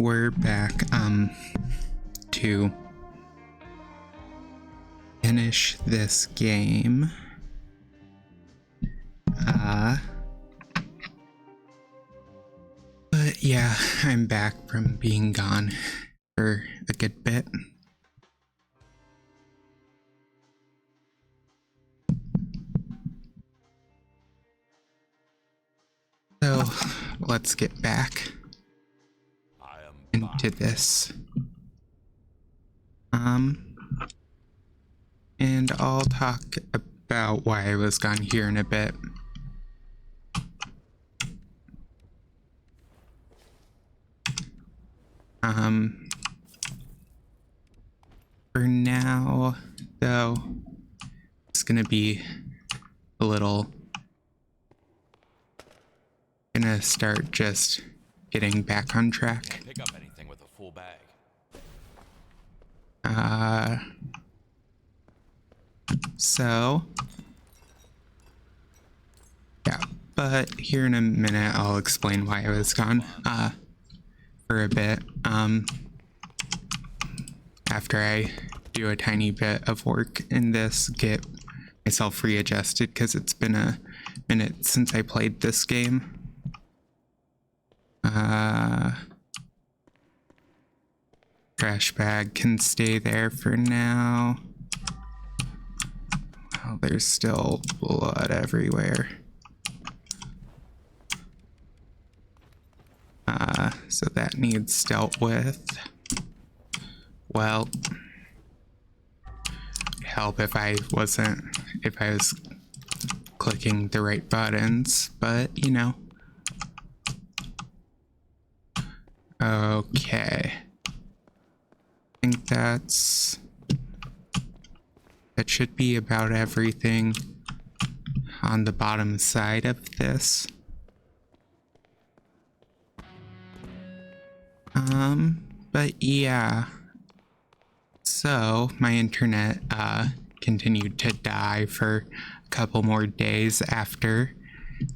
we're back to finish this game. But yeah, I'm back from being gone for a good bit. So let's get back into this. And I'll talk about why I was gone here in a bit. For now, though, it's gonna be a little... gonna start just getting back on track. Pick up anything with a full bag. So yeah, but here in a minute I'll explain why I was gone for a bit after I do a tiny bit of work in this, get myself readjusted, because it's been a minute since I played this game. Trash bag can stay there for now. Oh, there's still blood everywhere. So that needs dealt with. Well, help if I was clicking the right buttons, but you know. Okay. I think that should be about everything on the bottom side of this. But yeah. So my internet continued to die for a couple more days after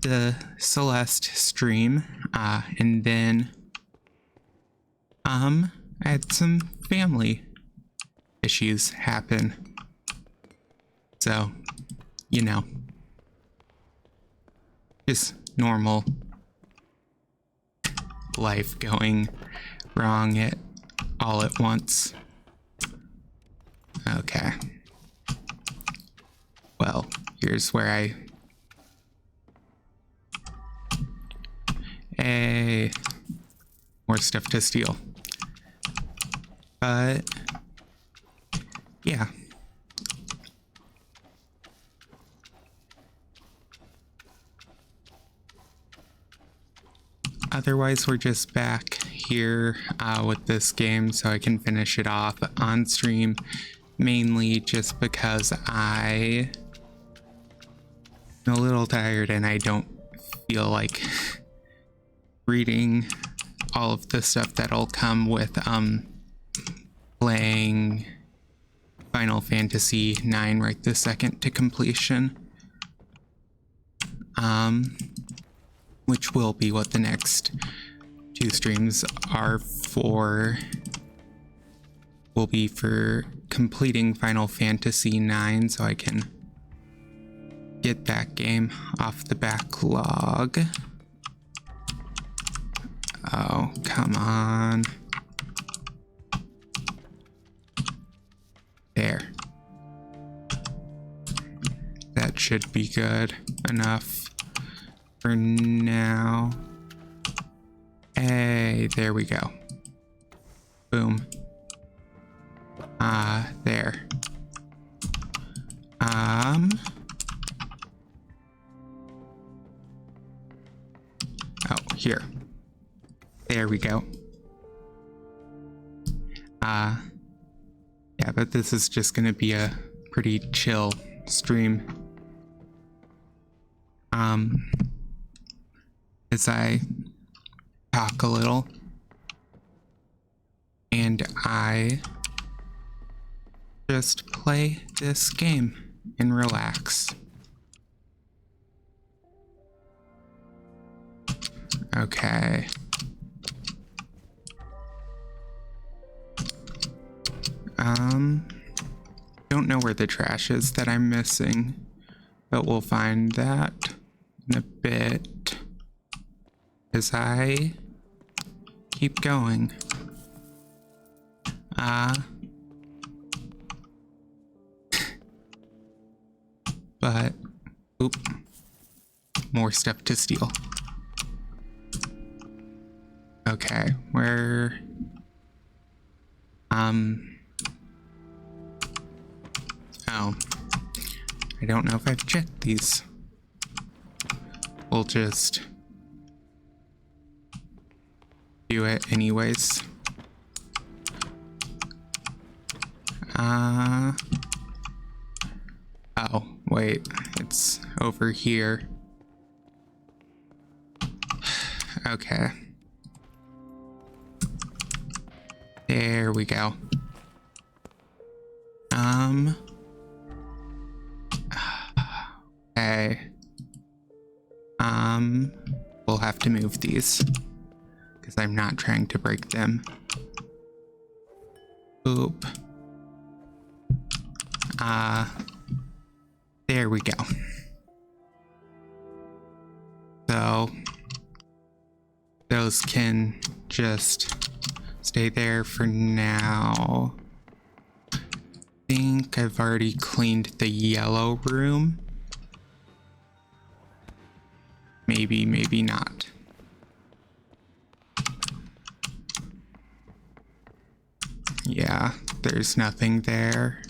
the Celeste stream, and then I had some family issues happen. So, you know, just normal life going wrong all at once. Okay. Well, here's where more stuff to steal. But yeah. Otherwise, we're just back here with this game so I can finish it off on stream, mainly just because I'm a little tired and I don't feel like reading all of the stuff that'll come with playing Final Fantasy IX right this second to completion, which will be what the next 2 streams are for. Will be for completing Final Fantasy IX so I can get that game off the backlog. Oh, come on. There. That should be good enough for now. Hey, there we go. Boom. There. Oh, here. There we go. Yeah, but this is just gonna be a pretty chill stream. As I talk a little and I just play this game and relax. Okay. Don't know where the trash is that I'm missing, but we'll find that in a bit as I keep going. But, oop, more stuff to steal. Okay, where, oh, I don't know if I've checked these. We'll just do it anyways. Oh, wait, it's over here. Okay. There we go. Okay. We'll have to move these because I'm not trying to break them. Oop. There we go. So those can just stay there for now. I think I've already cleaned the yellow room. Maybe, maybe not. Yeah, there's nothing there.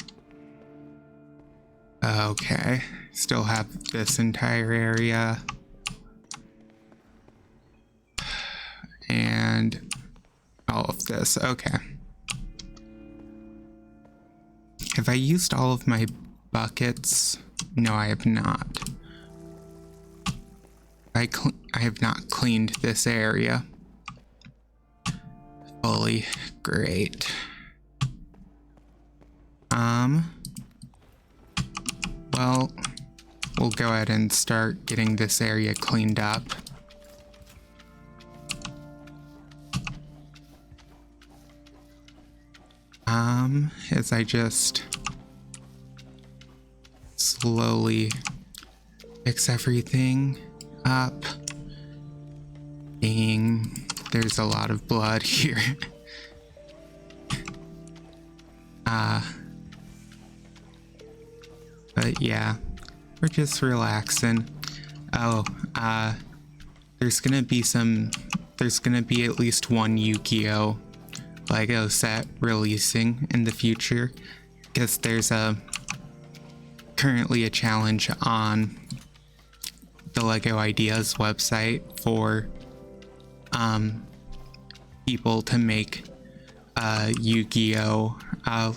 Okay, still have this entire area. And all of this, okay. Have I used all of my buckets? No, I have not. I have not cleaned this area fully. Great. Well, we'll go ahead and start getting this area cleaned up. As I just slowly fix everything up. Dang, there's a lot of blood here. But yeah, we're just relaxing. Oh, there's gonna be at least one Yu-Gi-Oh! Lego set releasing in the future, because there's currently a challenge on the Lego Ideas website for people to make a Yu-Gi-Oh!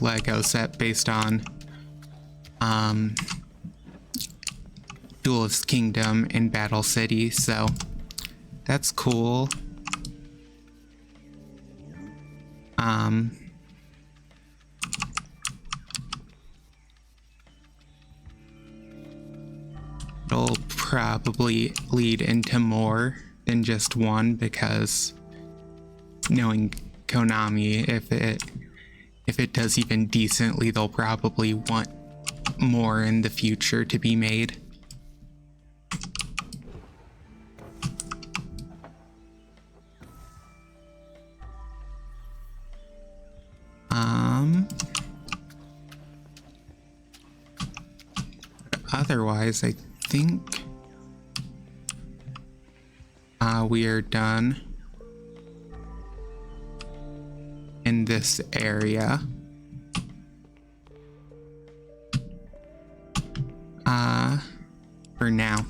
Lego set based on Duelist Kingdom and Battle City, so that's cool. It'll probably lead into more than just one, because knowing Konami, if it does even decently, they'll probably want more in the future to be made. Otherwise, I think we are done in this area. For now.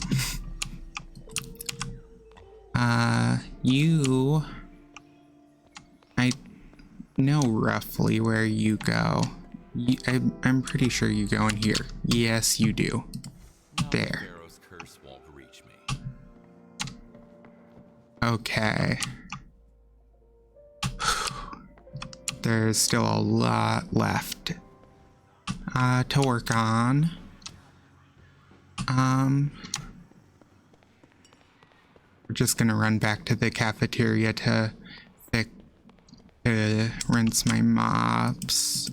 I know roughly where you go. I'm pretty sure you go in here. Yes, you do. There. Okay. There's still a lot left to work on. We're just gonna run back to the cafeteria to rinse my mops.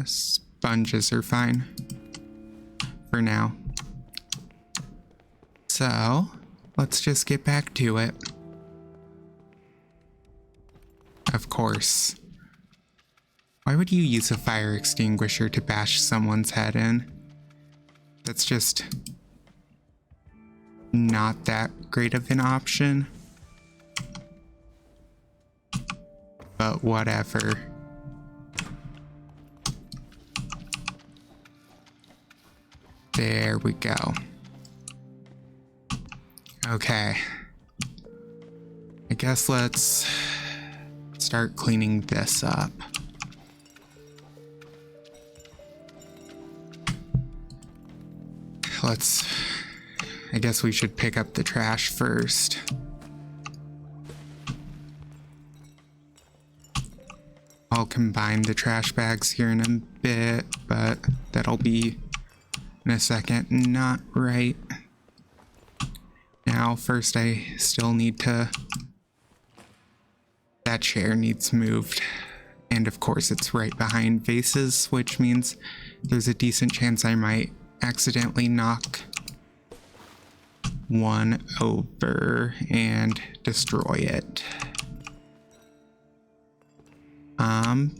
Sponges are fine for now. So, let's just get back to it. Of course. Why would you use a fire extinguisher to bash someone's head in? That's just not that great of an option. But whatever. There we go. Okay. I guess let's start cleaning this up. I guess we should pick up the trash first. I'll combine the trash bags here in a bit, but that'll be in a second. Not right now. First, I still need to... That chair needs moved. And of course, it's right behind vases, which means there's a decent chance I might accidentally knock one over and destroy it.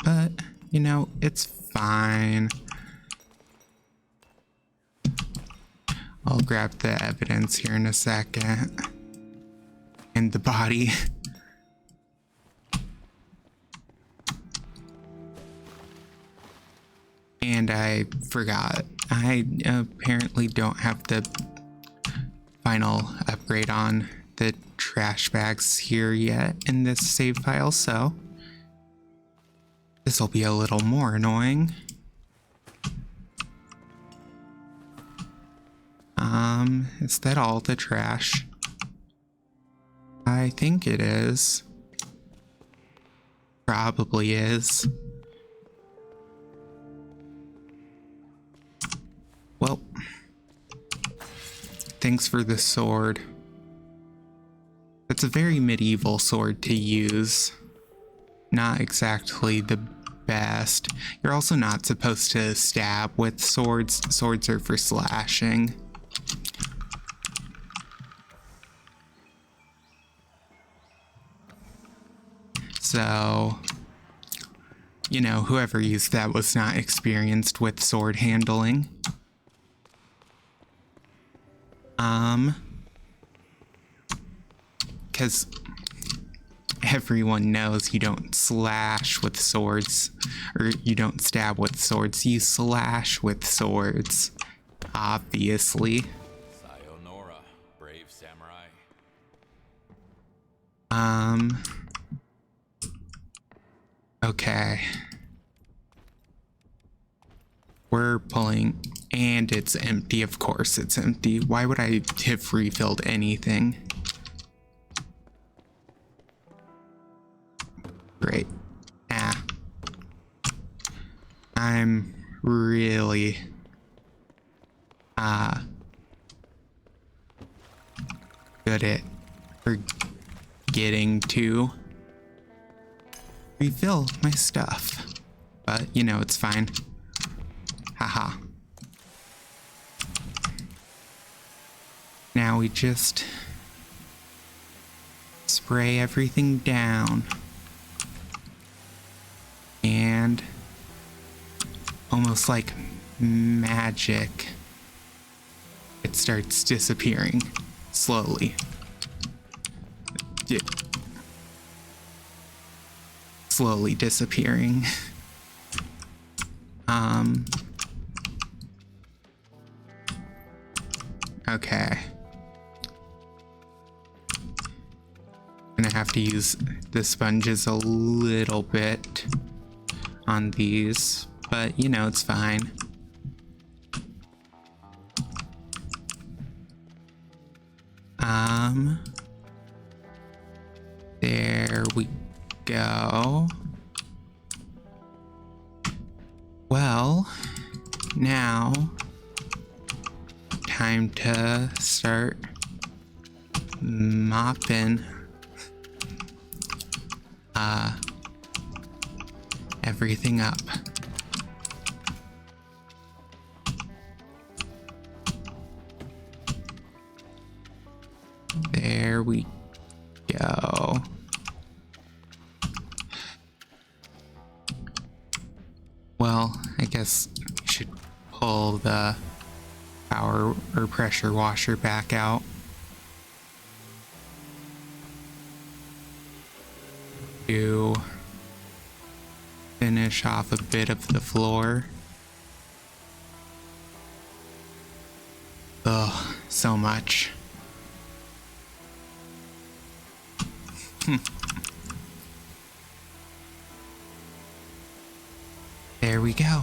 But, you know, it's fine. I'll grab the evidence here in a second. And the body. And I forgot. I apparently don't have the final upgrade on the trash bags here yet in this save file, so this will be a little more annoying. Is that all the trash? I think it is. Probably is. Well, thanks for the sword. It's a very medieval sword to use. Not exactly the best. You're also not supposed to stab with swords. Swords are for slashing. So, you know, whoever used that was not experienced with sword handling. Because everyone knows you don't slash with swords, or you don't stab with swords, you slash with swords, obviously. Sayonara, brave samurai. Okay. We're pulling, and it's empty, of course it's empty. Why would I have refilled anything? Great. I'm really good at forgetting to refill my stuff. But, you know, it's fine. Haha. Now we just spray everything down. And almost like magic, it starts disappearing slowly. Slowly disappearing. Okay. Gonna have to use the sponges a little bit on these, but you know, it's fine. There we go. Well, now time to start mopping. everything up. There we go. Well, I guess we should pull the power or pressure washer back out. To finish off a bit of the floor. Ugh, so much. There we go.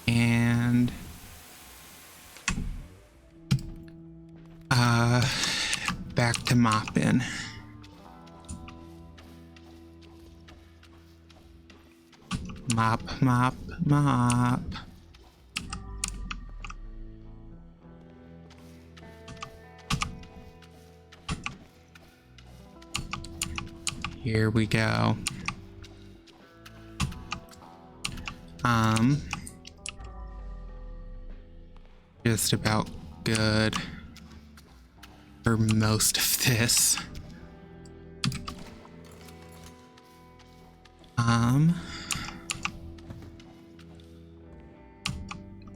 And back to mopping. Mop, mop, mop. Here we go. Just about good for most of this.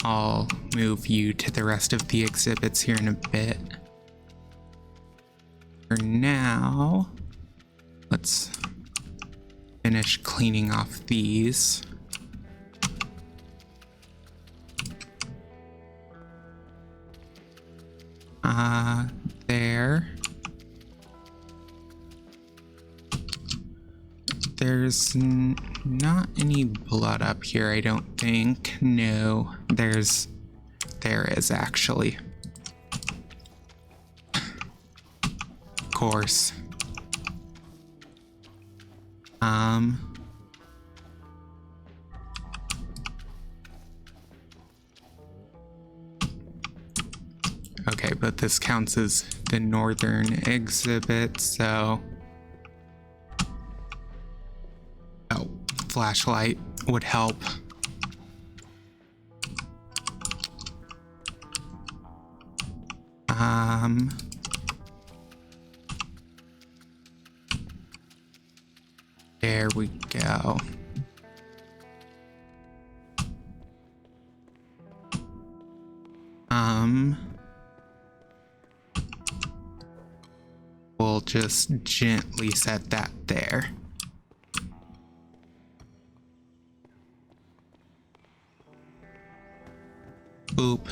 I'll move you to the rest of the exhibits here in a bit. For now, let's finish cleaning off these. There. There's not any blood up here, I don't think. No, there is actually. Of course. Okay, but this counts as the northern exhibit, so... Oh, flashlight would help. There we go. We'll just gently set that there. Oop.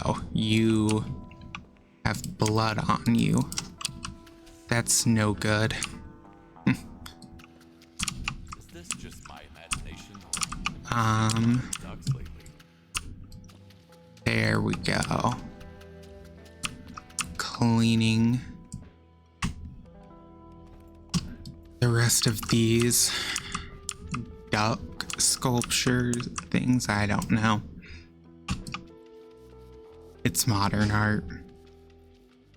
Oh, you have blood on you. That's no good. Is this just my imagination? Dogs lately. There we go. Cleaning the rest of these duck sculptures things. I don't know. It's modern art.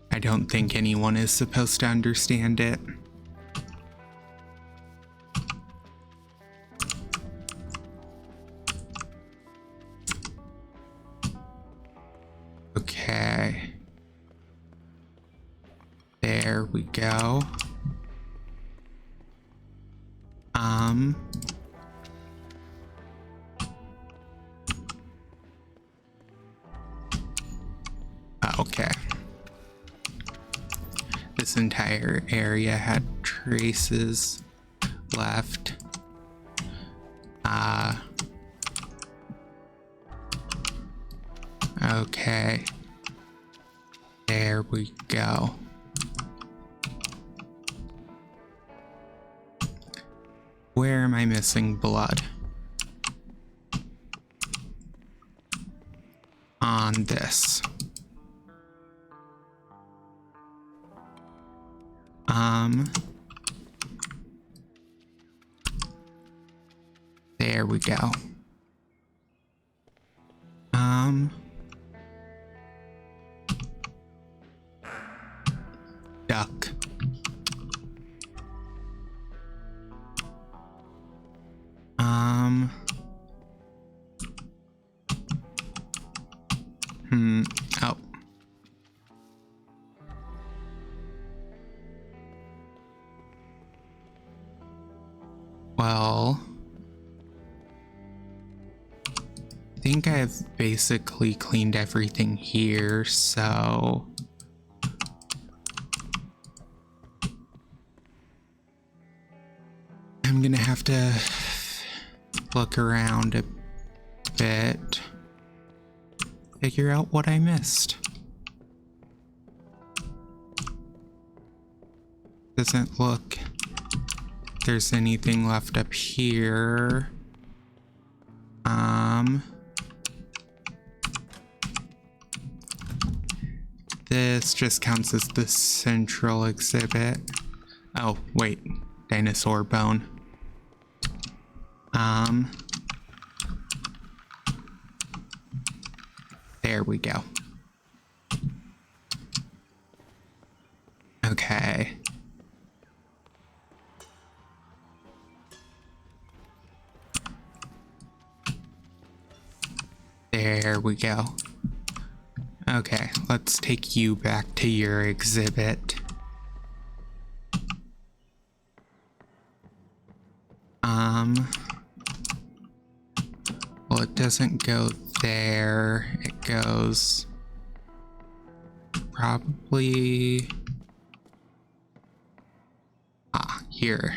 I don't think anyone is supposed to understand it. Okay. There we go. Okay. This entire area had traces left. Okay. There we go. Where am I missing blood? On this. There we go. Duck. Oh. Well, I think I've basically cleaned everything here, so I'm gonna have to look around a bit, figure out what I missed. Doesn't look there's anything left up here. This just counts as the central exhibit. Oh, wait, dinosaur bone. There we go. Okay. There we go. Okay, let's take you back to your exhibit. Well, it doesn't go there. It goes probably here.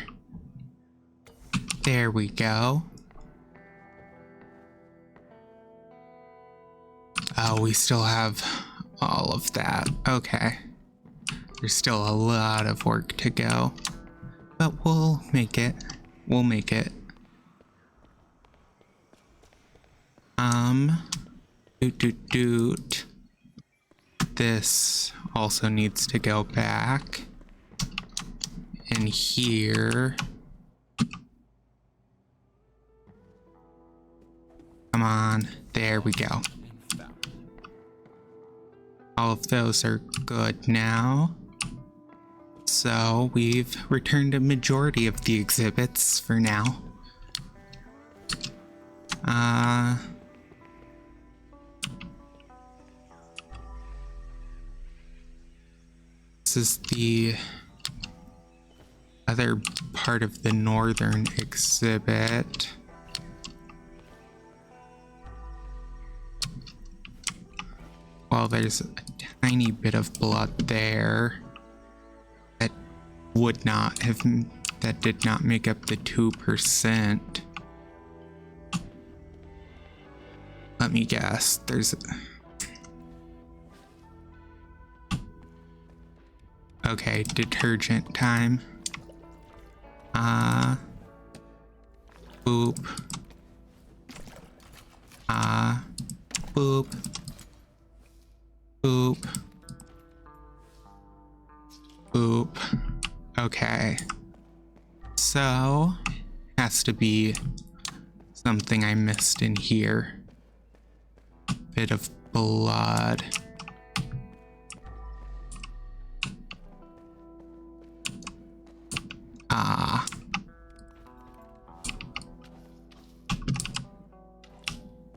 There we go. Oh, we still have all of that. Okay. There's still a lot of work to go, but we'll make it. We'll make it. Doot. This also needs to go back. And here. Come on. There we go. All of those are good now. So we've returned a majority of the exhibits for now. This is the other part of the northern exhibit. Well, there's a tiny bit of blood there that would not have, that did not make up the 2%. Let me guess, there's... Okay, detergent time. Boop. Boop. Boop. Boop. Okay. So, has to be something I missed in here. Bit of blood.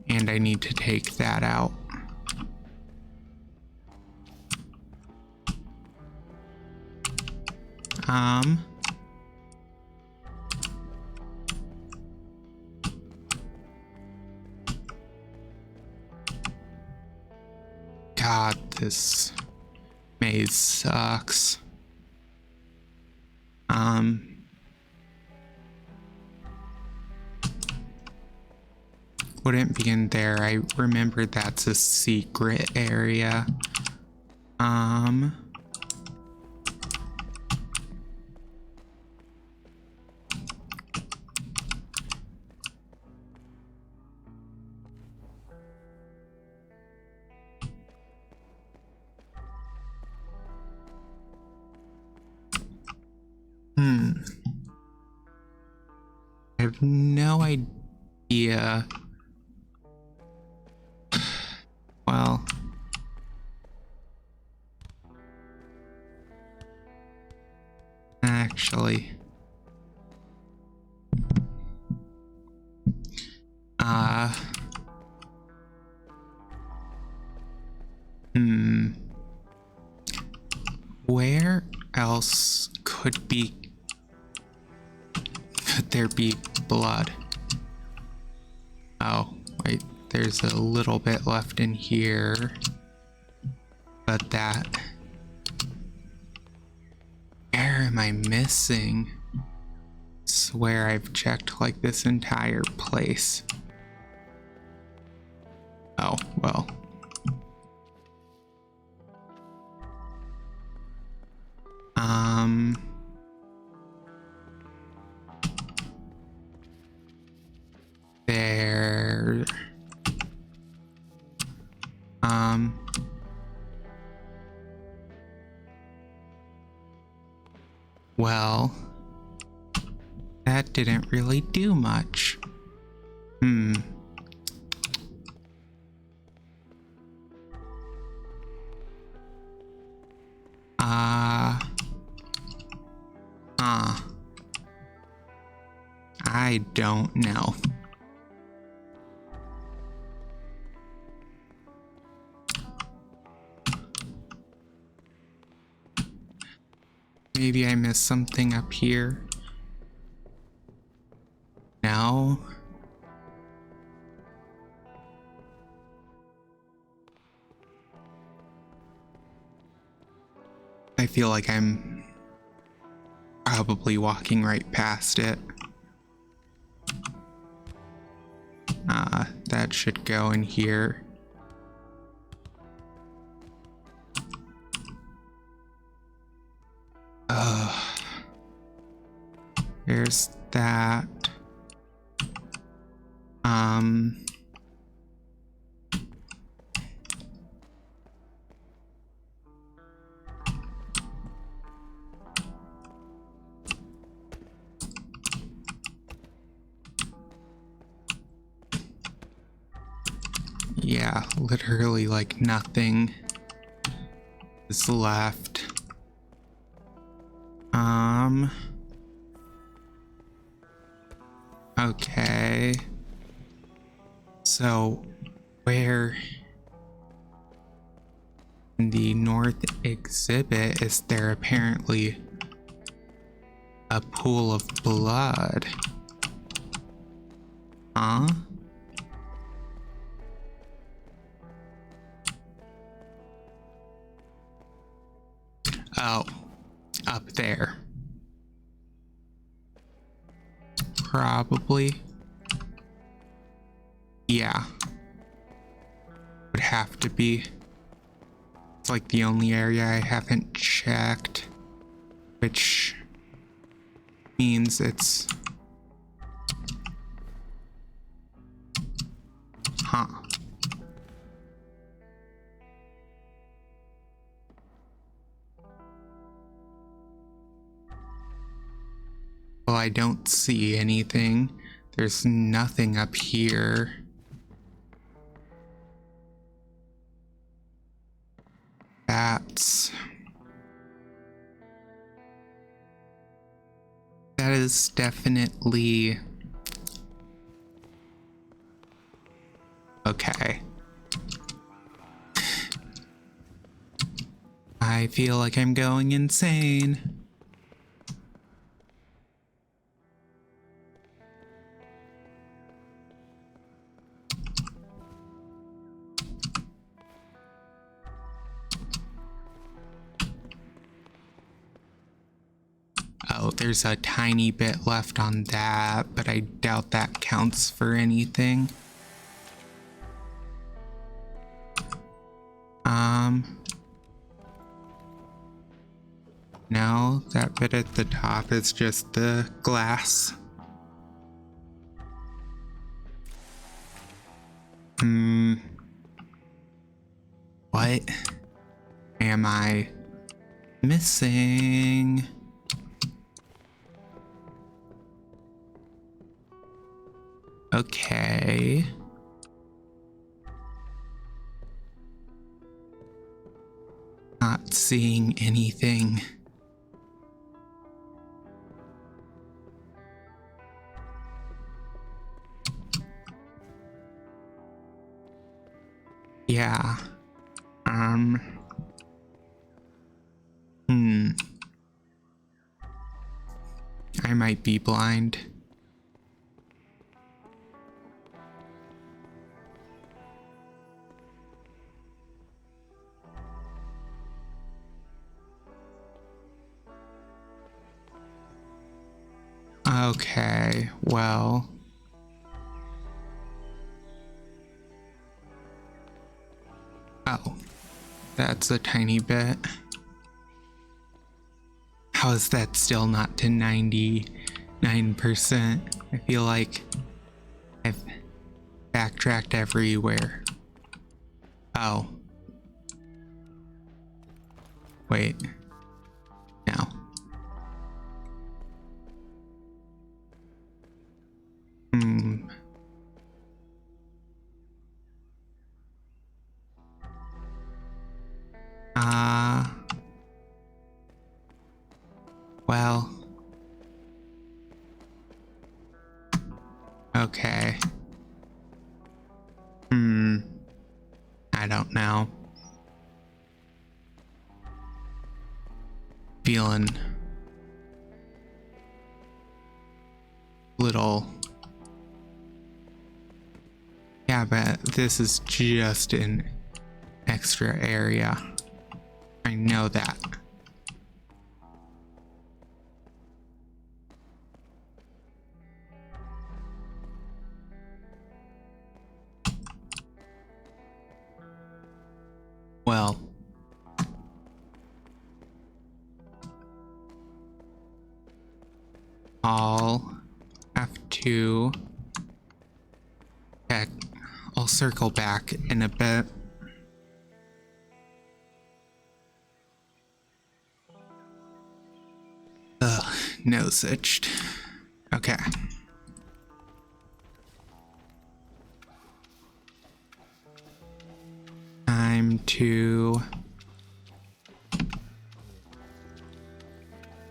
And I need to take that out. God, this maze sucks. Wouldn't be in there. I remember that's a secret area. I have no idea. Well, actually, Where else could there be blood? Oh, wait, there's a little bit left in here. But where am I missing? Swear I've checked like this entire place. Oh, well. There. Well, that didn't really do much. I don't know. Maybe I missed something up here. No. I feel like I'm probably walking right past it. That should go in here. There's that. Yeah, literally like nothing is left. Okay. So, where in the north exhibit is there apparently a pool of blood? Huh? Oh, up there. Probably. Yeah. Would have to be. It's like the only area I haven't checked, which means it's... Huh. Well, I don't see anything. There's nothing up here. That is definitely... Okay. I feel like I'm going insane. Oh, there's a tiny bit left on that, but I doubt that counts for anything. No, that bit at the top is just the glass. What am I missing? Okay. Not seeing anything. yeah. Hmm. I might be blind. Okay, well. Oh, that's a tiny bit. How is that still not to 99%? I feel like I've backtracked everywhere. Oh. Wait. No. Hmm. Well. Okay. I don't know. Feeling little. Yeah, but this is just an extra area. I know that. Well. I'll have to check. I'll circle back in a bit. Ugh, nose itched. Okay. Time to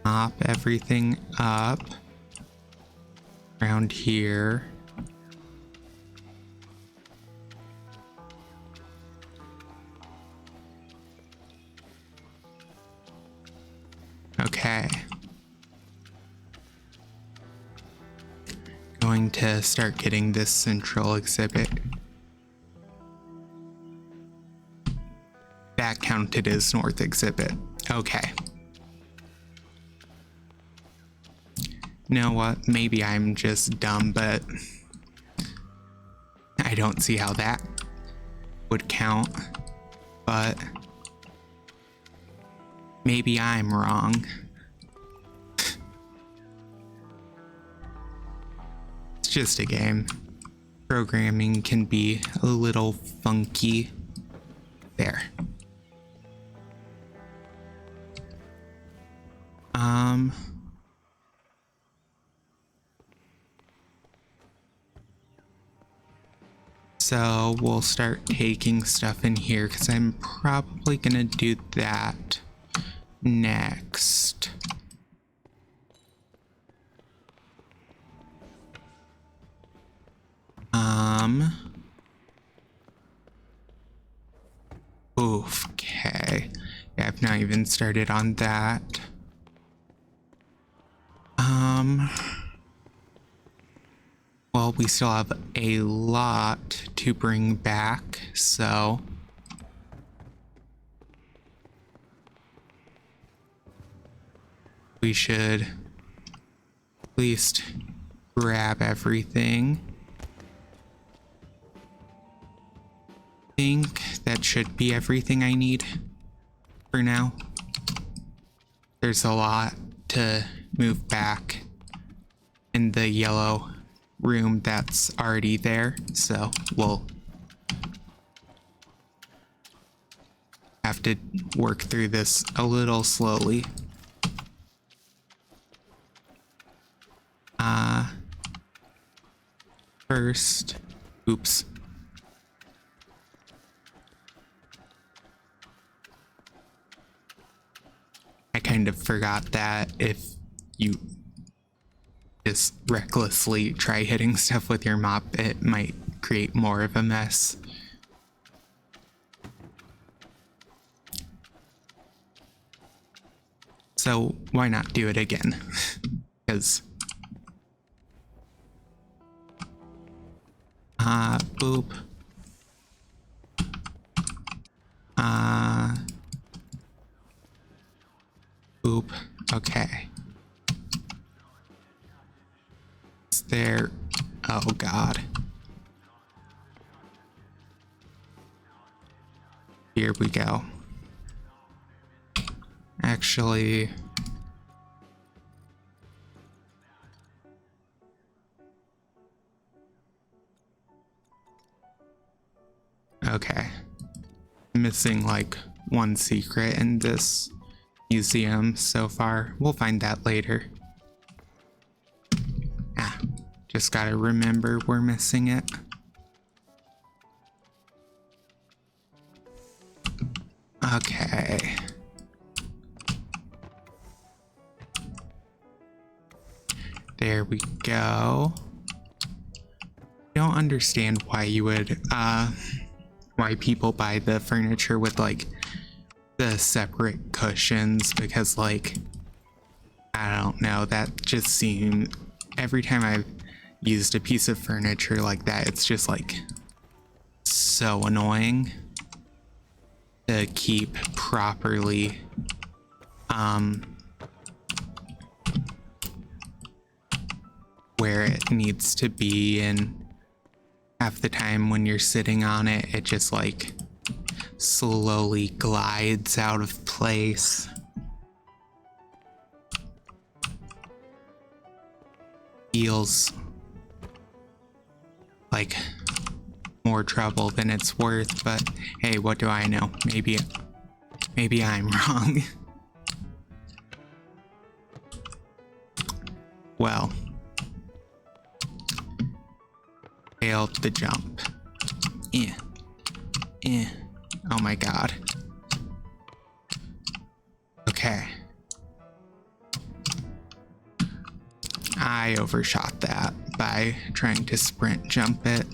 mop everything up around here. Okay. Going to start getting this central exhibit. That counted as north exhibit. Okay. You know what? Maybe I'm just dumb, but I don't see how that would count. But maybe I'm wrong. It's just a game. Programming can be a little funky. There. So we'll start taking stuff in here because I'm probably gonna do that next. Okay. Yeah, I've not even started on that. Well, we still have a lot to bring back, so we should at least grab everything. I think that should be everything I need for now. There's a lot to move back in the yellow room that's already there, so we'll have to work through this a little slowly. First, oops. I kind of forgot that if you just recklessly try hitting stuff with your mop, it might create more of a mess. So why not do it again? Because boop. Boop. Okay. Is there? Oh God. Here we go. Actually, okay. Missing like one secret in this museum so far. We'll find that later. Just gotta remember we're missing it. Okay. There we go. Don't understand why you would, why people buy the furniture with like the separate cushions, because like, I don't know, that just seems, every time I've used a piece of furniture like that, it's just like so annoying to keep properly. Where it needs to be, and half the time when you're sitting on it, it just like slowly glides out of place. Feels like more trouble than it's worth, but hey, what do I know? Maybe I'm wrong. Well, failed the jump. Oh my God. Okay. I overshot that by trying to sprint jump it.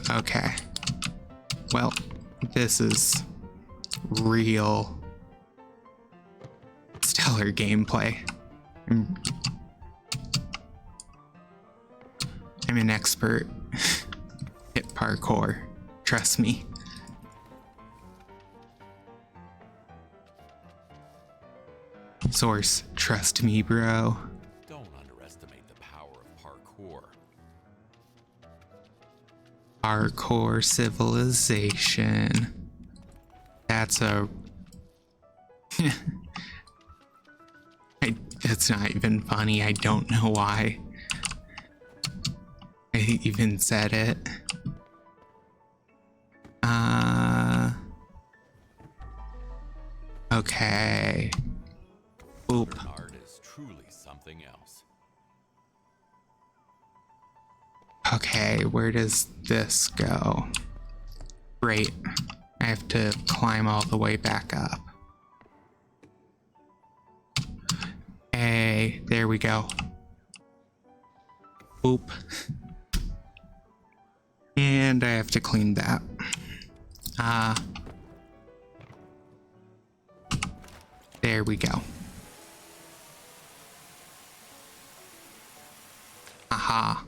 Okay. Well, this is real stellar gameplay. I'm an expert at parkour. Trust me. Source, trust me, bro. Don't underestimate the power of parkour. Parkour civilization. That's a... It's not even funny. I don't know why I even said it. Okay. Oop. Art is truly something else. Okay, where does this go? Great. I have to climb all the way back up. Hey, there we go. Oop. And I have to clean that. There we go. Aha.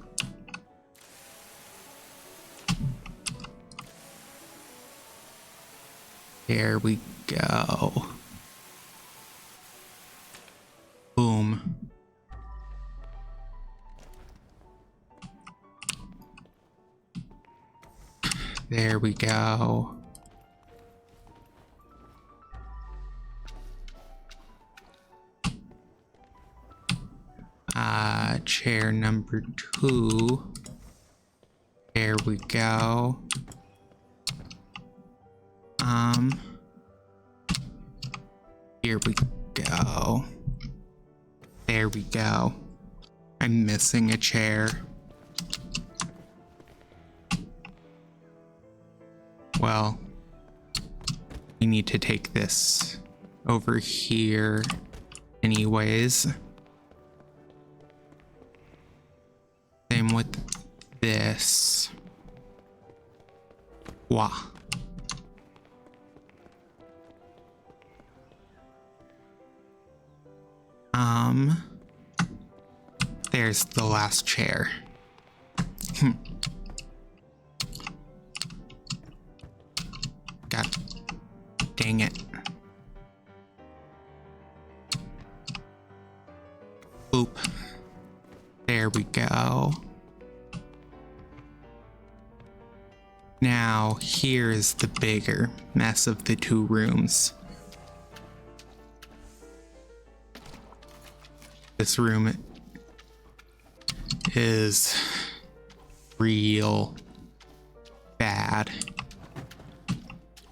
There we go. Boom. There we go. Chair number 2. There we go. Here we go. There we go. I'm missing a chair. Well, we need to take this over here anyways. Same with this. Wah. There's the last chair. God dang it. Oop. There we go. Now, here's the bigger mess of the two rooms. This room is real bad.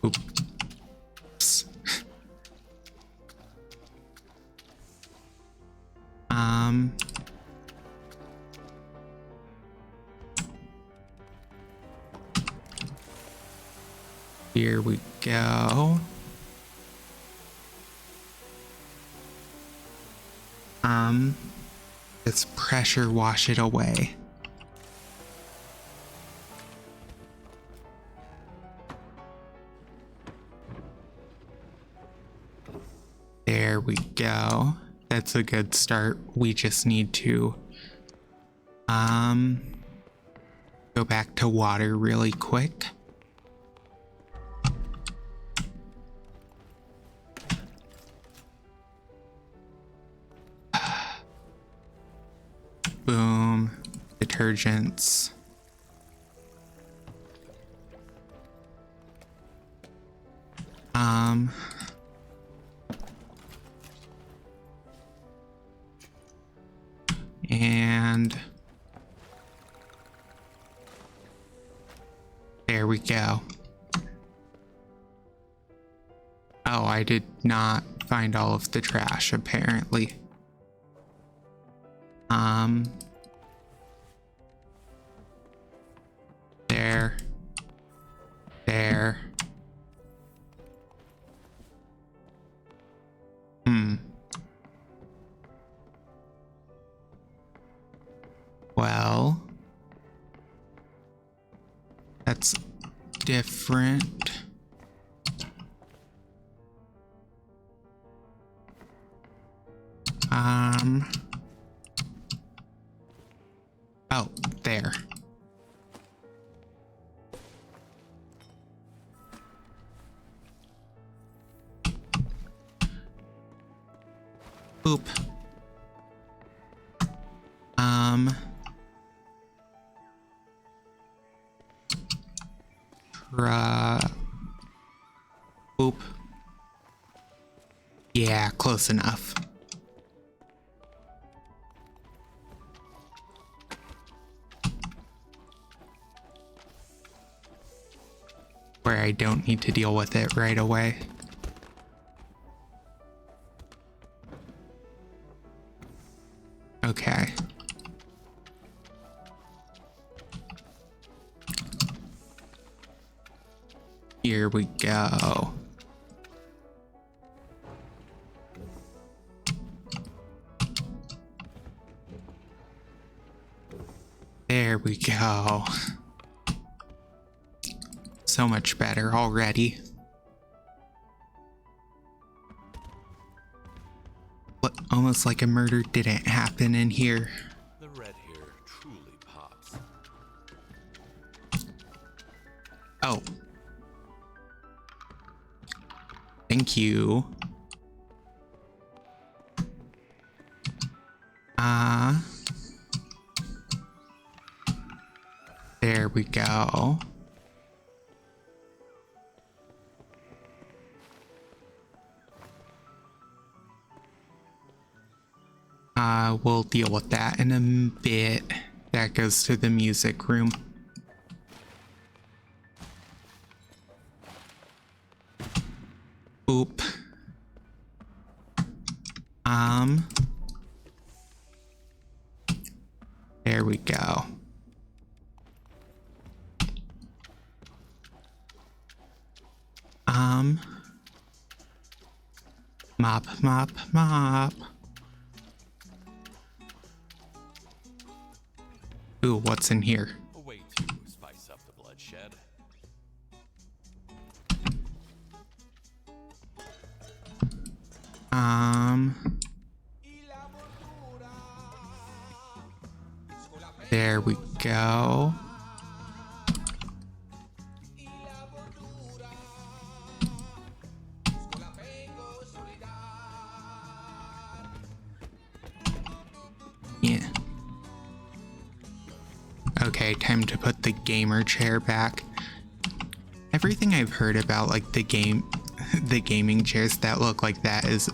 Oops. Here we go. Let's pressure wash it away. There we go. That's a good start. We just need to go back to water really quick. Boom. Detergents. And there we go. Oh, I did not find all of the trash, apparently. There. Well, that's different. Oh, there. Oop. Oop. Yeah, close enough. Where I don't need to deal with it right away. Okay. Here we go. There we go. So much better already. What, almost like a murder didn't happen in here. The red hair truly pops. Oh. Thank you. There we go. We'll deal with that in a bit. That goes to the music room. Oop. There we go. Mop, mop, mop. Ooh, what's in here? A way to spice up the bloodshed. There we go. Yeah. Okay, time to put the gamer chair back. Everything I've heard about like the gaming chairs that look like that is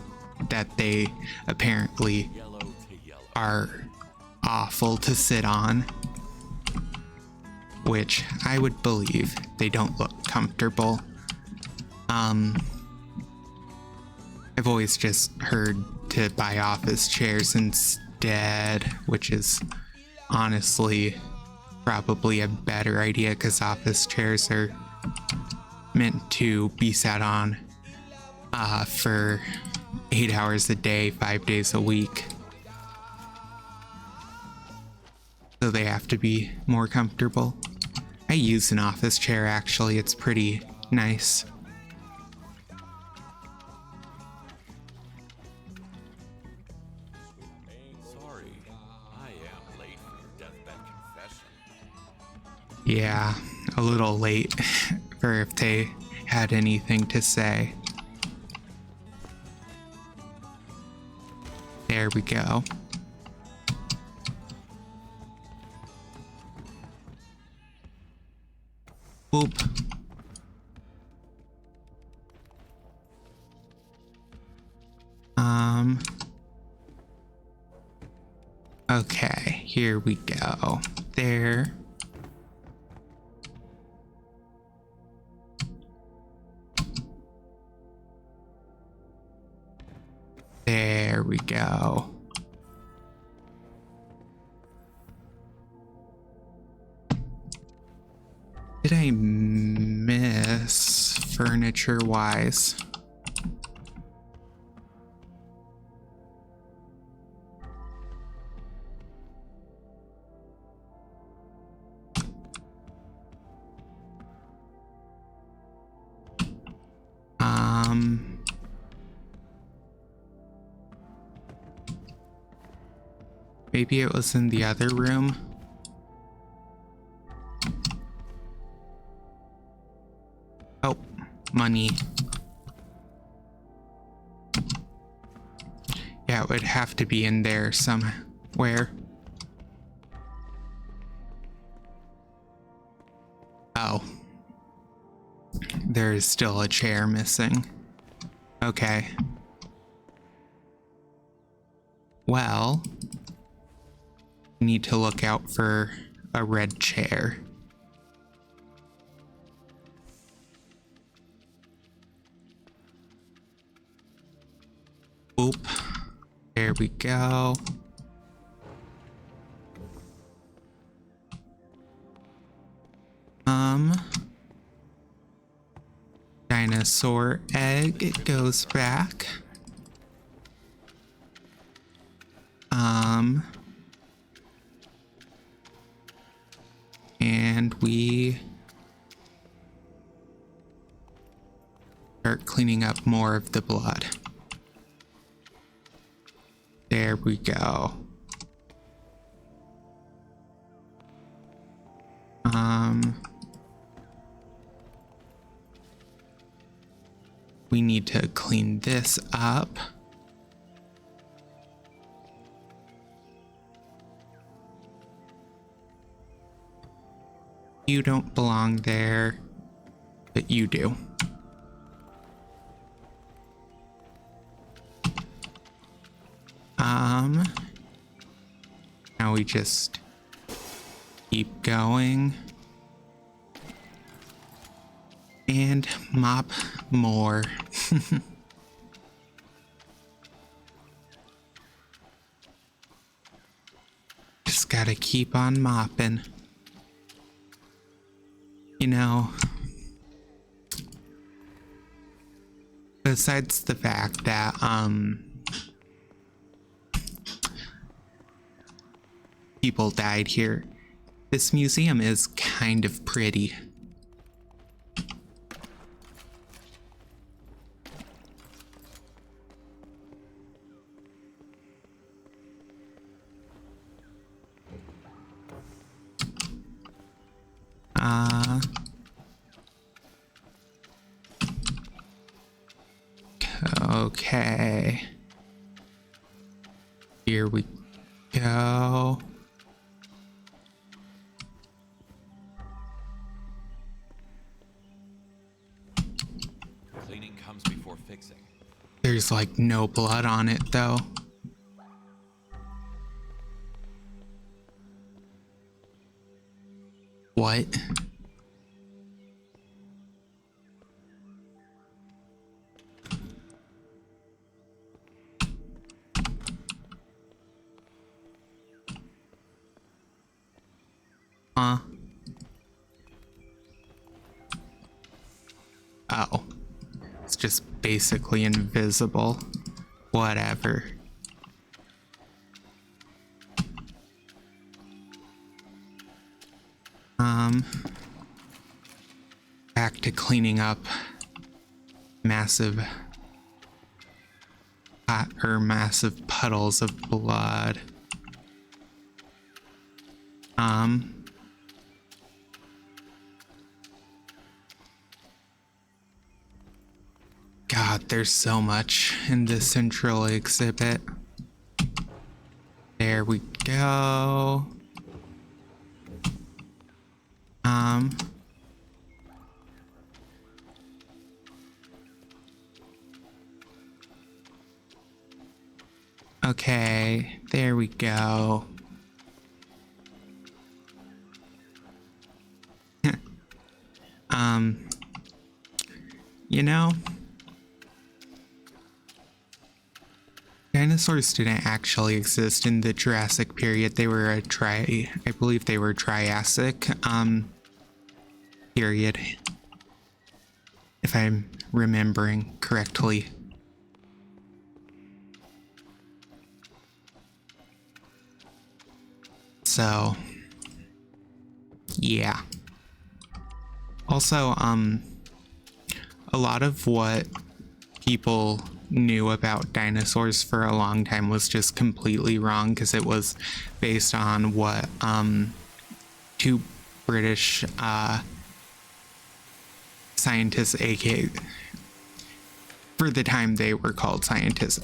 that they apparently Yellow to yellow. are awful to sit on, which I would believe. They don't look comfortable. I've always just heard to buy office chairs instead, which is honestly probably a better idea because office chairs are meant to be sat on for 8 hours a day, 5 days a week. So they have to be more comfortable. I use an office chair actually, it's pretty nice. Sorry, I am late for your deathbed confession. Yeah, a little late for if they had anything to say. There we go. Whoop. Okay, here we go. There. There we go. Did I miss furniture-wise? Maybe it was in the other room. Oh, money. Yeah, it would have to be in there somewhere. Oh. There is still a chair missing. Okay. Well, need to look out for a red chair. Oop. There we go. Dinosaur egg, it goes back. And we start cleaning up more of the blood. There we go. We need to clean this up. You don't belong there, but you do. Now we just keep going and mop more. Just gotta keep on mopping. You know, besides the fact that people died here, this museum is kind of pretty. Okay. Here we go. Cleaning comes before fixing. There's like no blood on it though. What? Huh? Oh. It's just basically invisible. Whatever. Back to cleaning up massive massive puddles of blood. God, there's so much in this central exhibit. There we go. Okay, there we go. You know, dinosaurs didn't actually exist in the Jurassic period. They were I believe they were Triassic, period. If I'm remembering correctly. So, yeah. Also, a lot of what people knew about dinosaurs for a long time was just completely wrong because it was based on what two British scientists, aka for the time they were called scientists,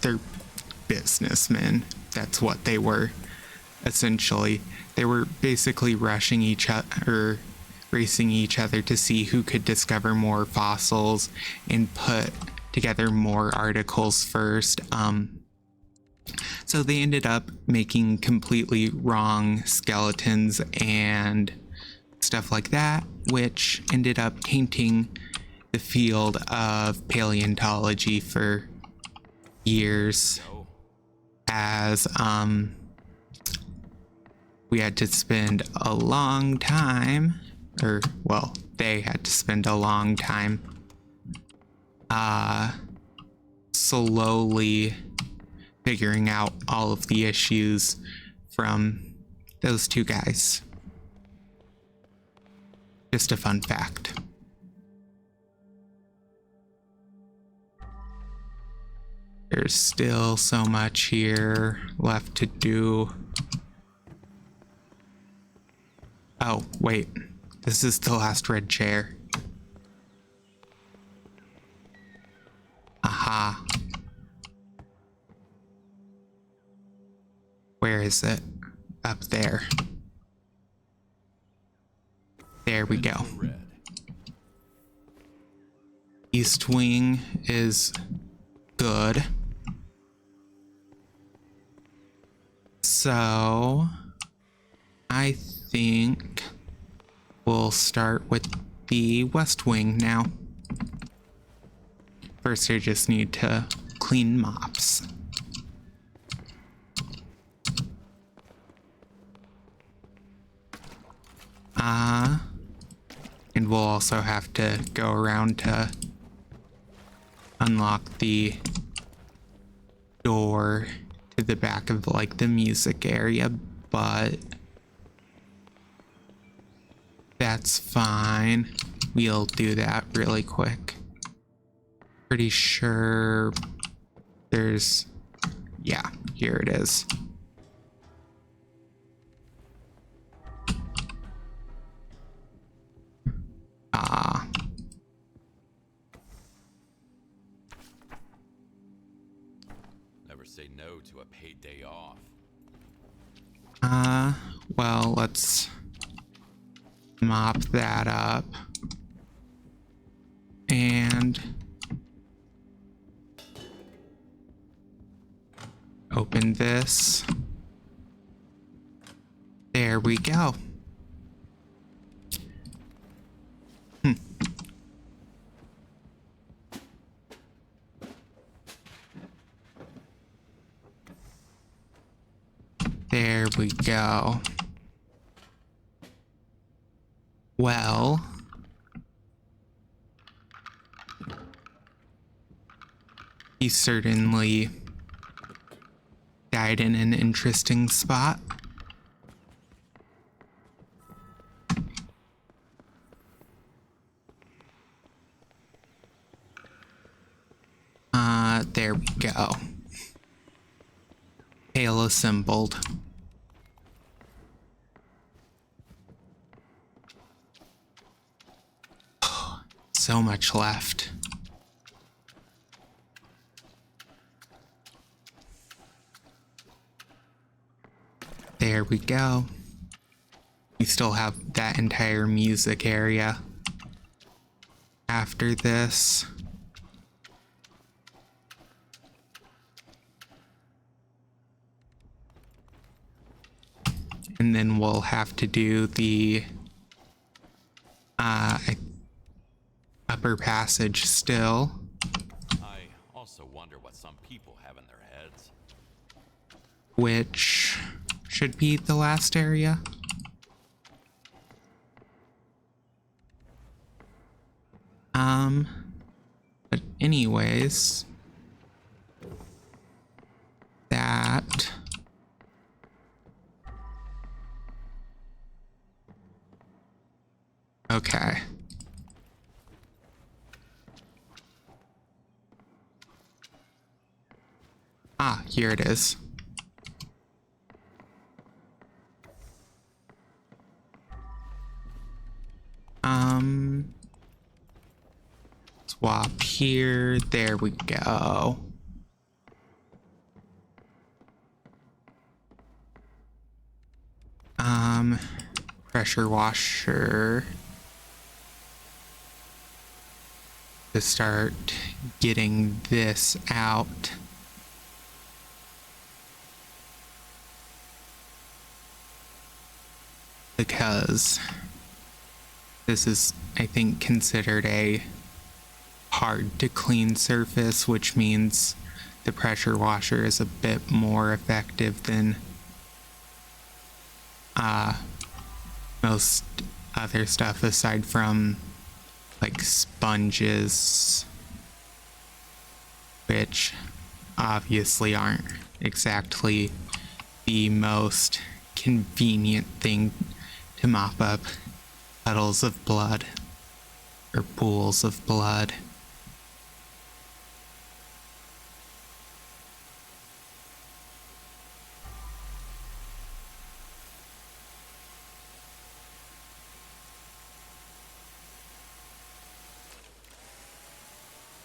they're businessmen. That's what they were. Essentially, they were basically racing each other to see who could discover more fossils and put together more articles first. So they ended up making completely wrong skeletons and stuff like that, which ended up tainting the field of paleontology for years, as we had to spend a long time, or well, they had to spend a long time slowly figuring out all of the issues from those two guys. Just a fun fact. There's still so much here left to do. Oh, wait. This is the last red chair. Aha. Where is it? Up there. There we go. East wing is good. So, I think we'll start with the west wing now. First, I just need to clean mops. And we'll also have to go around to unlock the door to the back of like the music area, but that's fine. We'll do that really quick. Pretty sure there's, yeah, here it is. say no to a paid day off. Well, let's mop that up. And open this. There we go. There we go. Well, he certainly died in an interesting spot. There we go. Hail assembled. So much left. There we go. We still have that entire music area. After this, and then we'll have to do the upper passage still. I also wonder what some people have in their heads. Which should be the last area. But anyways, that okay. Ah, here it is. Swap here. There we go. Pressure washer to start getting this out. Because this is, I think, considered a hard to clean surface, which means the pressure washer is a bit more effective than most other stuff aside from like sponges, which obviously aren't exactly the most convenient thing to mop up puddles of blood or pools of blood.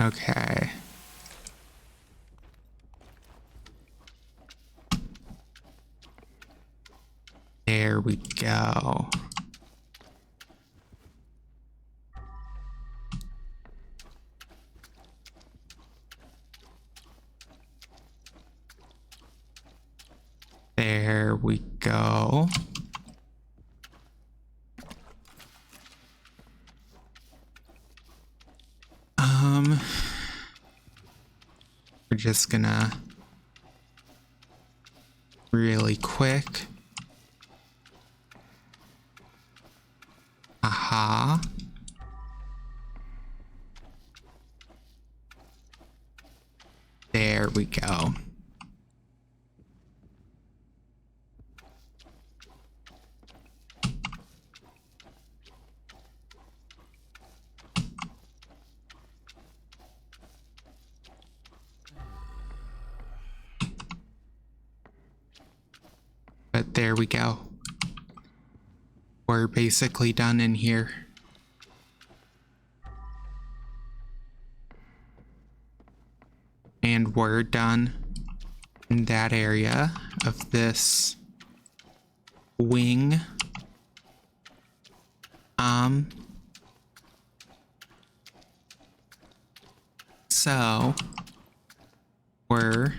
Okay. There we go. There we go. We're just gonna really quick. Aha. There we go. But there we go. We're basically done in here. And we're done in that area of this wing. So we're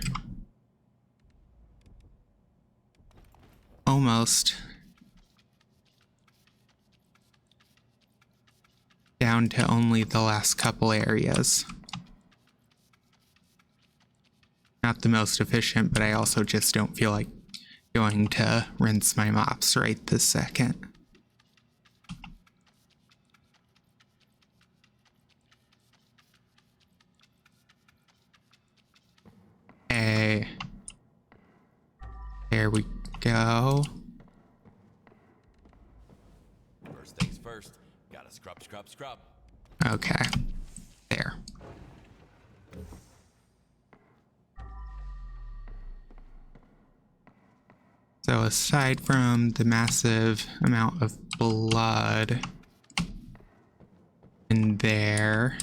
almost down to only the last couple areas. Not the most efficient, but I also just don't feel like going to rinse my mops right this second. Hey. There we go. First things first, gotta scrub. Okay. There. So aside from the massive amount of blood in there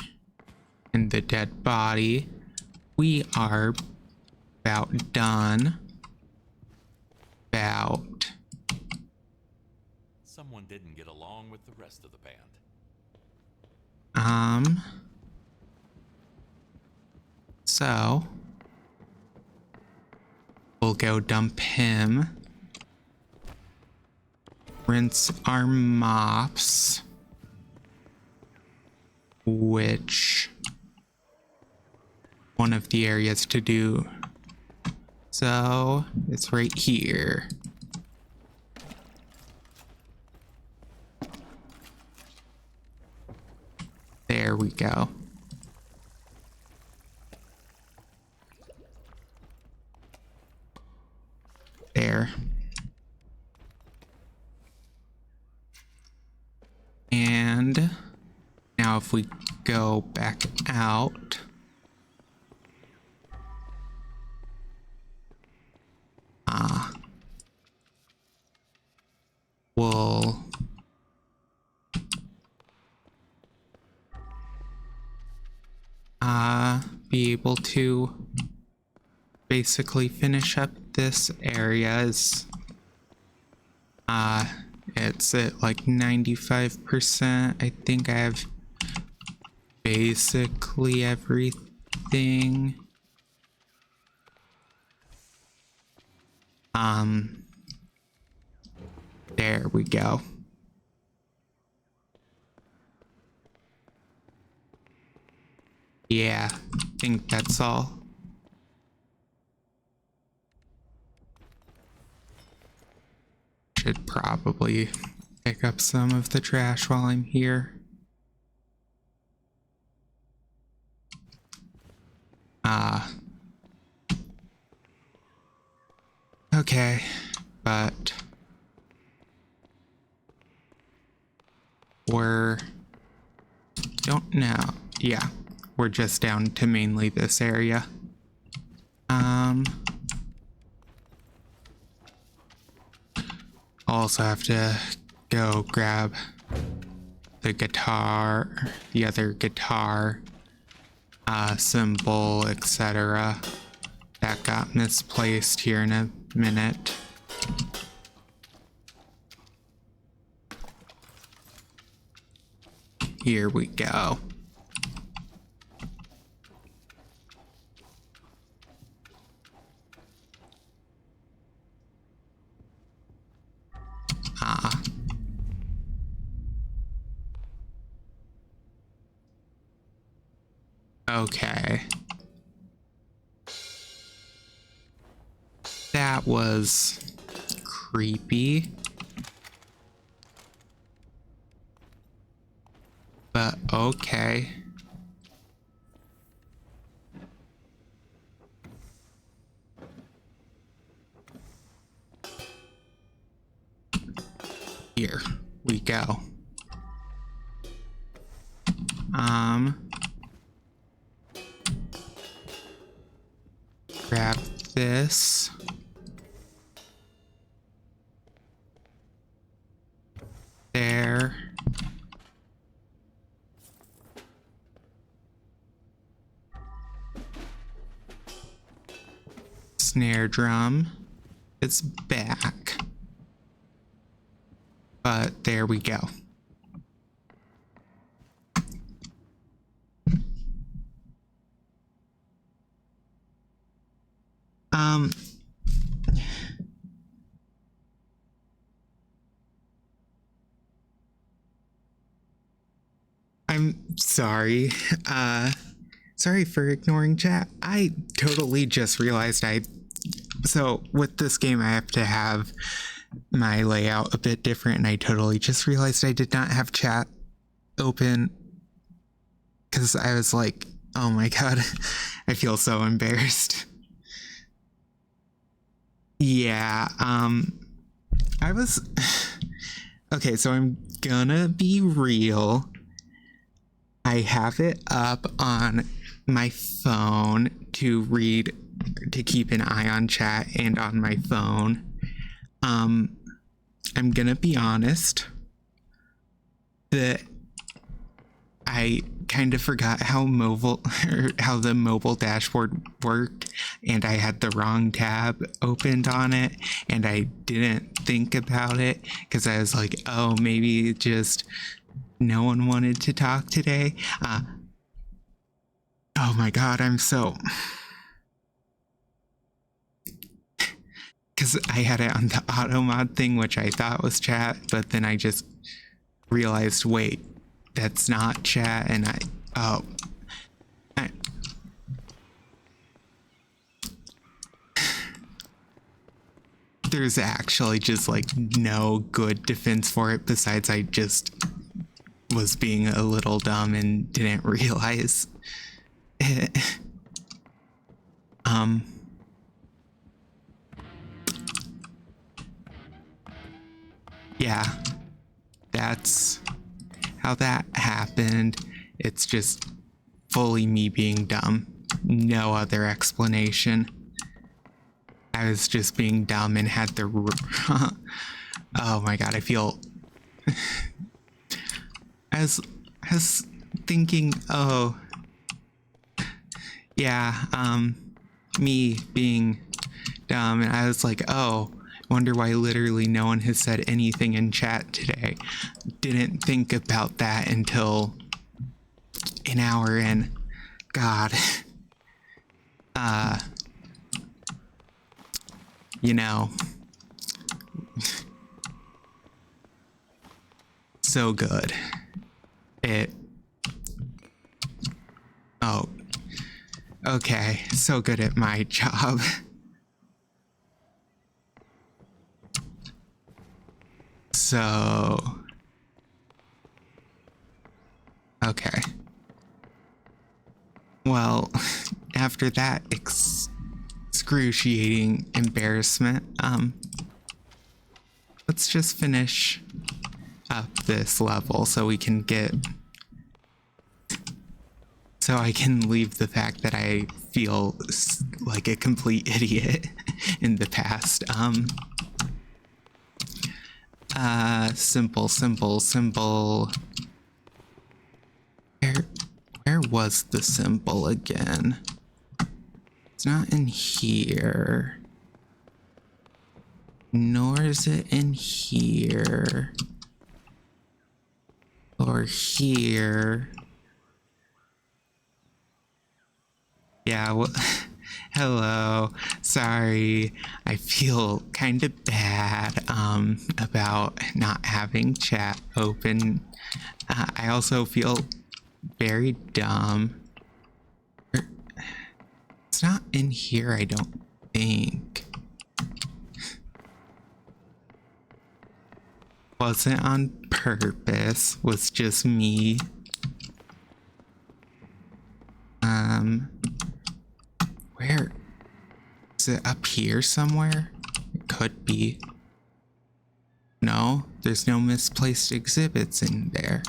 and the dead body, we are about done. Someone didn't get along with the rest of the band. So we'll go dump him. Rinse our mops. Which one of the areas to do? So it's right here. There we go. There. And now if we go back out, we'll be able to basically finish up this area. It's at like 95%. I think I have basically everything. There we go. Yeah, I think that's all. Should probably pick up some of the trash while I'm here. Okay, but don't know. Yeah, we're just down to mainly this area. Also have to go grab the guitar, the other guitar, cymbal, etc. That got misplaced here in a minute. Here we go. Okay. That was creepy. But okay. Here we go. Grab this. There. snare drum is back. But there we go. I'm sorry. Sorry for ignoring chat. I totally just realized so with this game I have to have my layout a bit different, and I totally just realized I did not have chat open because I was like, oh my god, I feel so embarrassed. Yeah, I was okay, so I'm gonna be real. I have it up on my phone to read, to keep an eye on chat, and on my phone. I'm gonna be honest that I kind of forgot how how the mobile dashboard worked, and I had the wrong tab opened on it, and I didn't think about it because I was like, oh, maybe just no one wanted to talk today. Oh my god, I'm so... Because I had it on the auto mod thing, which I thought was chat, but then I just realized, wait, that's not chat, and there's actually just like no good defense for it besides I just was being a little dumb and didn't realize it. Yeah, that's how that happened. It's just fully me being dumb. No other explanation. I was just being dumb and had the... Oh my god, I feel... as thinking, oh... Yeah, me being dumb, and I was like, oh... Wonder why literally no one has said anything in chat today. Didn't think about that until an hour in. God. You know. So good. Oh. Okay. So good at my job. So, okay. Well, after that excruciating embarrassment, let's just finish up this level so we can so I can leave the fact that I feel like a complete idiot in the past. Symbol. Where was the symbol again? It's not in here. Nor is it in here. Or here. Yeah, well, hello. Sorry. I feel kind of bad about not having chat open. I also feel very dumb. It's not in here, I don't think. Wasn't on purpose, was just me. Where? Is it up here somewhere? It could be. No, there's no misplaced exhibits in there.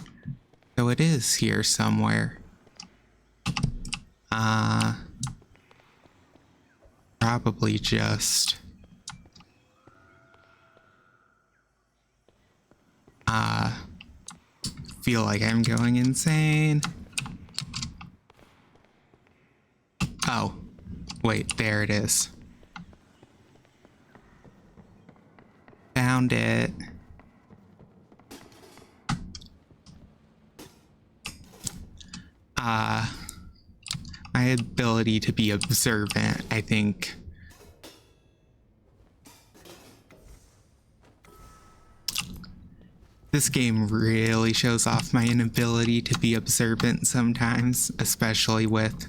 So it is here somewhere. Probably just... feel like I'm going insane. Oh, wait, there it is. found it. My ability to be observant, I think. This game really shows off my inability to be observant sometimes, especially with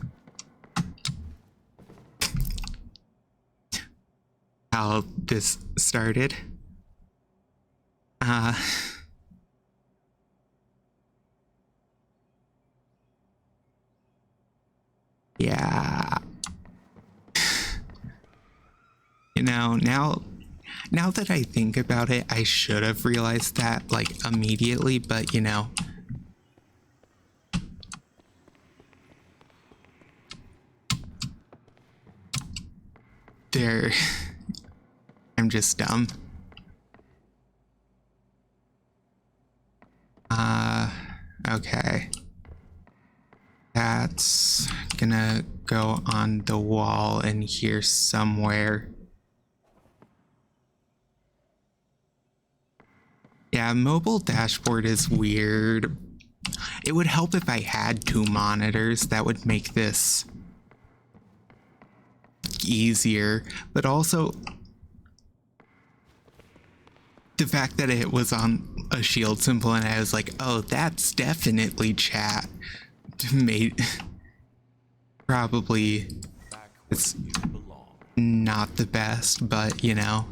how this started. Yeah. You know, now that I think about it, I should have realized that like immediately, but you know. I'm just dumb. Okay. That's gonna go on the wall in here somewhere. Yeah, mobile dashboard is weird. It would help if I had 2 monitors. That would make this easier, but also the fact that it was on a shield symbol and I was like, oh, that's definitely chat. Made probably it's not the best, but you know.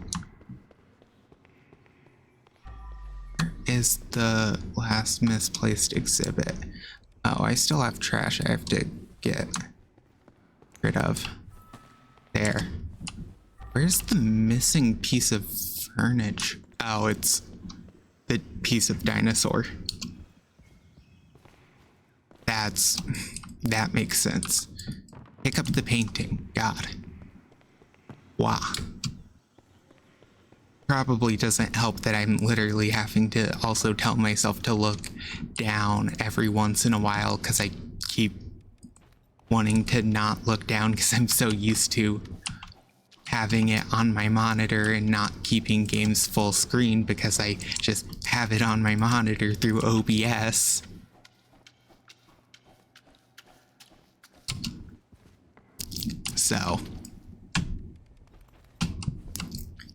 Where is the last misplaced exhibit? Oh, I still have trash I have to get rid of. There. Where's the missing piece of furniture? Oh, it's the piece of dinosaur. That makes sense. Pick up the painting. God. Wow. Probably doesn't help that I'm literally having to also tell myself to look down every once in a while because I keep wanting to not look down because I'm so used to having it on my monitor and not keeping games full screen because I just have it on my monitor through OBS. So,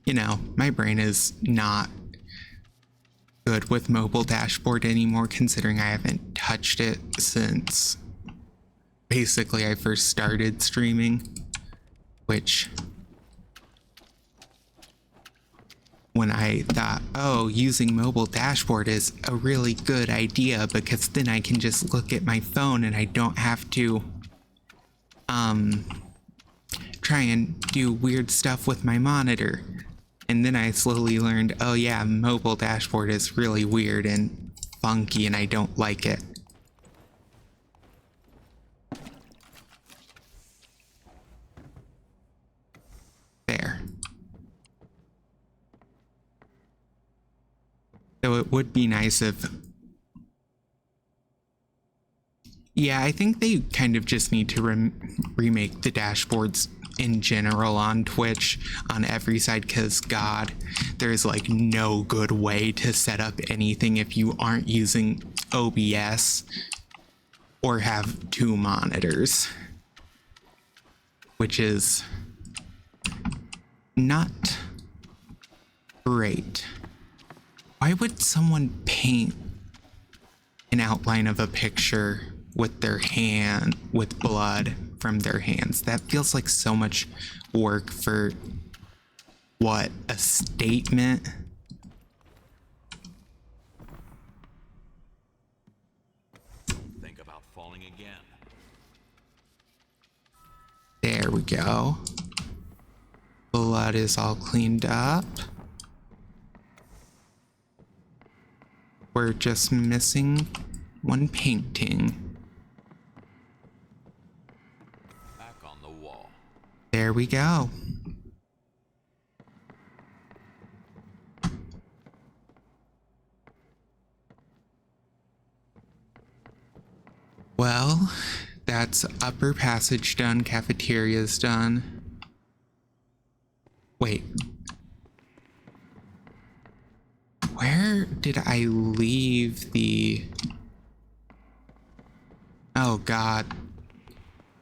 you know, my brain is not good with mobile dashboard anymore considering I haven't touched it since basically I first started streaming, which when I thought, oh, using mobile dashboard is a really good idea because then I can just look at my phone and I don't have to try and do weird stuff with my monitor. And then I slowly learned, oh yeah, mobile dashboard is really weird and funky and I don't like it. There. So it would be nice if... Yeah, I think they kind of just need to remake the dashboards in general on Twitch on every side because God, there's like no good way to set up anything if you aren't using OBS or have 2 monitors, which is not great. Why would someone paint an outline of a picture with their hand, with blood from their hands? That feels like so much work for what, a statement? Think about falling again. There we go. Blood is all cleaned up. We're just missing 1 painting. Back on the wall. There we go. Well, that's upper passage done, cafeteria's done. Wait. did I leave the... Oh god.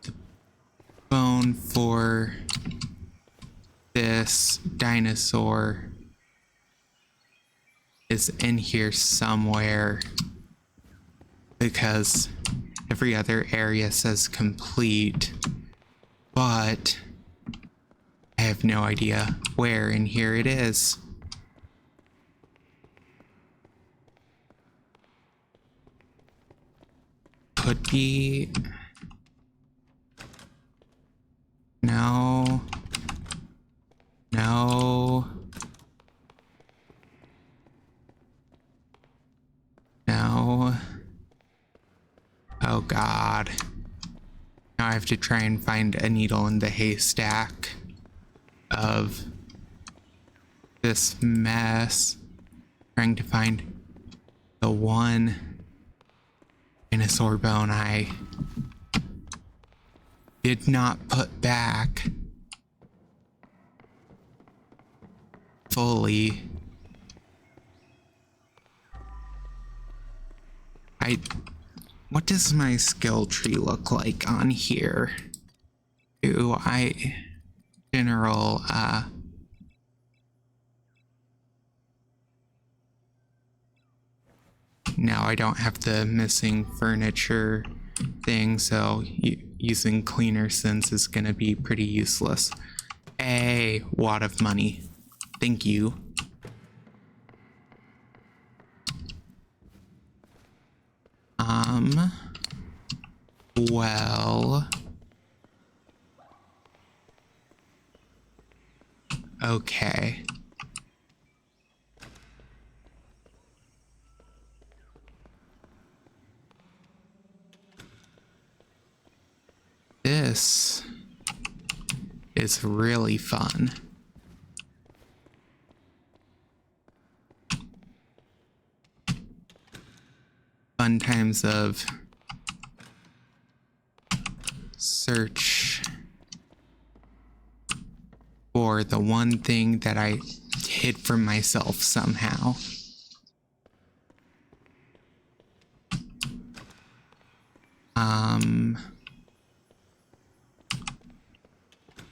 The bone for this dinosaur is in here somewhere, because every other area says complete, but I have no idea where in here it is. Could be... No. No. No. Oh god. Now I have to try and find a needle in the haystack of this mess. Trying to find the one dinosaur bone I did not put back fully. What does my skill tree look like on here? Do I general no, I don't have the missing furniture thing, so using cleaner sense is gonna be pretty useless. A wad of money. Thank you. Well, okay. This is really fun. Fun times of search for the one thing that I hid from myself somehow.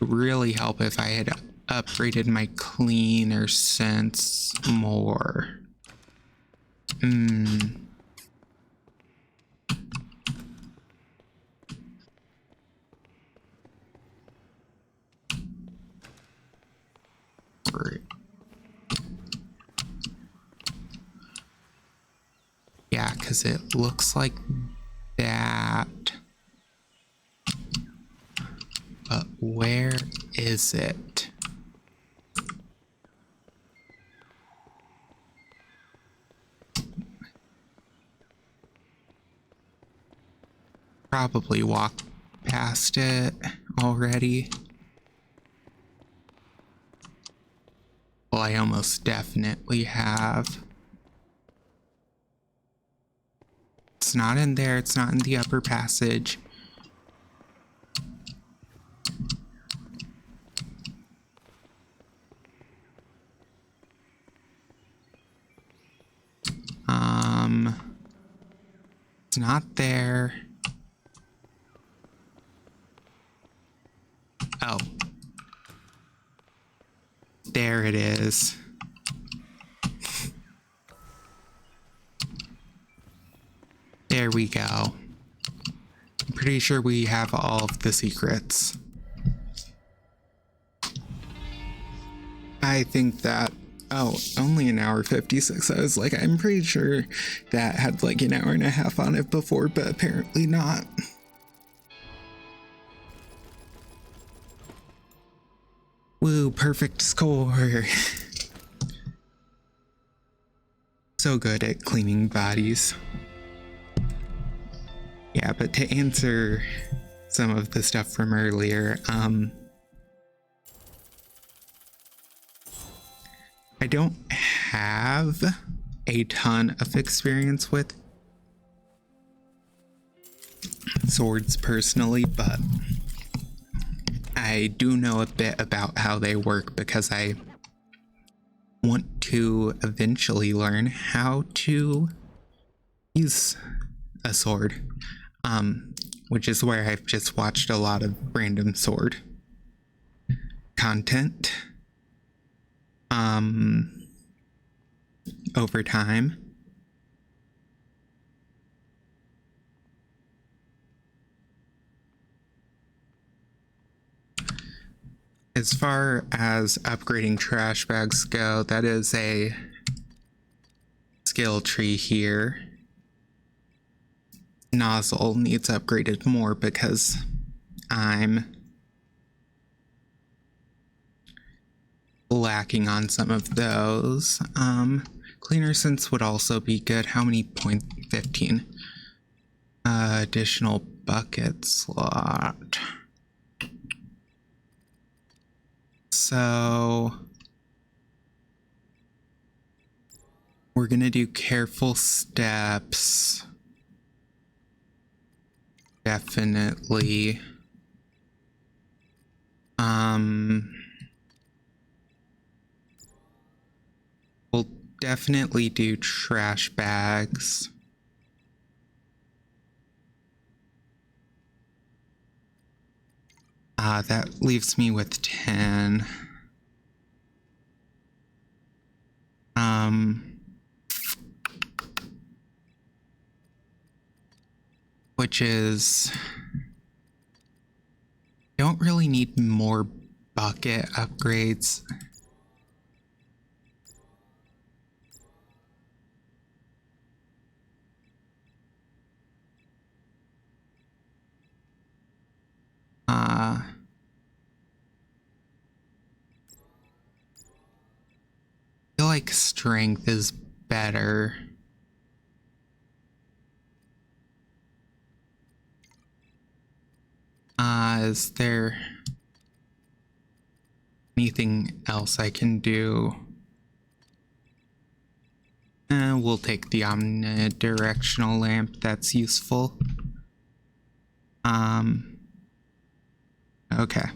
Really help if I had upgraded my cleaner sense more. Yeah, because it looks like that. But where is it? Probably walked past it already. Well, I almost definitely have. It's not in there. It's not in the upper passage. It's not there. Oh. There it is. There we go. I'm pretty sure we have all of the secrets. I think that, oh, only an hour 56. I was like, I'm pretty sure that had like an hour and a half on it before, but apparently not. Woo, perfect score. So good at cleaning bodies. Yeah, but to answer some of the stuff from earlier, I don't have a ton of experience with swords personally, but I do know a bit about how they work because I want to eventually learn how to use a sword, which is where I've just watched a lot of random sword content over time. As far as upgrading trash bags go, that is a skill tree here. Nozzle needs upgraded more because I'm lacking on some of those. Cleaner sense would also be good. How many? 15. Additional bucket slot. So we're gonna do careful steps. Definitely. We'll definitely do trash bags. That leaves me with 10. Which is, don't really need more bucket upgrades. I feel like strength is better. Is there anything else I can do? We'll take the omnidirectional lamp. That's useful. Okay.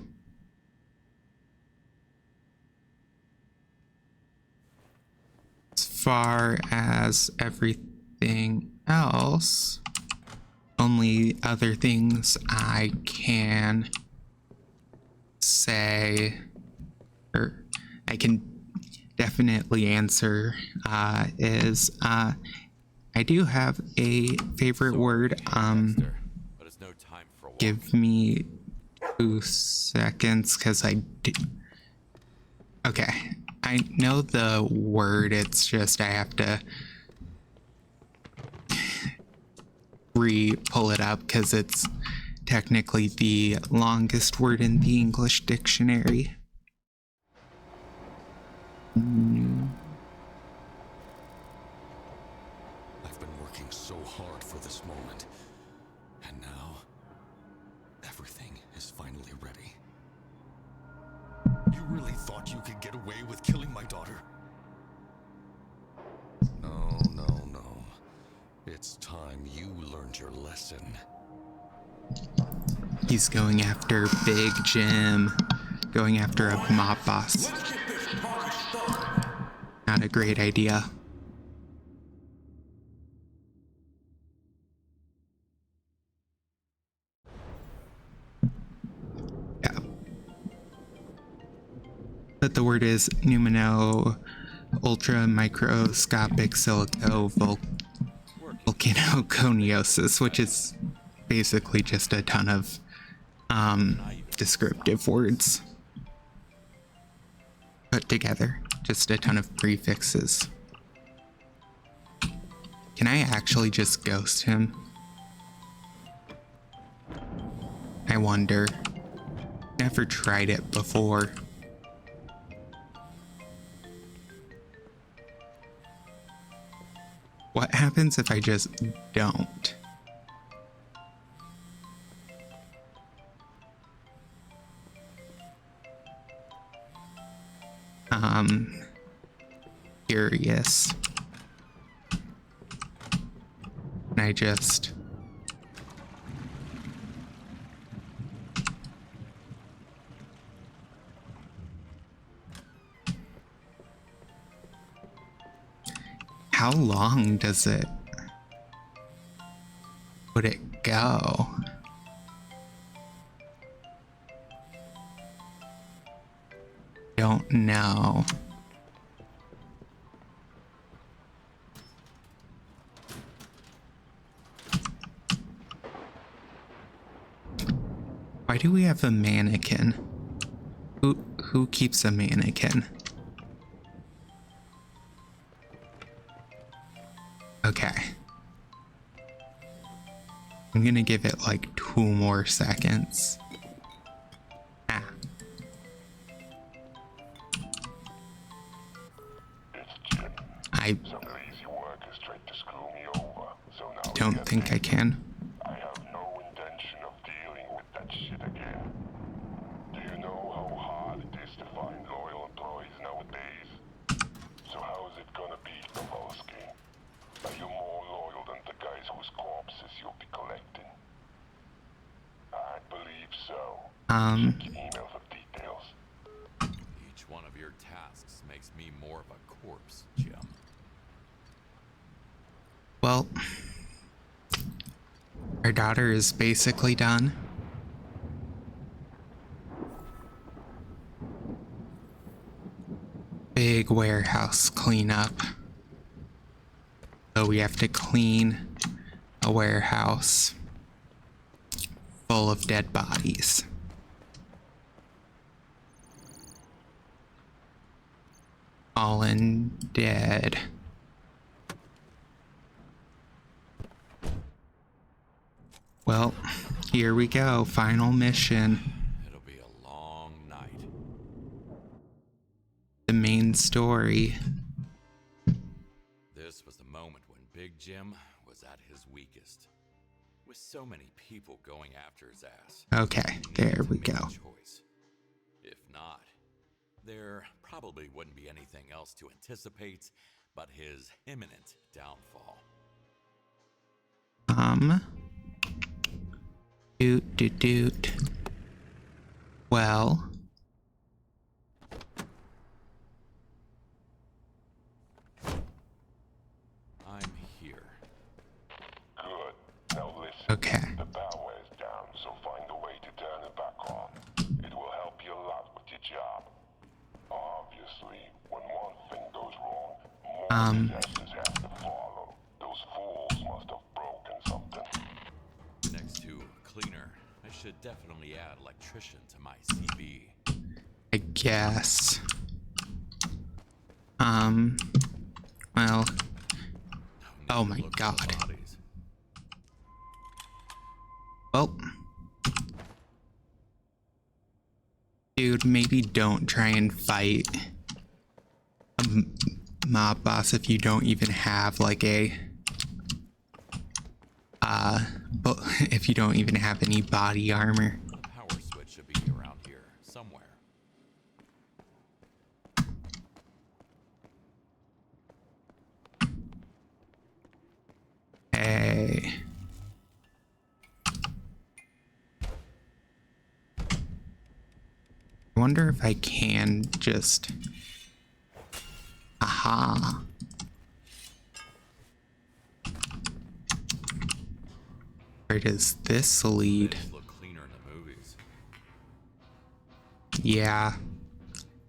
As far as everything else, only other things I can say, or I can definitely answer, is I do have a favorite word. But it's no time for walking. Give me 2 seconds, because I do. Okay, I know the word, it's just I have to pull it up because it's technically the longest word in the English dictionary. I've been working so hard for this moment. And now, everything is finally ready. You really thought you could get away with killing my daughter? No, no, no. It's time you learned your lesson. He's going after Big Jim, going after a mob boss. Not a great idea. Yeah. But the word is numino ultra microscopic silico volcanoconiosis, which is basically just a ton of descriptive words put together, just a ton of prefixes. Can I actually just ghost him? I wonder. Never tried it before. What happens if I just don't? Curious. And I just... how long does it would it go? Don't know. Why do we have a mannequin? Who keeps a mannequin? Okay. I'm gonna give it like 2 more seconds. Ah. I don't think I can. I have no intention of dealing with that shit again. Do you know how hard it is to find loyal employees nowadays? So how is it gonna be, Kowalski? Are you more loyal than the guys whose corpses you'll be collecting? I believe so. Check your email for details. Each one of your tasks makes me more of a corpse, Jim. Well, our daughter is basically done. Big warehouse cleanup. So we have to clean a warehouse full of dead bodies. Fallen dead. Well, here we go. Final mission. It'll be a long night. The main story. This was the moment when Big Jim was at his weakest. With so many people going after his ass. Okay, there we go. Choice. If not, there probably wouldn't be anything else to anticipate but his imminent downfall. Doot. Well. I'm here. Good. Now listen. Okay. The power is down, so find a way to turn it back on. It will help you a lot with your job. Obviously, when one thing goes wrong, more disasters have to follow. Those fools must have broken something. Next to cleaner, I should definitely add electrician to my CV. I guess. Well. Oh my god. Well. Dude, maybe don't try and fight a mob boss if you don't even have like a but if you don't even have any body armor. A power switch should be around here somewhere. Hey. I wonder if I can just... Aha. Where does this lead? Things look cleaner in the movies. Yeah.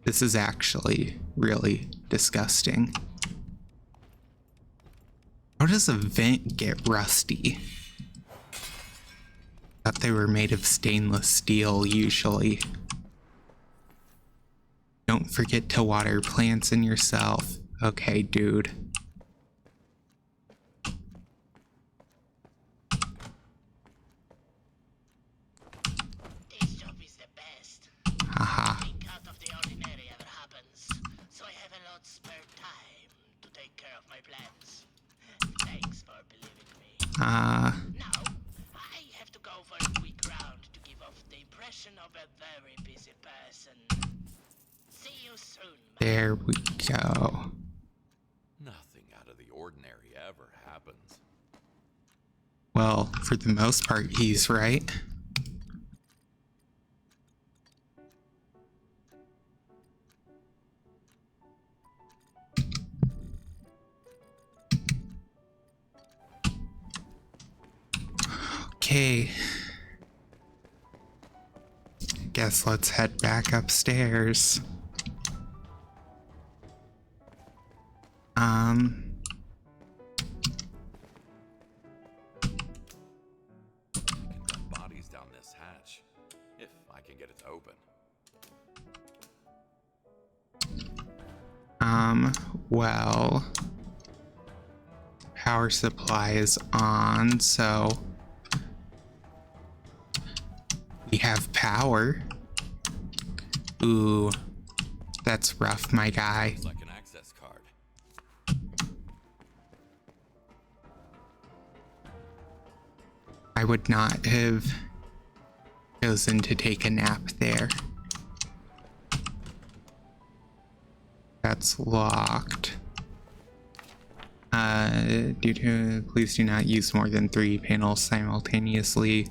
This is actually really disgusting. How does a vent get rusty? Thought they were made of stainless steel usually. Don't forget to water plants and yourself. Okay, dude. This job is the best. Haha. Nothing out of the ordinary ever happens, so I have a lot spare time to take care of my plans. Thanks for believing me. Now, I have to go for a quick round to give off the impression of a very busy person. See you soon. There we go. Nothing out of the ordinary ever happens. Well, for the most part, he's right. Okay. Guess let's head back upstairs. I can dump bodies down this hatch, if I can get it to open. Well, power supply is on, so we have power. Ooh, that's rough, my guy. It's like an access card. I would not have chosen to take a nap there. That's locked. Please do not use more than 3 panels simultaneously.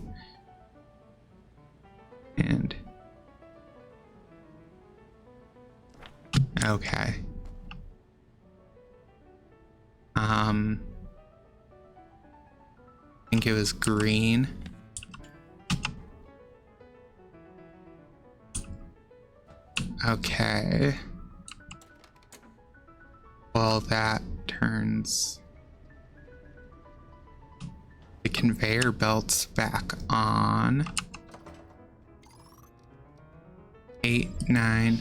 And okay. I think it was green. Okay. Well, that turns the conveyor belts back on. 8, 9.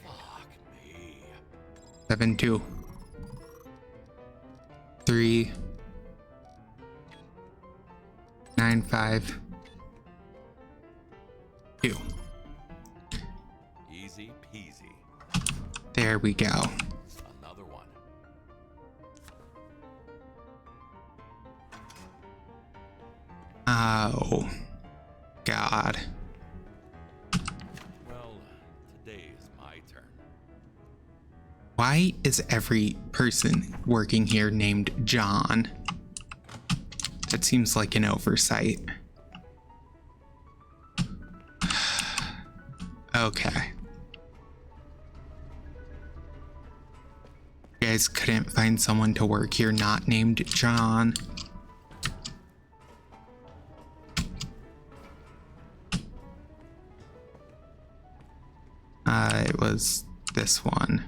Fuck me. 7, 2. 3. 9, 5. 2. Easy peasy. There we go. Another one. Oh, God. Well, today is my turn. Why is every person working here named John? That seems like an oversight. Okay. You guys couldn't find someone to work here not named John. It was this one.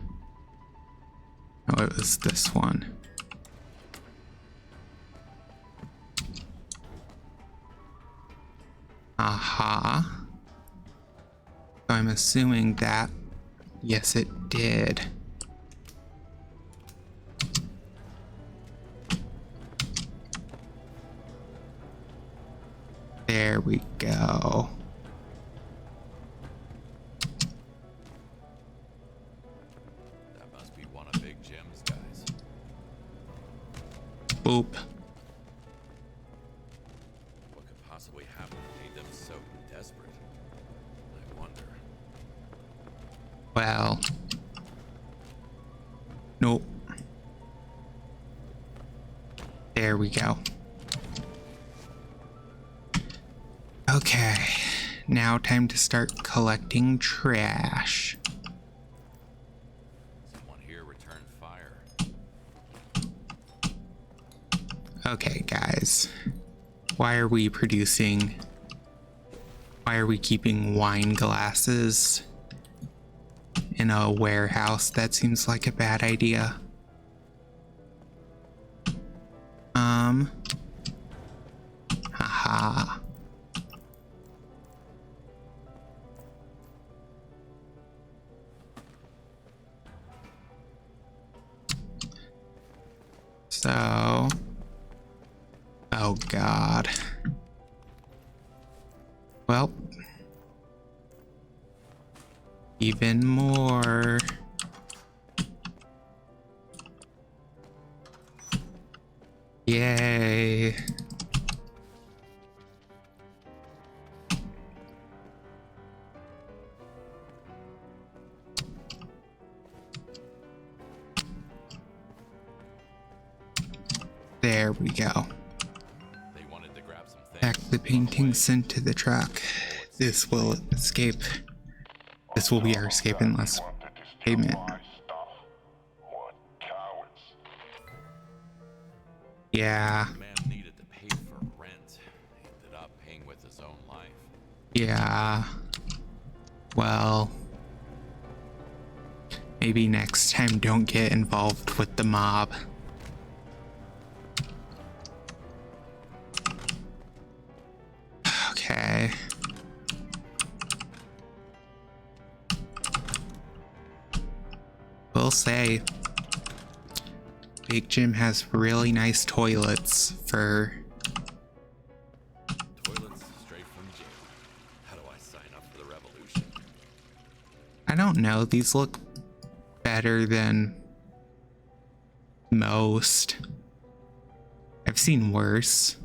Oh, it was this one. Aha. So I'm assuming that, yes, it did. There we go. That must be one of Big Jim's guys. Boop. What could possibly happen that made them so desperate? I wonder. Well. Nope. There we go. Okay. Now time to start collecting trash. Someone here returned fire. Okay, guys. Why are we keeping wine glasses in a warehouse? That seems like a bad idea. Haha. So, oh God. Well, even more. Yay. There we go. They wanted to grab some things. Pack the painting sent to the truck. This will escape. This will be our escape unless Wanted to steal payment. my stuff. What cowards. Yeah. Man Yeah. Well, maybe next time don't get involved with the mob. Okay. Will say, Big Jim has really nice toilets for... Toilets straight from jail. How do I sign up for the revolution? I don't know, these look better than most. I've seen worse.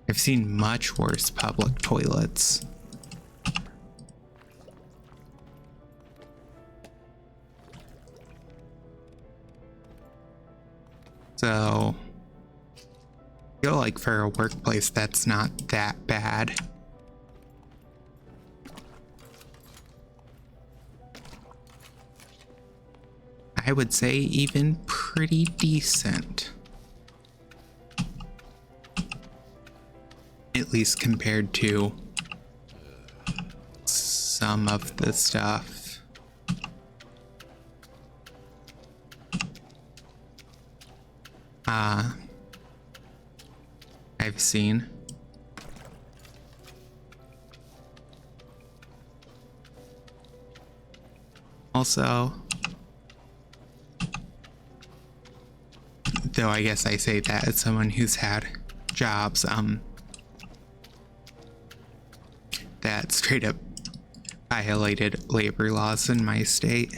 I've seen much worse public toilets. So, I feel like for a workplace that's not that bad. I would say even pretty decent. At least compared to some of the stuff. I've seen. Also, though I guess I say that as someone who's had jobs that straight up violated labor laws in my state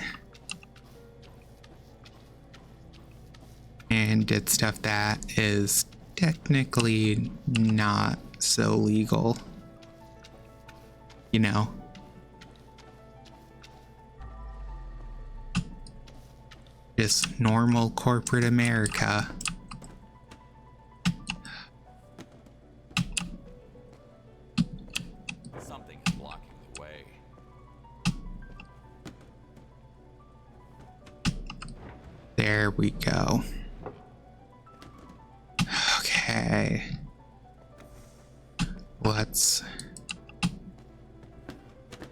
and did stuff that is technically not so legal, you know. Just normal corporate America. Something is blocking the way. There we go. Okay. Let's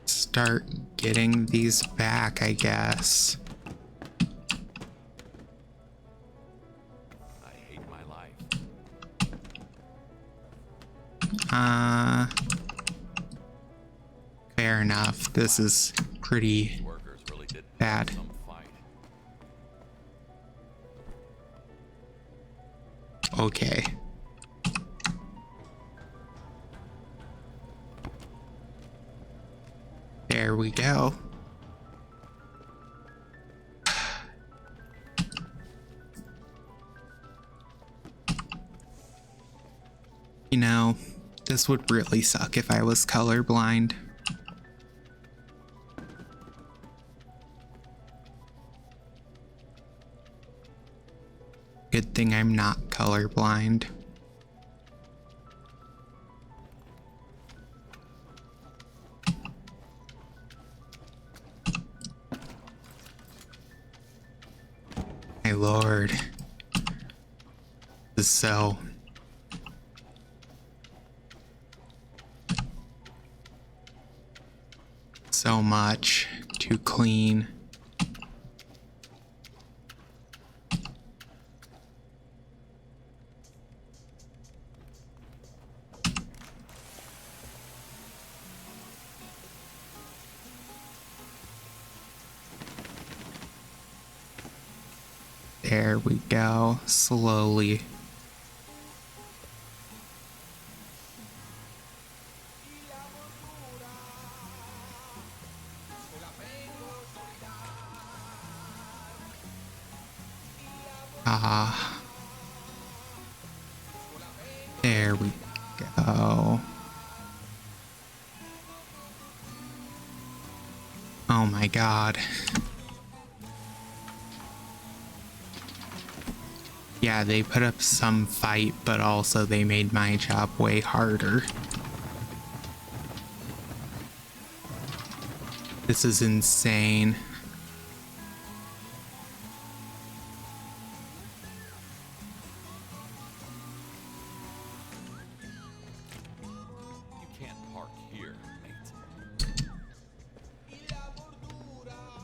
start getting these back, I guess. I hate my life. Fair enough. This is pretty Workers really did put up bad. some fight. Okay. There we go. You know, this would really suck if I was colorblind. Good thing I'm not colorblind. My lord. This is so much to clean. There we go, slowly. There we go. Oh my god. Yeah, they put up some fight, but also they made my job way harder. This is insane.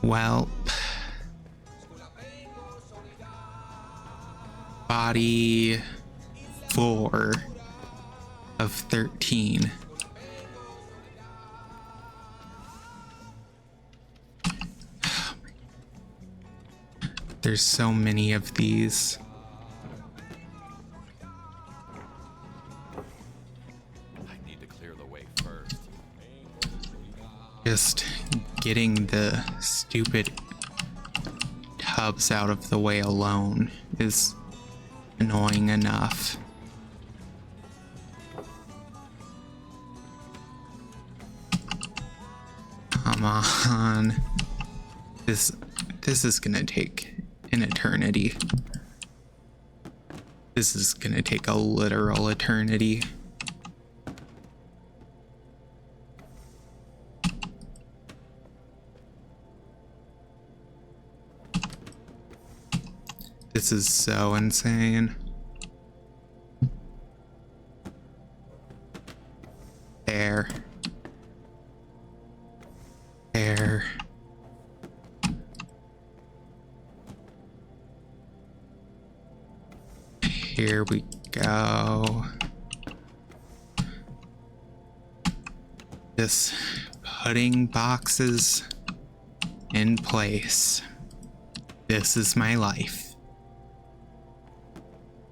Well, body 4 of 13. There's so many of these. I need to clear the way first. Just getting the stupid tubs out of the way alone is annoying enough. Come on. This is gonna take an eternity. This is gonna take a literal eternity. This is so insane. There. There. Here we go. Just putting boxes in place. This is my life.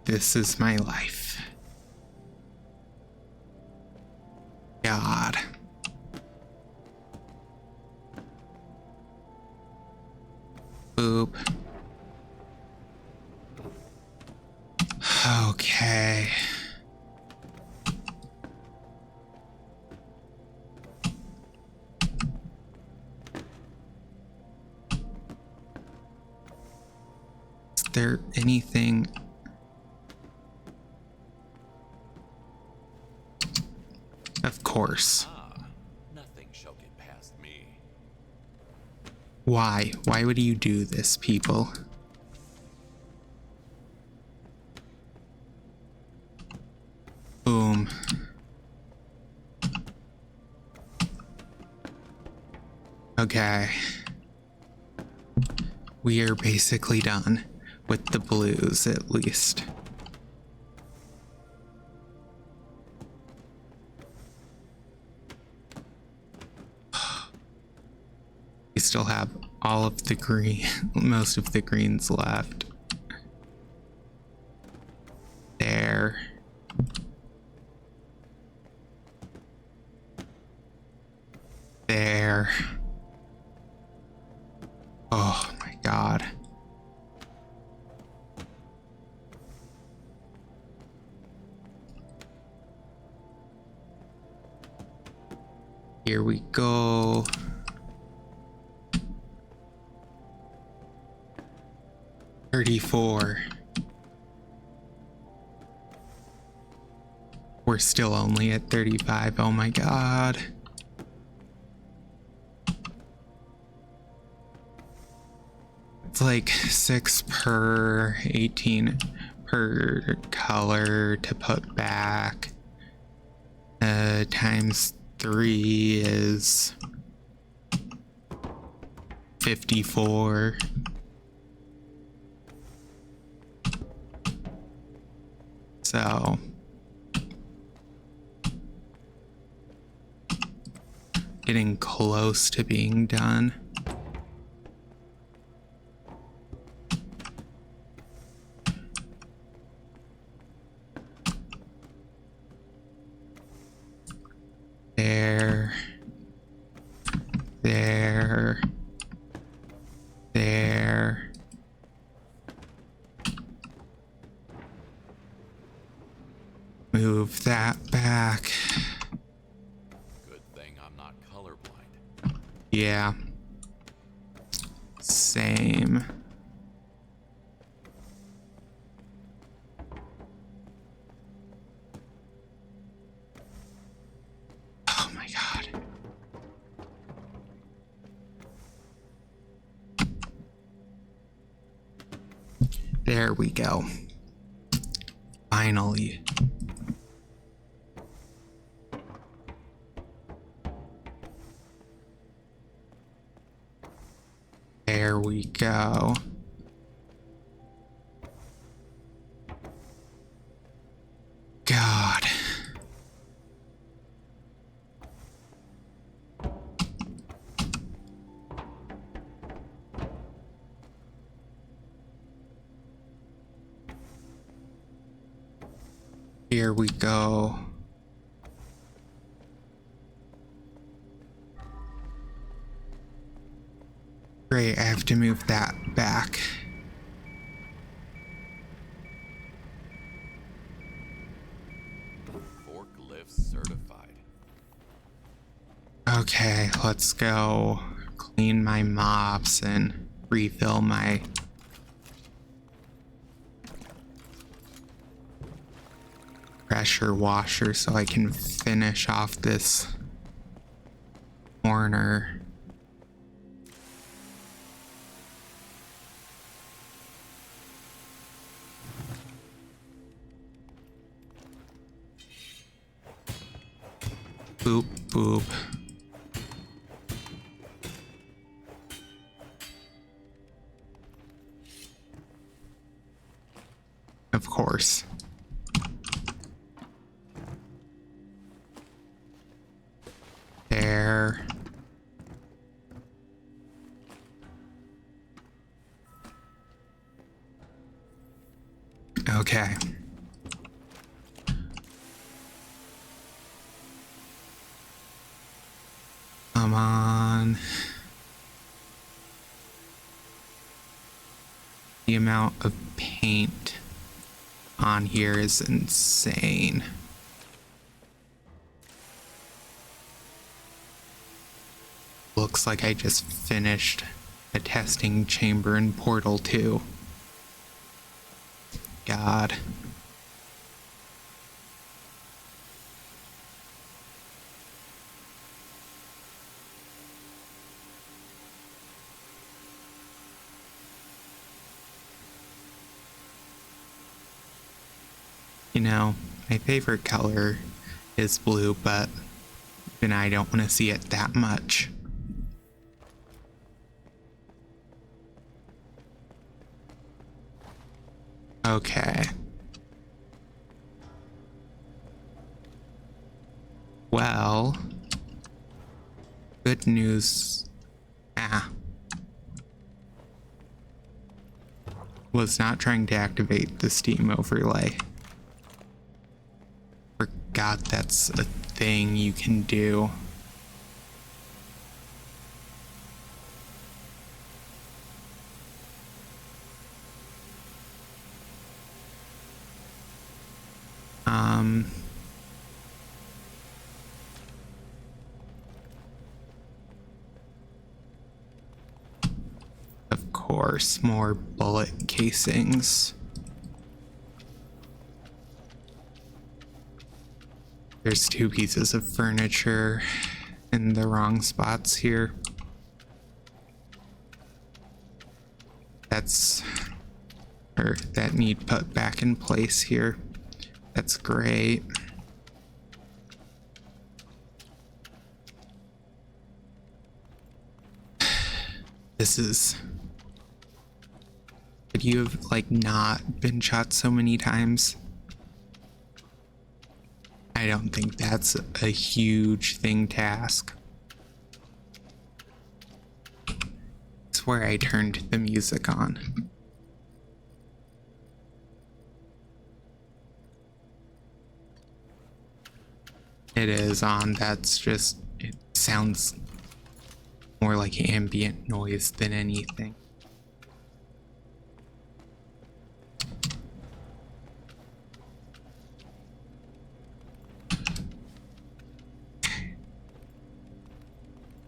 This is my life. God. Boop. Okay. Is there anything? Of course. Nothing shall get past me. Why? Why would you do this, people? Boom. Okay. We are basically done with the blues, at least. We still have all of the green, most of the greens left. There. There. Oh my God. Here we go. $34. We're still only at 35. Oh my God. It's like 6 per 18 per color to put back. Times 3 is 54. So getting close to being done. There. There. There. Move that back. Good thing I'm not colorblind. Yeah. Same. Oh my God. There we go. Finally. There we go. God. Here we go. Great, I have to move that back. Forklift certified. Okay, let's go clean my mops and refill my pressure washer so I can finish off this corner. Boop, boop. Of course. There. Okay. Come on. The amount of paint on here is insane. Looks like I just finished a testing chamber in Portal 2. God. You know, my favorite color is blue, but even I don't want to see it that much. Okay. Well, good news. Was not trying to activate the Steam overlay. Forgot that's a thing you can do. Of course, more bullet casings. There's 2 pieces of furniture in the wrong spots here. That need put back in place here. That's great. This is... Could you have, like, not been shot so many times? I don't think that's a huge thing to ask. It's where I turned the music on. It is on. That's just... It sounds more like ambient noise than anything.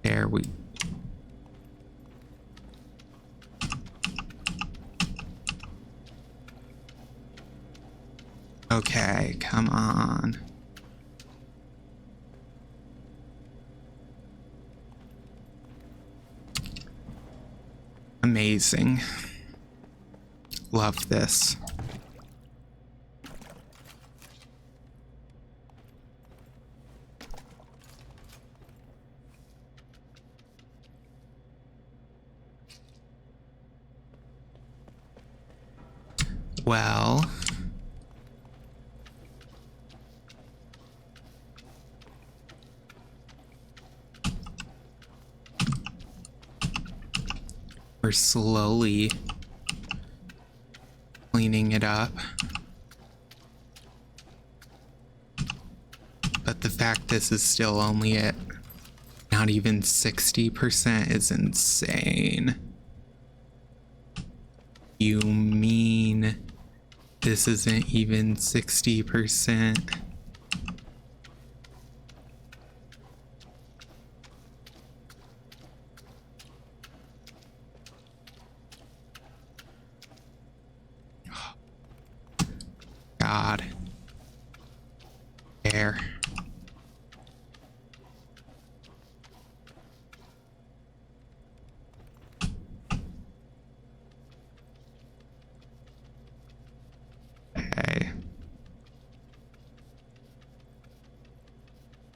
There we... Okay, come on. Amazing. Love this. well, we're slowly cleaning it up. But the fact this is still only at not even 60% is insane. You mean this isn't even 60%? God. There. Okay.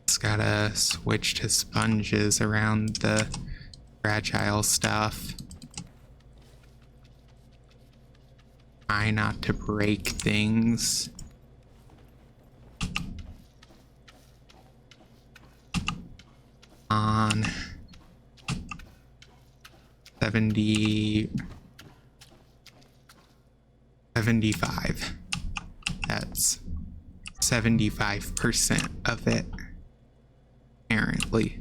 Just gotta switch to sponges around the fragile stuff. Try not to break things. On 75. That's 75% of it, apparently.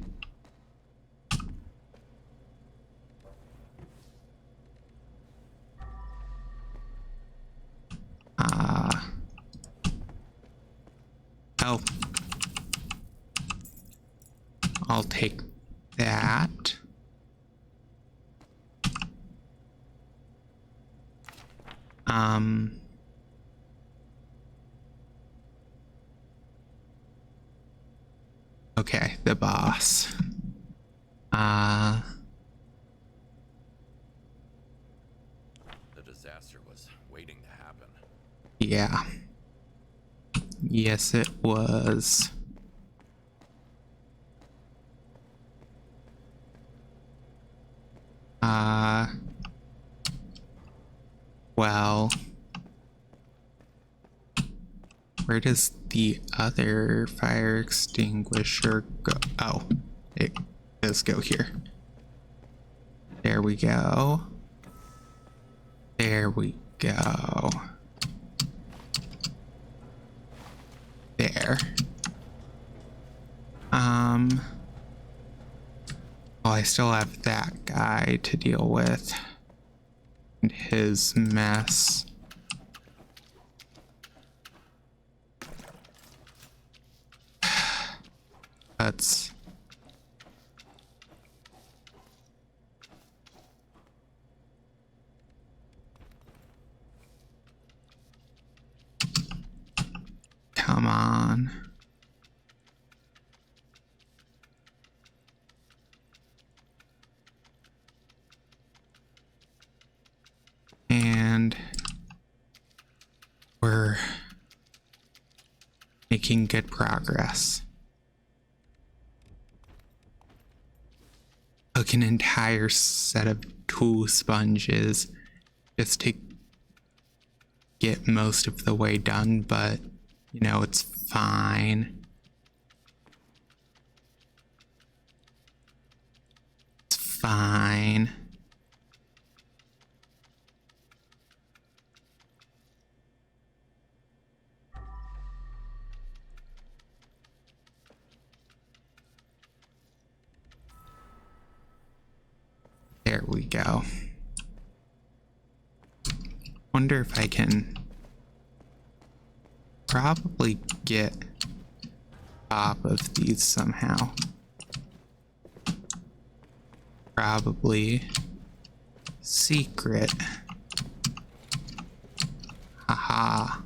Oh. I'll take that. Okay, the boss. The disaster was waiting to happen. Yeah. Yes, it was. Well, where does the other fire extinguisher go? Oh, it does go here. There we go. There we go. There. Well, I still have that guy to deal with. And his mess. That's... Come on. And we're making good progress. Took an entire set of 2 sponges just to get most of the way done, but you know, it's fine. It's fine. There we go. Wonder if I can probably get top of these somehow. Probably secret. Haha.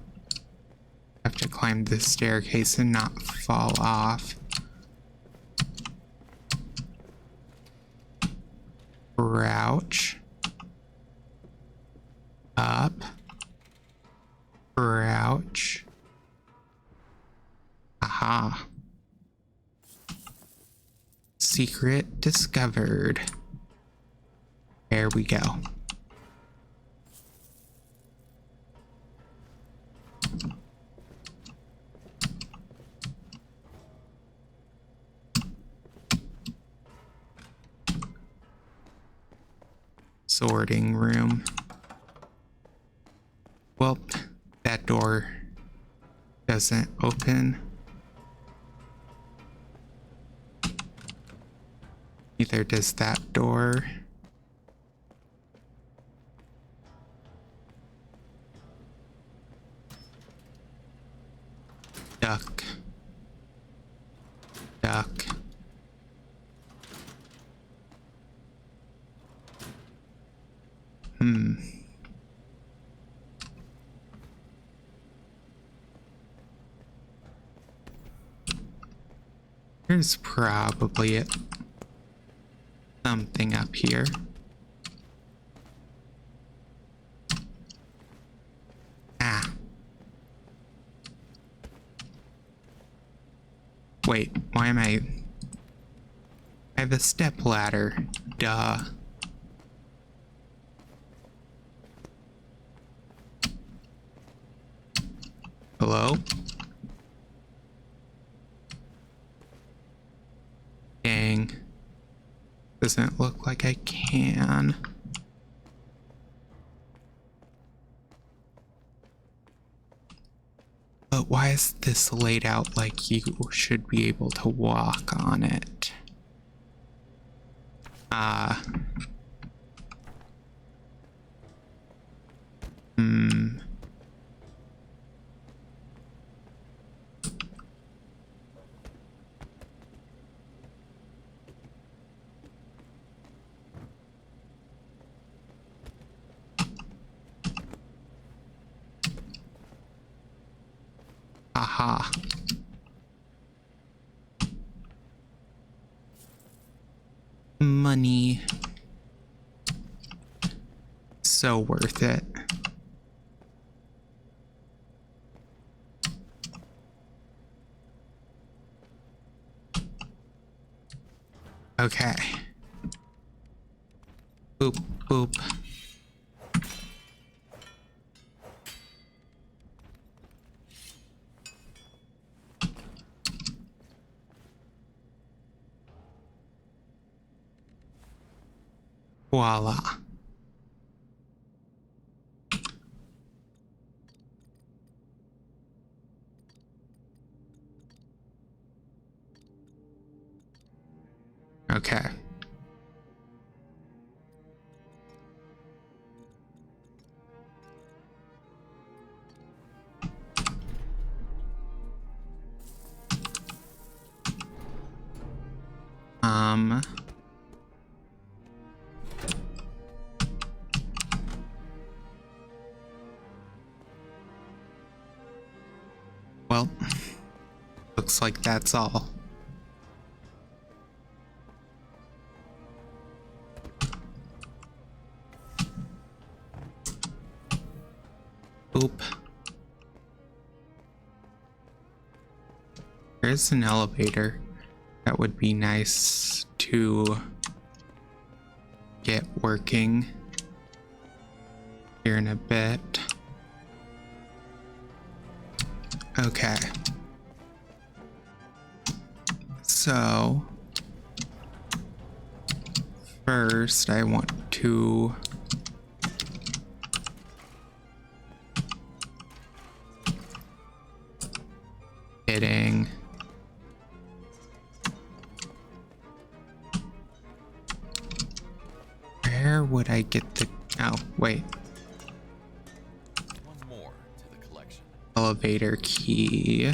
Have to climb this staircase and not fall off. Crouch. Up. Crouch. Aha. Secret discovered. There we go. sorting room. Well, that door doesn't open. Neither does that door. Duck. Duck. There's probably something up here. Ah. Wait, why am I have a step ladder. Duh. Hello? Dang. Doesn't look like I can. But why is this laid out like you should be able to walk on it? Aha. Money. So worth it. Okay. Boop, boop. Voila. Okay. Well, looks like that's all. Oop. There's an elevator. That would be nice to get working here in a bit. Okay. So first I want to hitting where would I get the oh wait One more to the collection. elevator key.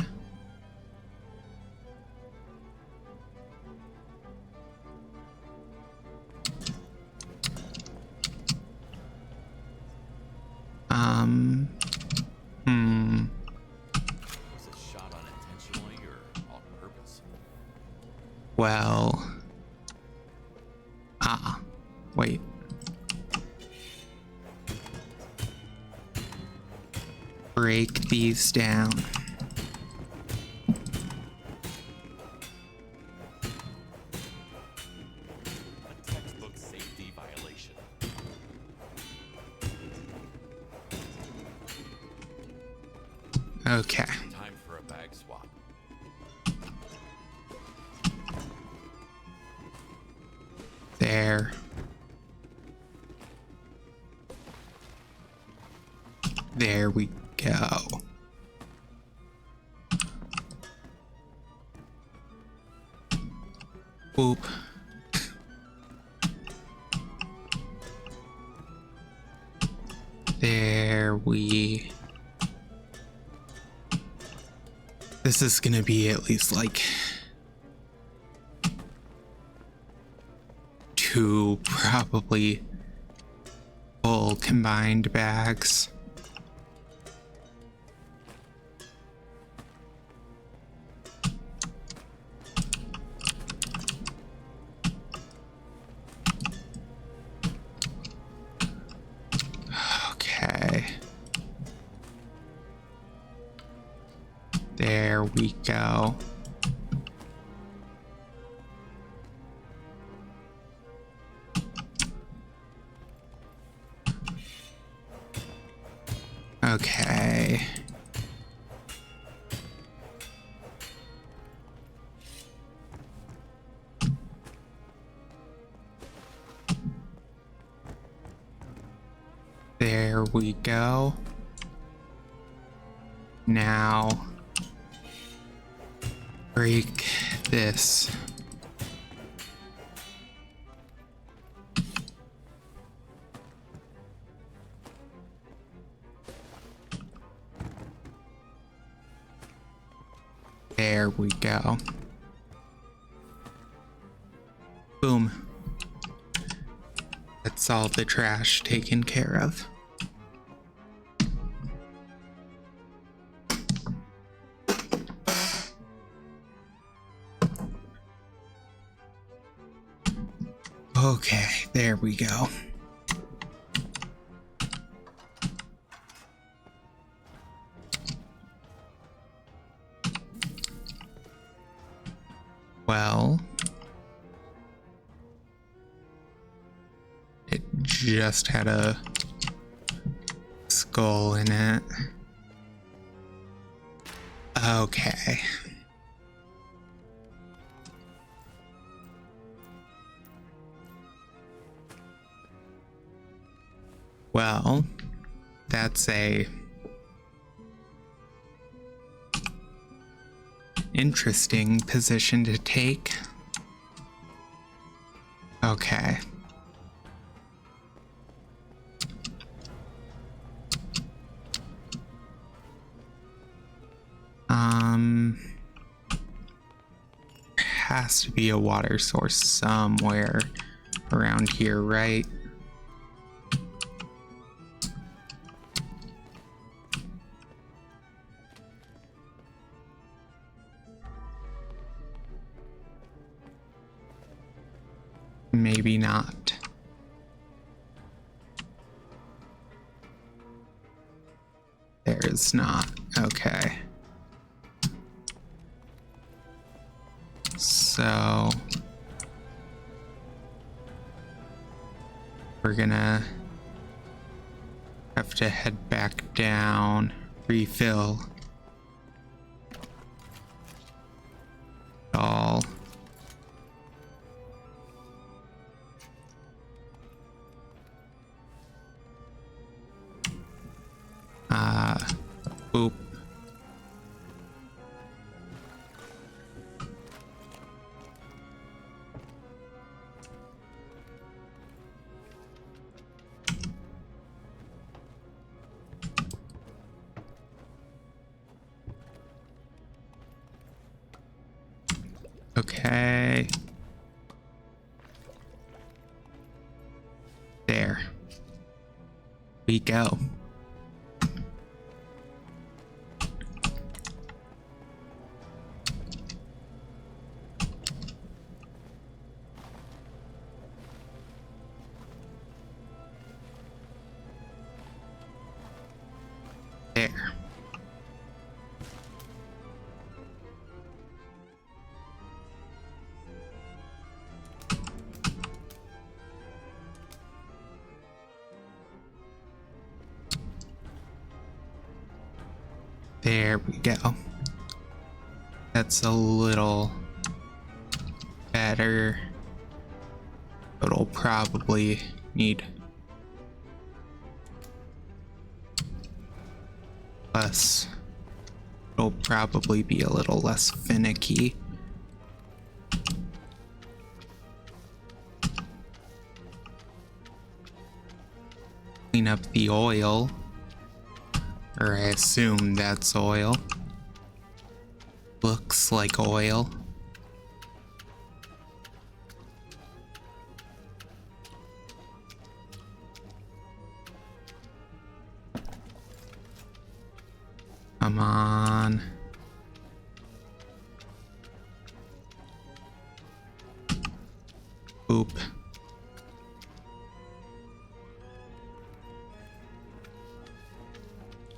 Was it shot unintentionally or on purpose? Well, wait. Break these down. A textbook safety violation. Okay. Time for a bag swap. There. There we go. Whoop. There we... This is gonna be at least like 2 probably full combined bags. Okay. There we go. Okay. There we go. Now break this. There we go. Boom. That's all the trash taken care of. Okay, there we go. Well, it just had a skull in it. Okay. Well, that's a interesting position to take. Okay. Has to be a water source somewhere around here, right? Maybe not. There is not. Okay. So we're gonna have to head back down, refill all. Boop. Okay. There we go. There. There we go. That's a little better. It'll probably need Plus, it'll probably be a little less finicky. Clean up the oil, or I assume that's oil. Looks like oil. Come on. Oop.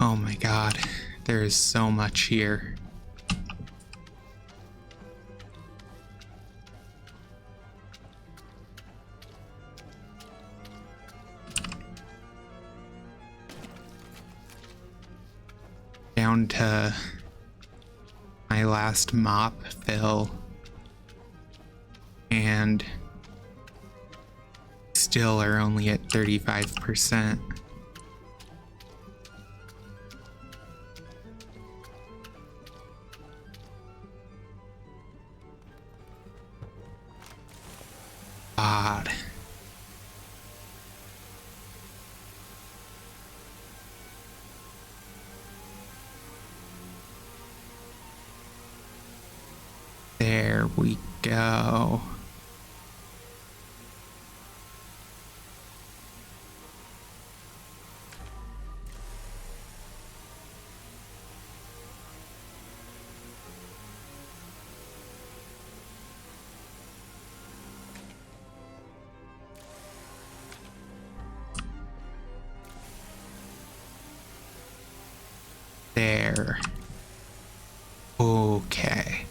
Oh my god, there is so much here. Down to my last mop fill, and still are only at 35%. Odd. There we go. There. Okay.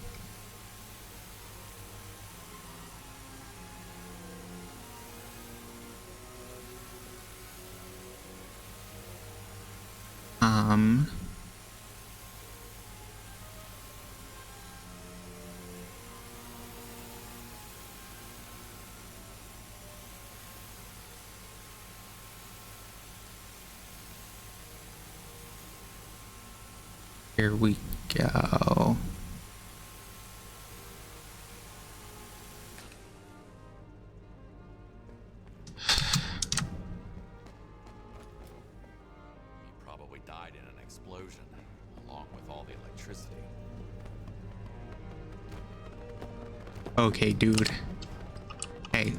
Here we go. He probably died in an explosion, along with all the electricity. Okay, dude. Hey.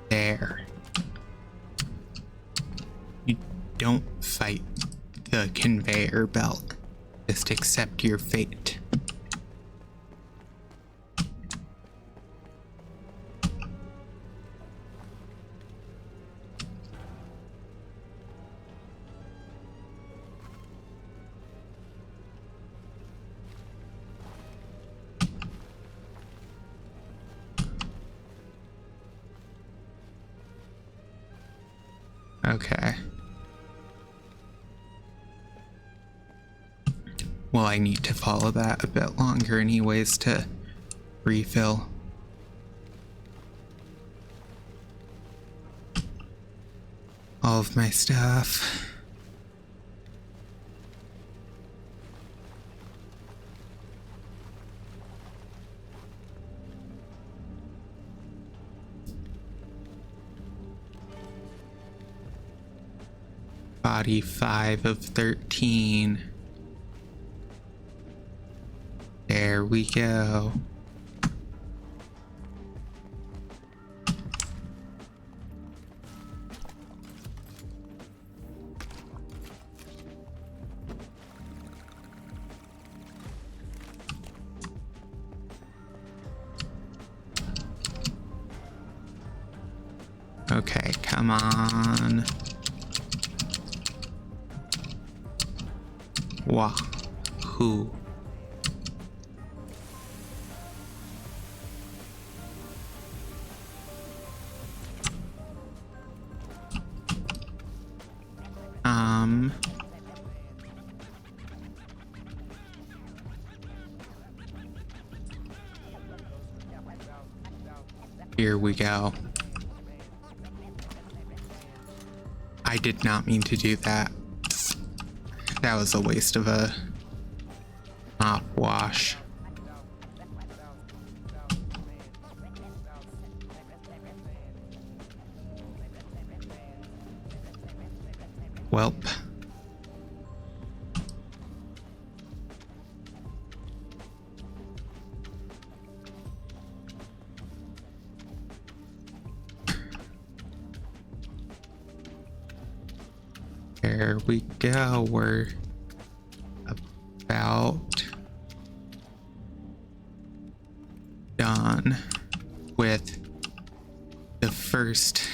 There. You don't fight the conveyor belt. Just accept your fate. Okay. Well, I need to follow that a bit longer anyways to refill. All of my stuff. Body 5 of 13. There we go. Okay, come on. Wahoo. Here we go. I did not mean to do that. That was a waste of a mop wash. Welp. There we go. We're about done with the first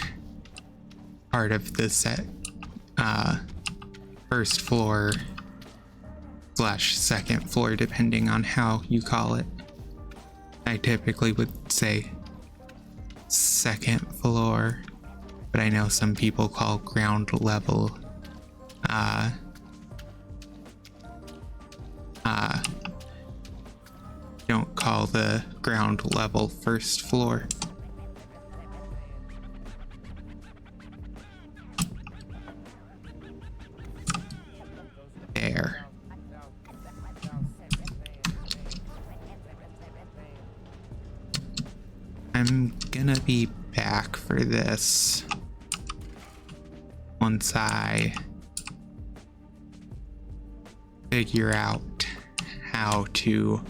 part of the set. First floor / second floor, depending on how you call it. I typically would say second floor, but I know some people call ground level don't call the ground level first floor. There. I'm gonna be back for this once I figure out how to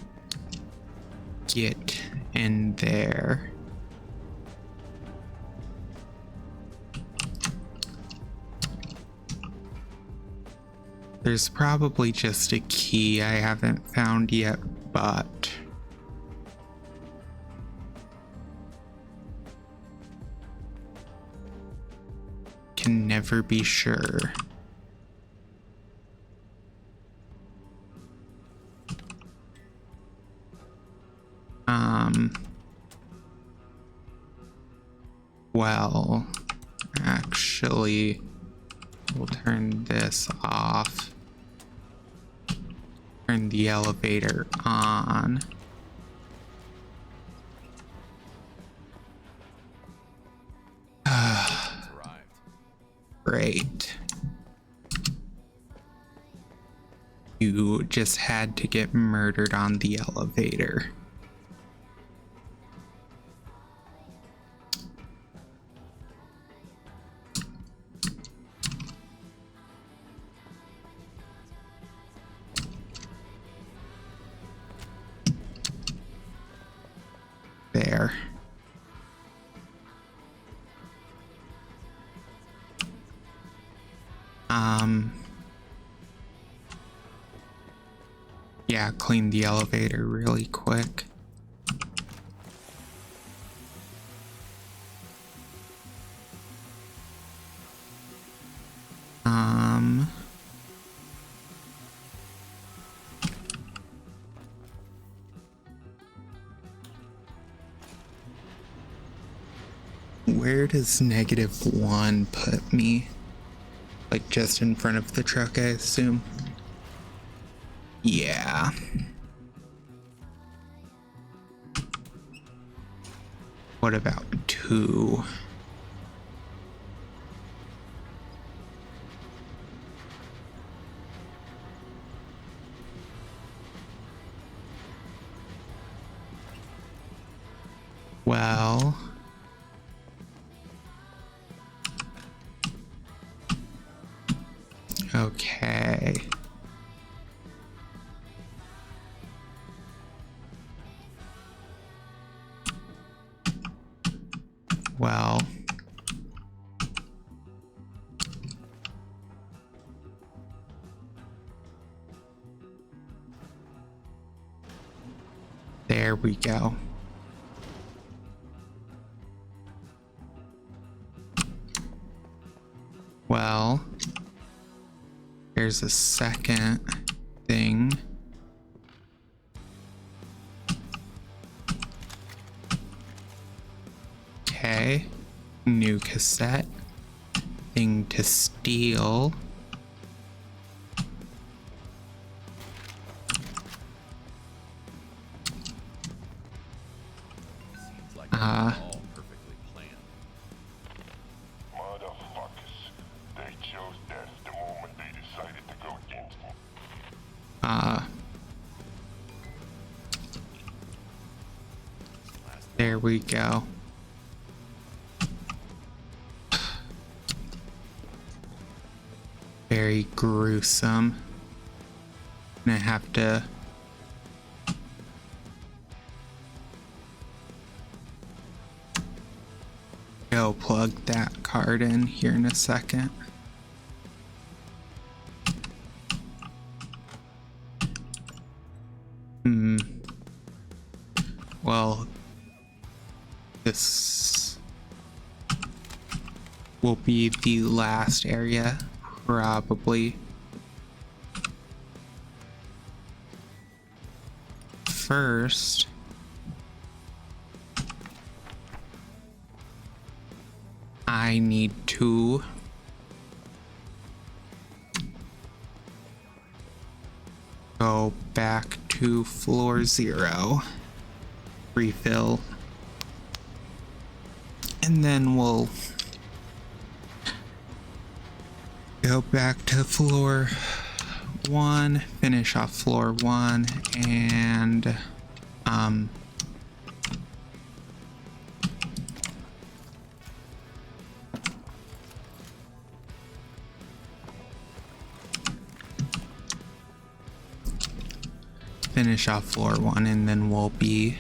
get in there. There's probably just a key I haven't found yet, but can never be sure. Well, actually, we'll turn this off. Turn the elevator on. Great. You just had to get murdered on the elevator. There. Yeah, clean the elevator really quick. Where does -1 put me? Like just in front of the truck, I assume. Yeah. What about 2? Well, okay. Well, there we go. Well, here's a second thing. Okay, new cassette. Thing to steal. Seems like all perfectly planned. Motherfuckers. They chose death the moment they decided to go against me. There we go. Very gruesome. And I have to go plug that card in here in a second. Well, this will be the last area, probably. First, I need to go back to floor 0, refill, and then we'll go back to floor 1, finish off floor 1, and finish off floor 1, and then we'll be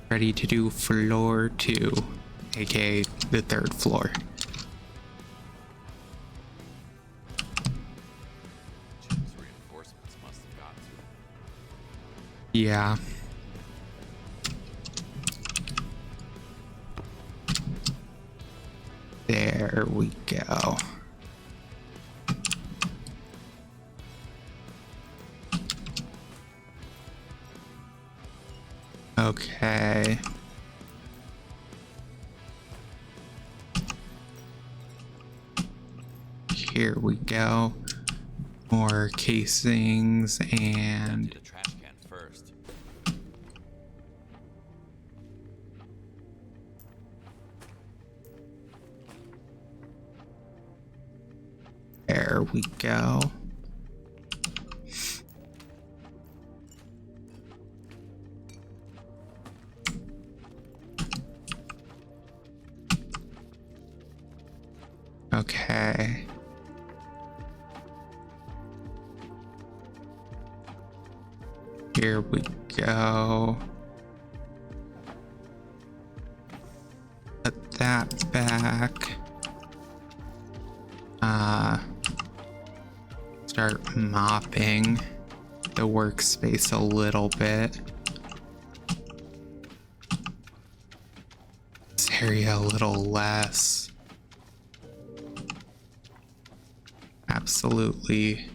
ready to do floor 2, aka the 3rd floor. Jim's reinforcements must have got to him. Yeah. There we go. Okay. Here we go. More casings and Empty the trash can first. there we go. Okay. Here we go. Put that back. Start mopping the workspace a little bit. This area a little less. Absolutely.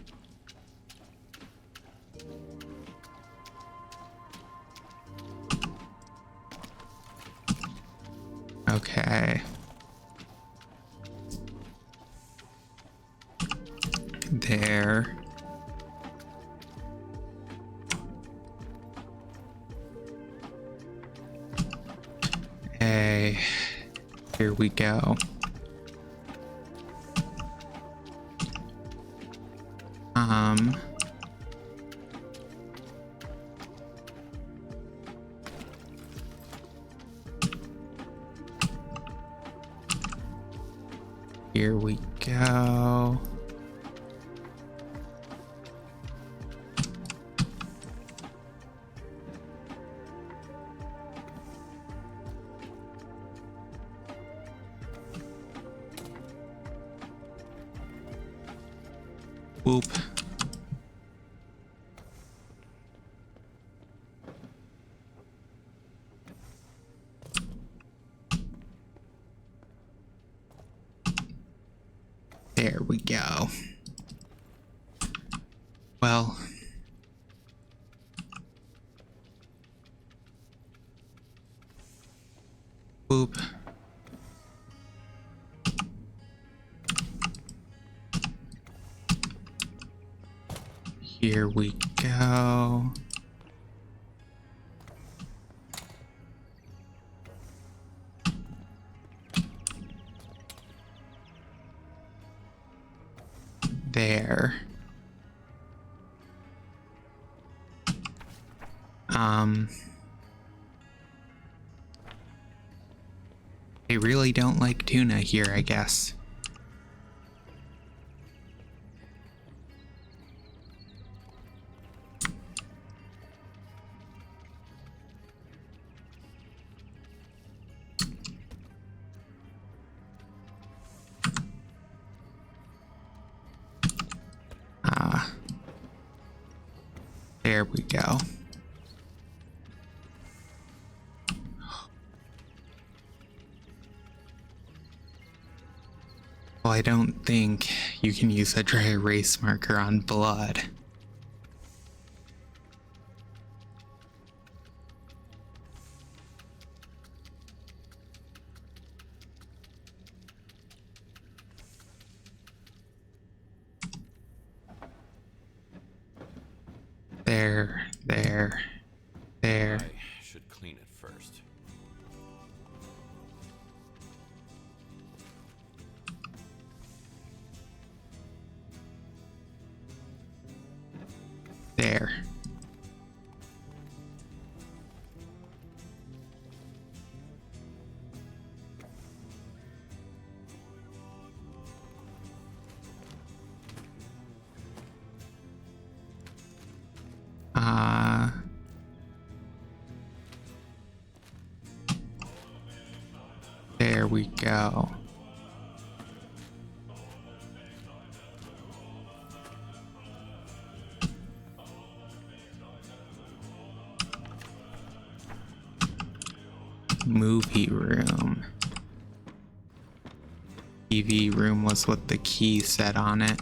Okay. There. Hey, here we go. Here we go. Whoop. There we go. Well, whoop. Here we go. There. They really don't like tuna here, I guess. There we go. Well, I don't think you can use a dry erase marker on blood. There. I should clean it first. There. There we go. Movie room. TV room was what the key said on it.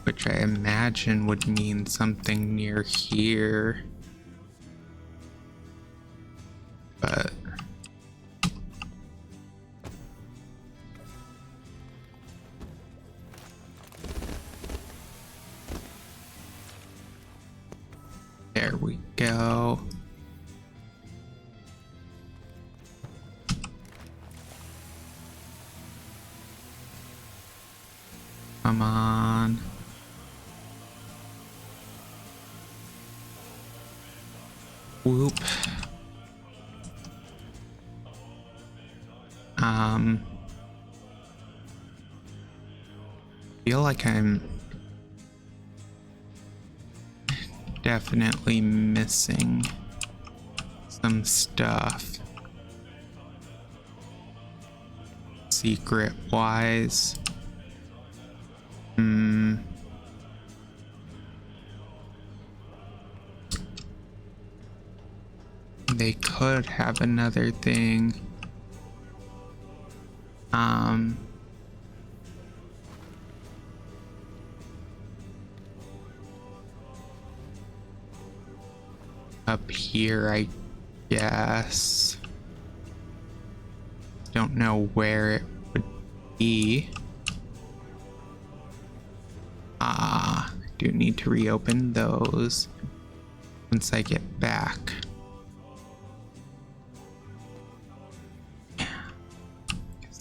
Which I imagine would mean something near here. But there we go. Come on. Whoop. Feel like I'm definitely missing some stuff. Secret wise. They could have another thing. Up here, I guess. Don't know where it would be. I do need to reopen those once I get back.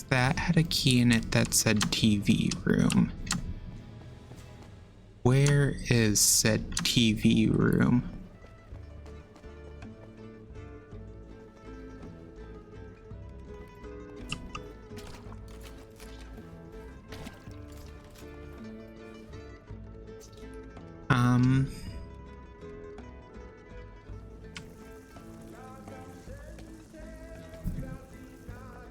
That had a key in it that said TV room. Where is said TV room?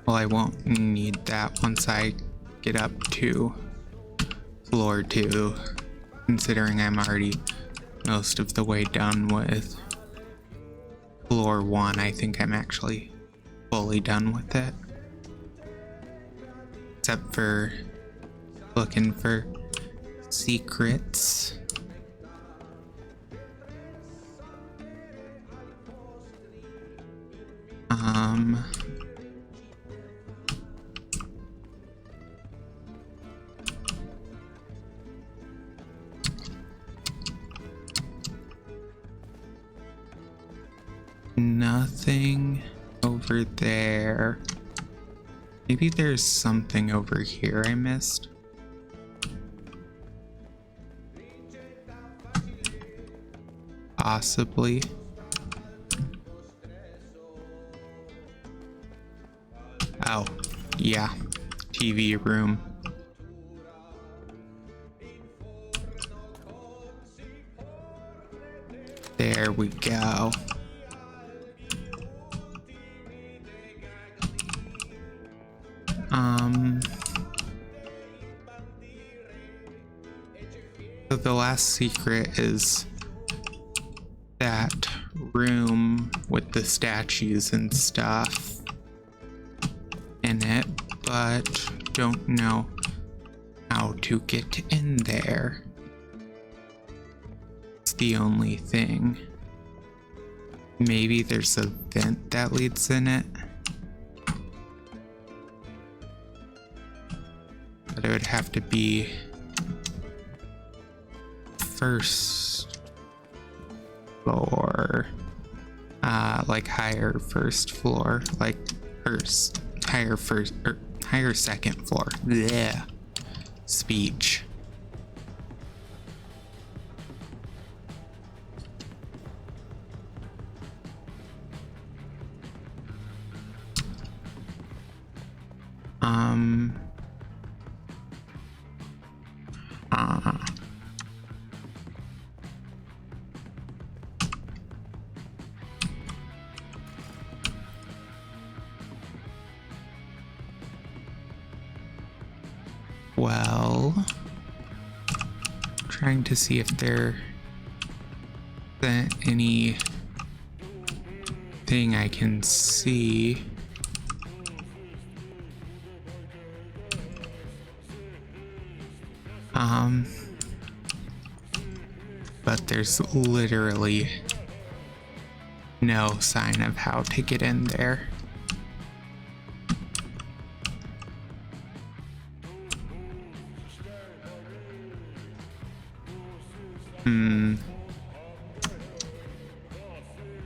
Well, I won't need that once I get up to floor 2, considering I'm already most of the way done with floor 1. I think I'm actually fully done with it. Except for looking for secrets. Nothing over there. Maybe there's something over here I missed. Possibly. Oh, yeah. TV room. There we go. So the last secret is that room with the statues and stuff in it, but don't know how to get in there. It's the only thing. Maybe there's a vent that leads in it. But it would have to be first floor, like higher first floor, like first, higher first, or higher second floor. Blech. Speech. Well, trying to see if there isn't any thing I can see. But there's literally no sign of how to get in there.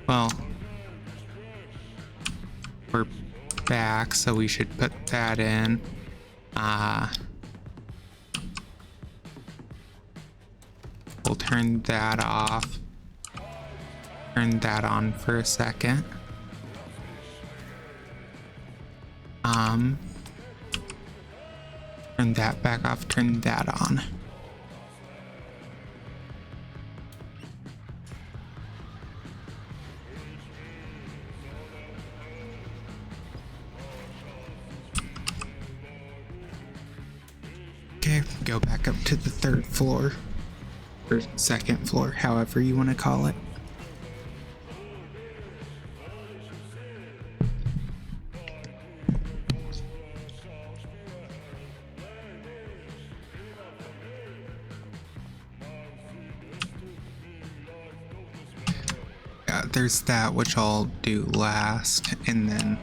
Well, we're back, so we should put that in. We'll turn that off. Turn that on for a second. Turn that back off, turn that on. Okay, go back up to the third floor. Or second floor, however you want to call it. Yeah, there's that, which I'll do last, and then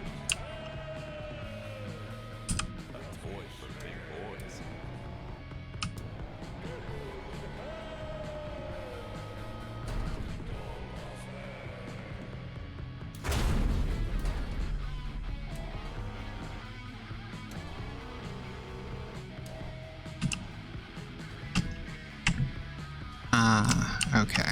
okay.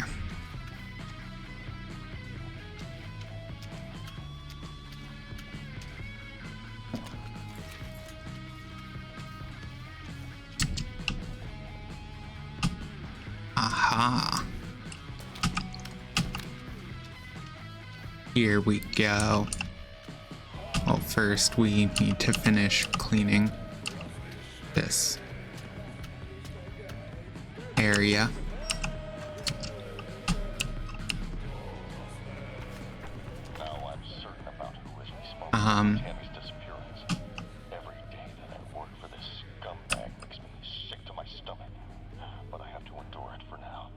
Aha. Here we go. Well, first we need to finish cleaning this area. Now I'm certain about who is responsible for Tammy's disappearance. Every day that I work for this scumbag makes me sick to my stomach. But I have to endure it for now.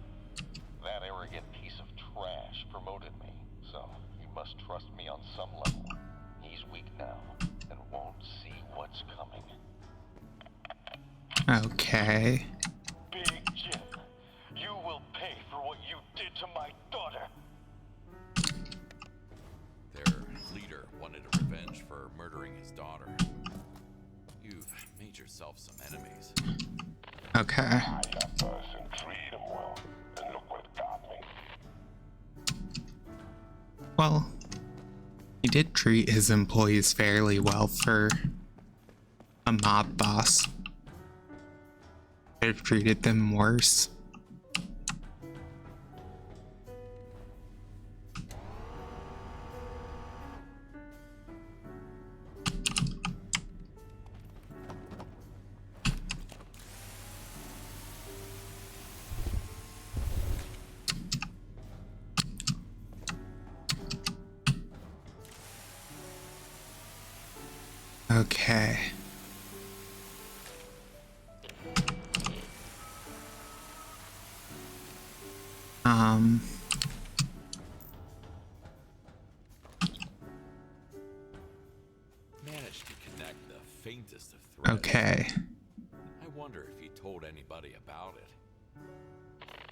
That arrogant piece of trash promoted me, so he must trust me on some level. He's weak now and won't see what's coming. Okay. Big Jim, you will pay for what you did to my daughter. Their leader wanted a revenge for murdering his daughter. You've made yourself some enemies. Okay. I that person treat him well, and look what got me. Well, he did treat his employees fairly well for a mob boss. Could have treated them worse. Okay. Managed to connect the faintest of threads. Okay. I wonder if he told anybody about it.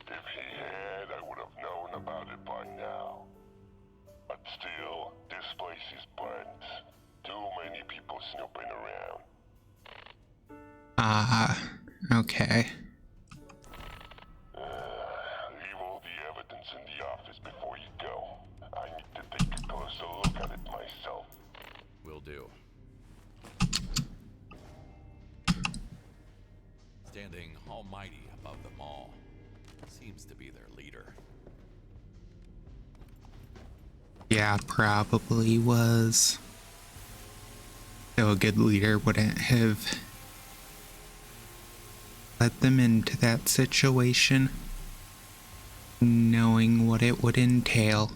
If he had, I would have known about it by now. But still, this place is burnt. Too many people snooping around. Okay. Leave all the evidence in the office before you go. I need to take a closer look at it myself. Will do. Standing almighty above them all. Seems to be their leader. Yeah, probably was. Though a good leader wouldn't have led them into that situation, knowing what it would entail.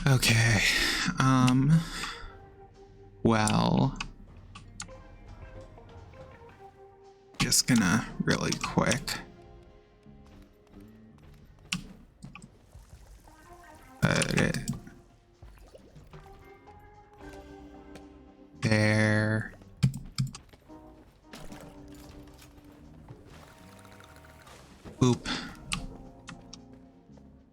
Okay, well, just gonna really quick put it there. Boop.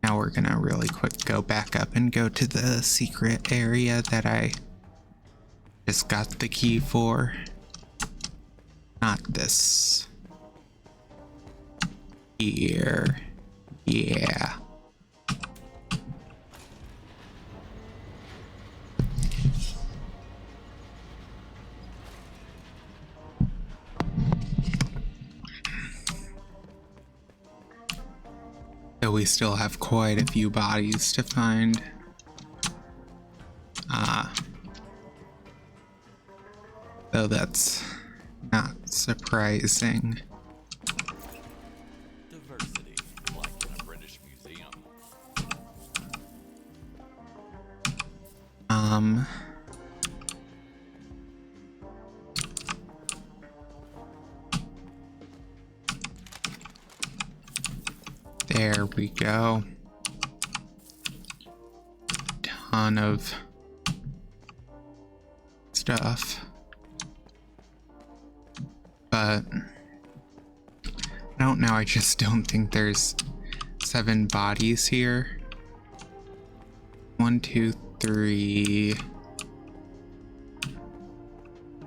Now we're gonna really quick go back up and go to the secret area that I just got the key for. Not this. Here. Yeah. So we still have quite a few bodies to find. Though that's not surprising. Diversity, like in a British museum. There we go. Ton of stuff. But I don't know, I just don't think there's 7 bodies here. 1, 2, 3.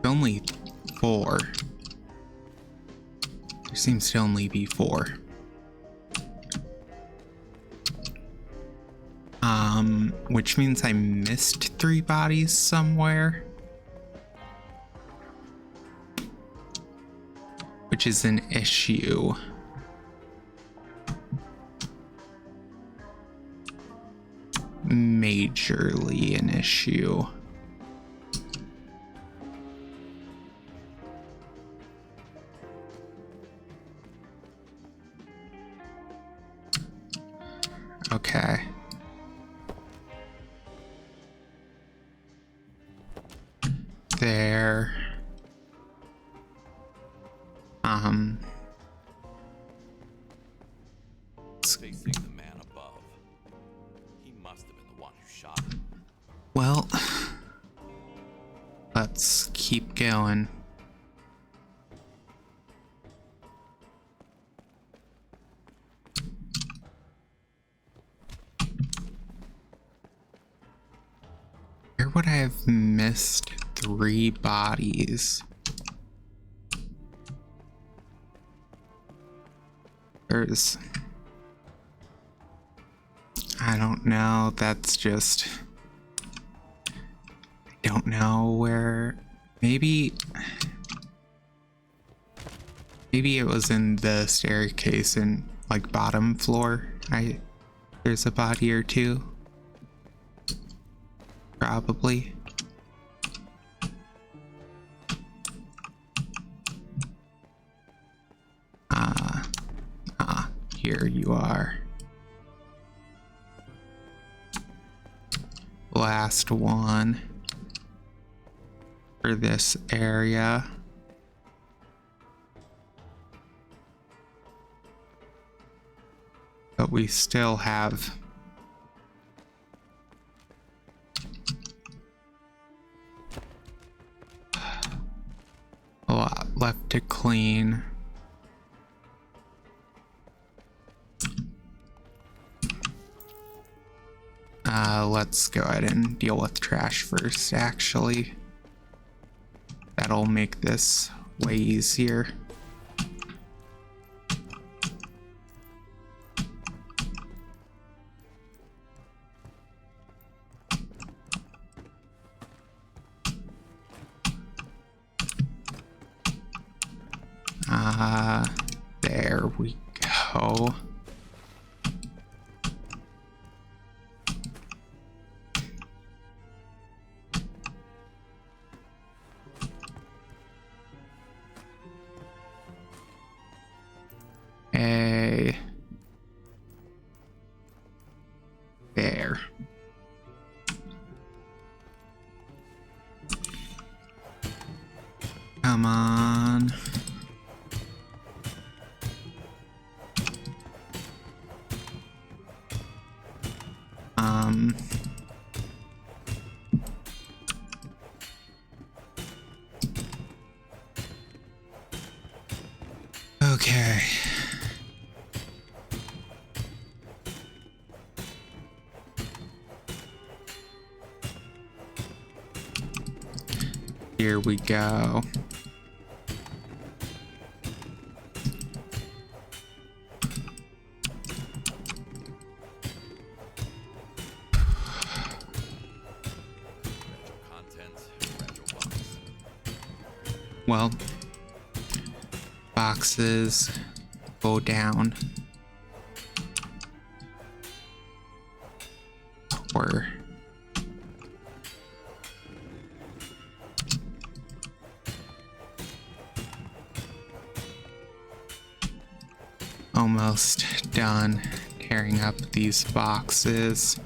Only 4. There seems to only be 4. Which means I missed 3 bodies somewhere. Which is an issue. Majorly an issue. Okay. There. Facing the man above. He must have been the one who shot him. Well, let's keep going. I have missed 3 bodies. There's... I don't know, that's just... I don't know where... Maybe it was in the staircase in, like, bottom floor. There's a body or 2. Probably. Here you are. Last one for this area. But we still have a lot left to clean. Let's go ahead and deal with trash first, actually. That'll make this way easier. There we go. There. Come on. Okay. Here we go. Well, boxes go down. We're almost done tearing up these boxes.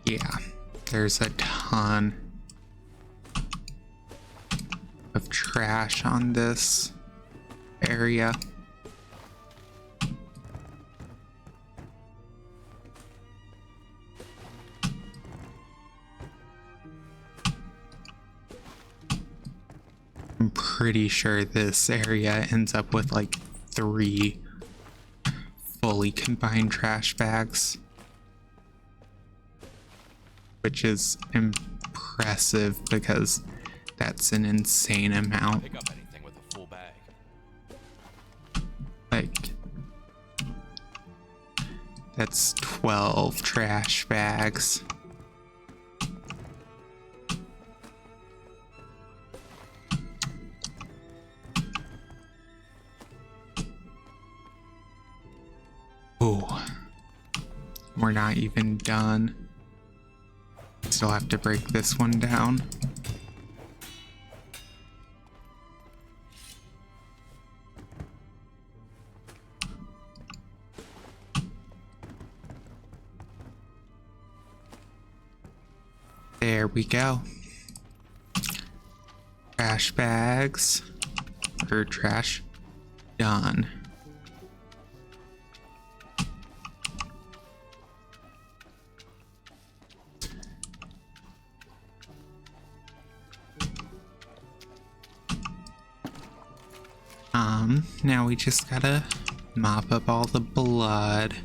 Yeah, there's a ton of trash on this area. I'm pretty sure this area ends up with like 3 fully combined trash bags, which is impressive because that's an insane amount. Pick up anything with a full bag. Like, that's 12 trash bags. Oh, we're not even done. Still have to break this one down. There we go. Trash bags, or trash, done. Now we just gotta mop up all the blood.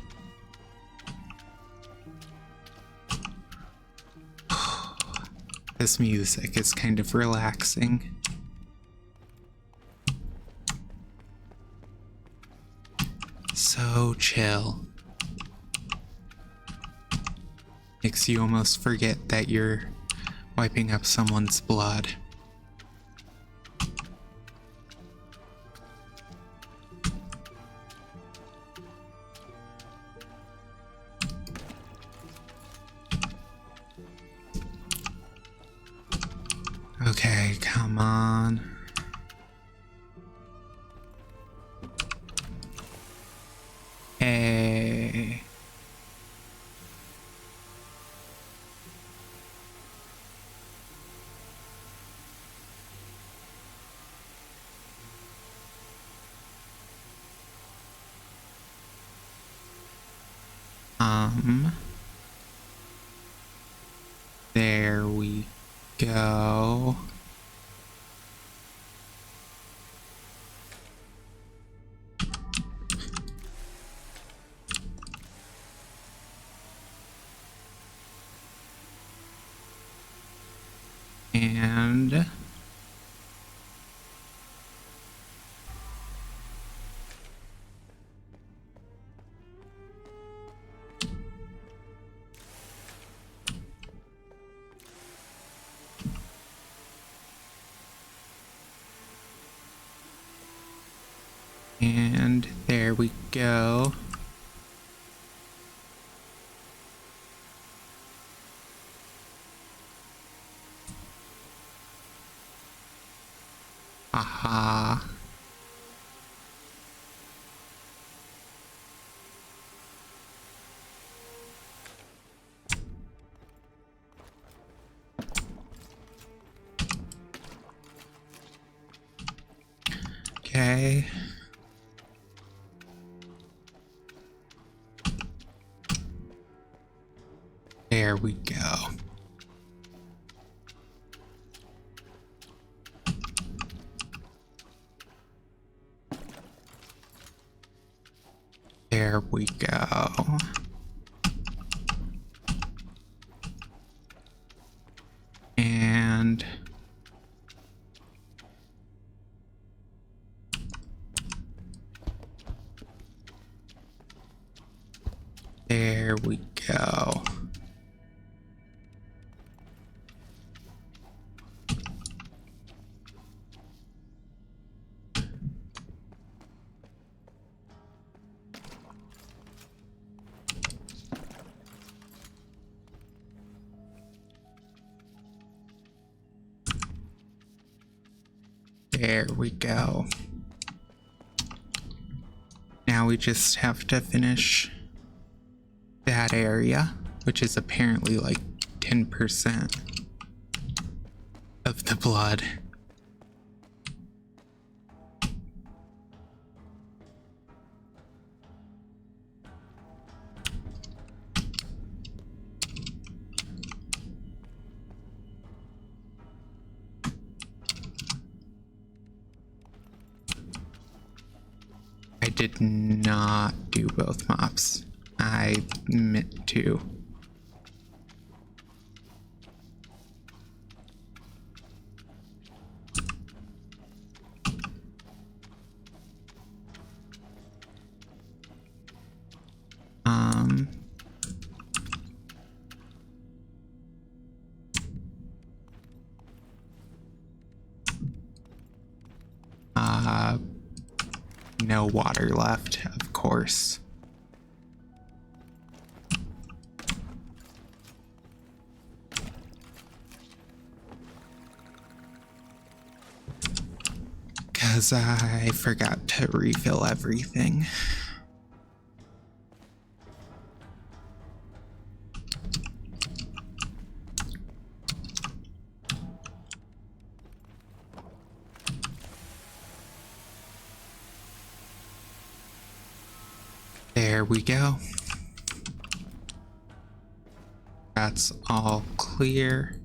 This music is kind of relaxing. So chill. Makes you almost forget that you're wiping up someone's blood. Okay, come on. Hey. There we go. And there we go. Aha. Okay. There we go. There we go. And there we go. There we go. Now we just have to finish that area, which is apparently like 10% of the blood. I did not do both mops. I meant to. No water left, of course. Because I forgot to refill everything. There we go. That's all clear.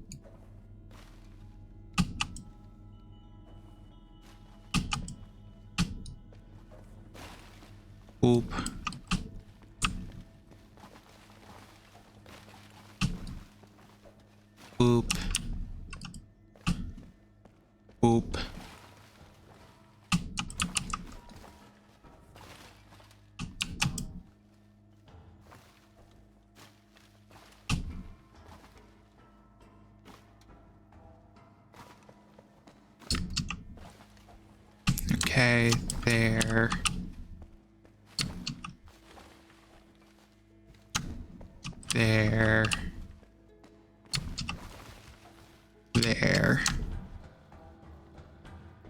Oop. Oop. Oop. Okay, there. There. There.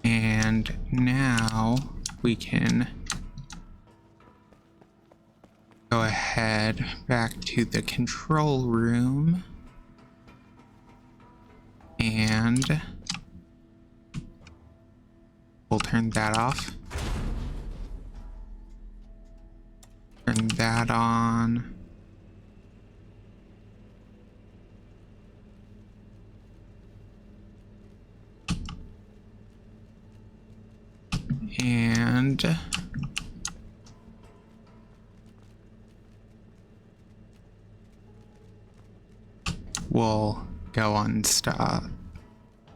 And now we can go ahead back to the control room and we'll turn that off. Turn that on. And we'll go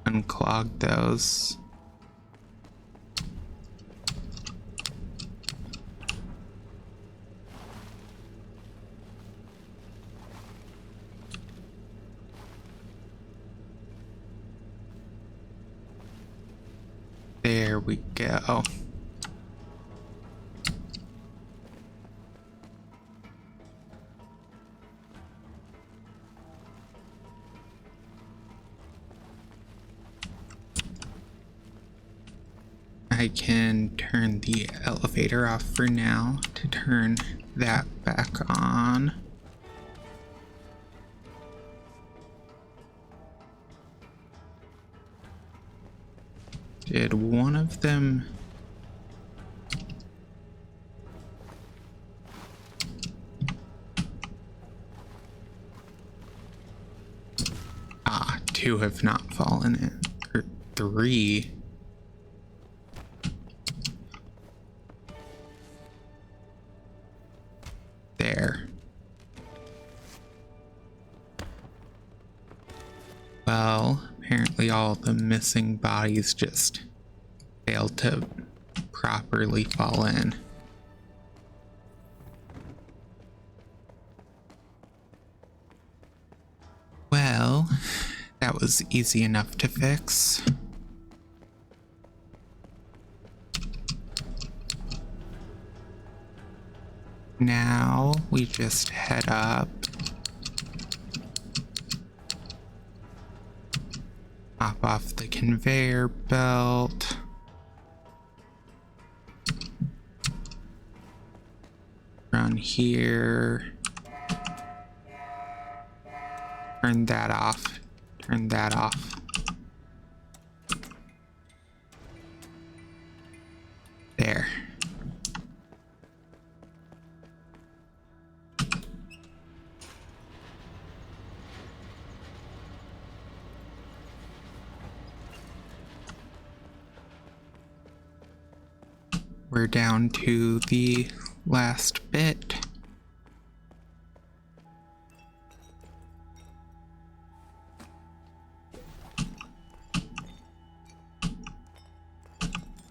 unclog those. There we go. I can turn the elevator off for now to turn that back on. Did one of them... Ah, two have not fallen in. Or three. There. Well, apparently all the missing bodies just failed to properly fall in. Well, that was easy enough to fix. Now we just head up. Hop off the conveyor belt. Run here. Turn that off. Turn that off. There. We're down to the last bit.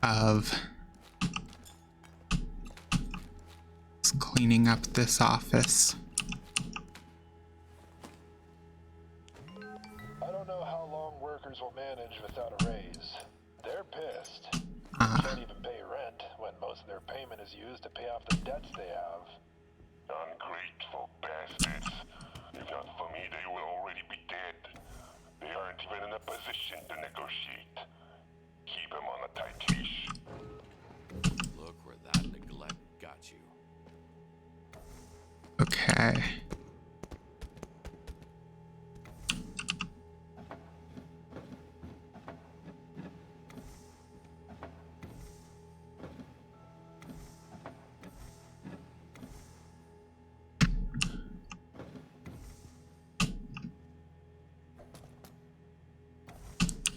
Of cleaning up this office. I don't know how long workers will manage without a raise. They're pissed. Can't even pay rent when most of their payment is used to pay off the debts they have. Ungrateful bastards. If not for me, they will already be dead. They aren't even in a position to negotiate. Keep them on a tight leash. Look where that neglect got you. Okay.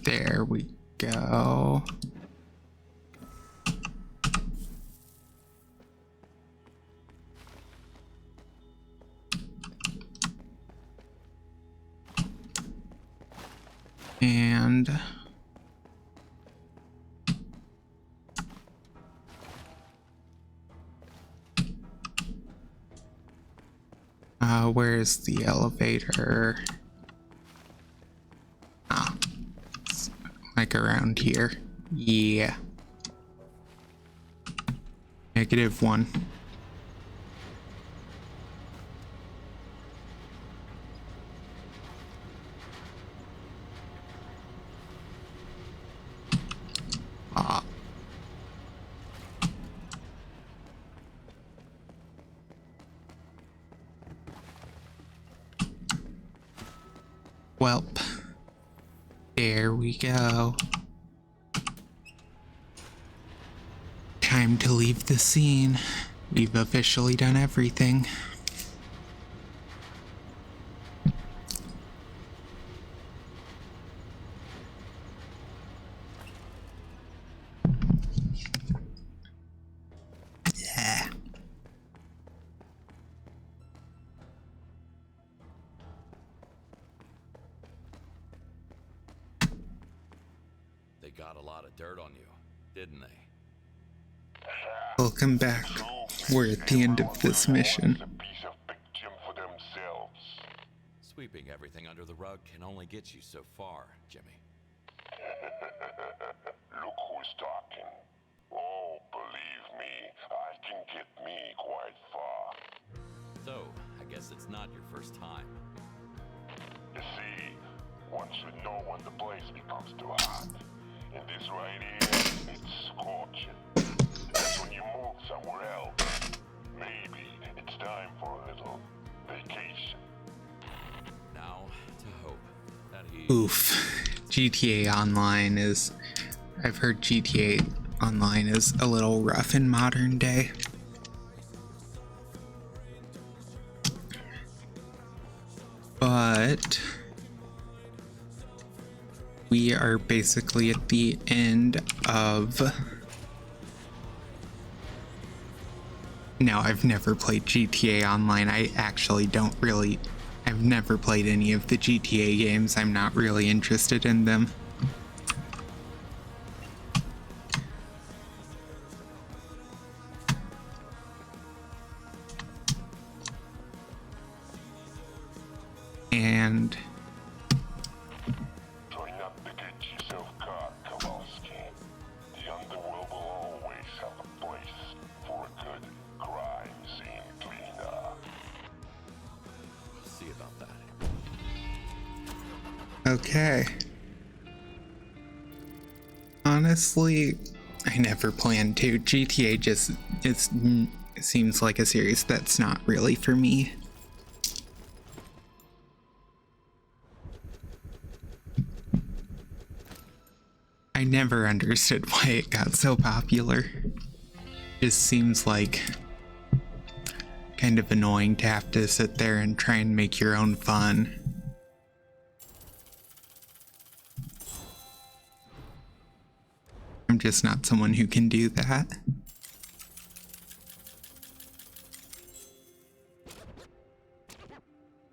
There we go. And where's the elevator? Ah, it's like around here. Yeah. -1. Ah. Welp. There we go. Time to leave the scene. We've officially done everything. Yeah. They got a lot of dirt on you, didn't they? Welcome back. We're at the end of this mission. A piece of Big Jim for themselves. Sweeping everything under the rug can only get you so far, Jimmy. Look who's talking. Oh, believe me, I can get me quite far. So, I guess it's not your first time. You see, once you know when the place becomes too hot, and this right here, it's scorching. That's when you move somewhere else. Maybe it's time for a little vacation. Now, to hope that he... Oof. GTA Online is... I've heard GTA Online is a little rough in modern day. But... we are basically at the end of... No, I've never played GTA Online. I actually don't really... I've never played any of the GTA games. I'm not really interested in them. And... try not to get yourself caught, Kowalski. The underworld will always have a place for a good crime scene cleaner. We'll see about that. Okay. Honestly, I never planned to. GTA just it seems like a series that's not really for me. I never understood why it got so popular. Just seems like kind of annoying to have to sit there and try and make your own fun. I'm just not someone who can do that.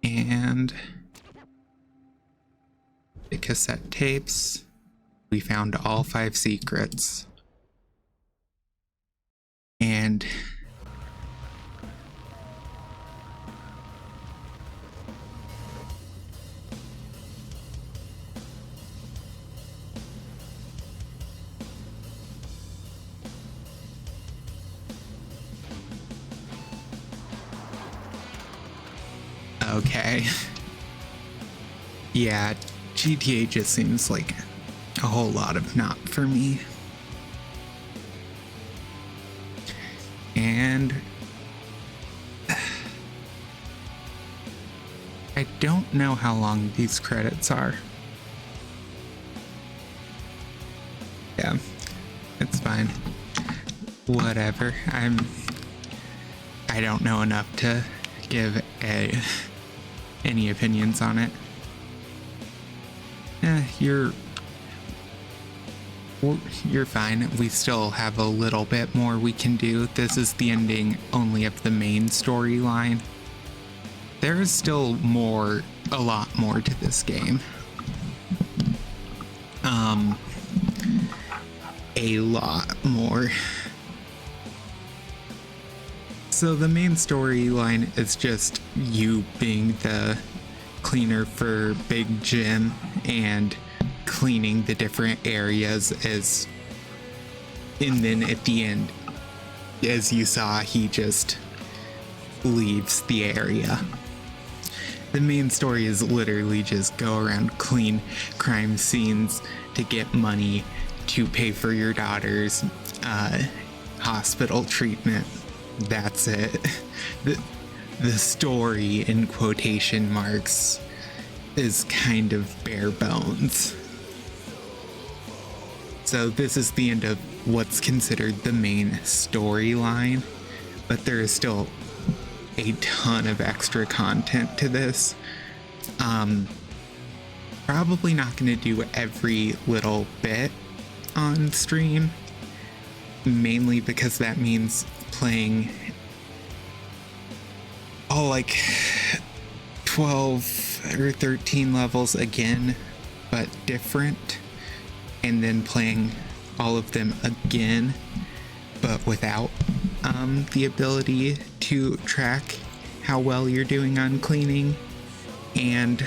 And the cassette tapes. We found all 5 secrets. And okay. Yeah, GTA just seems like a whole lot of not for me. And I don't know how long these credits are. Yeah, it's fine. Whatever. I don't know enough to give any opinions on it. You're fine. We still have a little bit more we can do. This is the ending only of the main storyline. There is still a lot more to this game. a lot more. So the main storyline is just you being the cleaner for Big Jim and cleaning the different areas and then at the end, as you saw, he just leaves the area. The main story is literally just go around, clean crime scenes to get money to pay for your daughter's hospital treatment. That's it. The story, in quotation marks, is kind of bare bones. So this is the end of what's considered the main storyline, but there is still a ton of extra content to this. Probably not going to do every little bit on stream, mainly because that means playing all like 12 or 13 levels again, but different, and then playing all of them again, but without the ability to track how well you're doing on cleaning and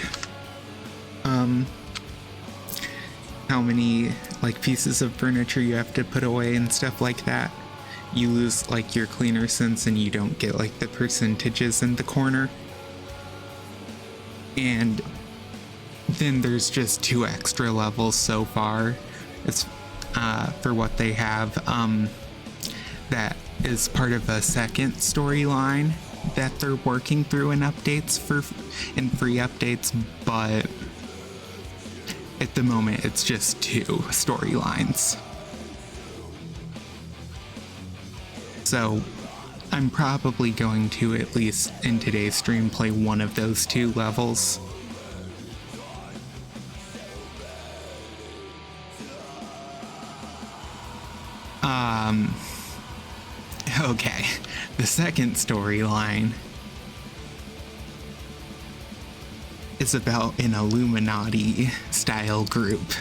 how many like pieces of furniture you have to put away and stuff like that. You lose like your cleaner sense and you don't get like the percentages in the corner. And then there's just 2 extra levels so far. It's for what they have. That is part of a second storyline that they're working through in updates in free updates, but at the moment it's just 2 storylines. So I'm probably going to, at least in today's stream, play one of those 2 levels. Okay, the second storyline is about an Illuminati style group.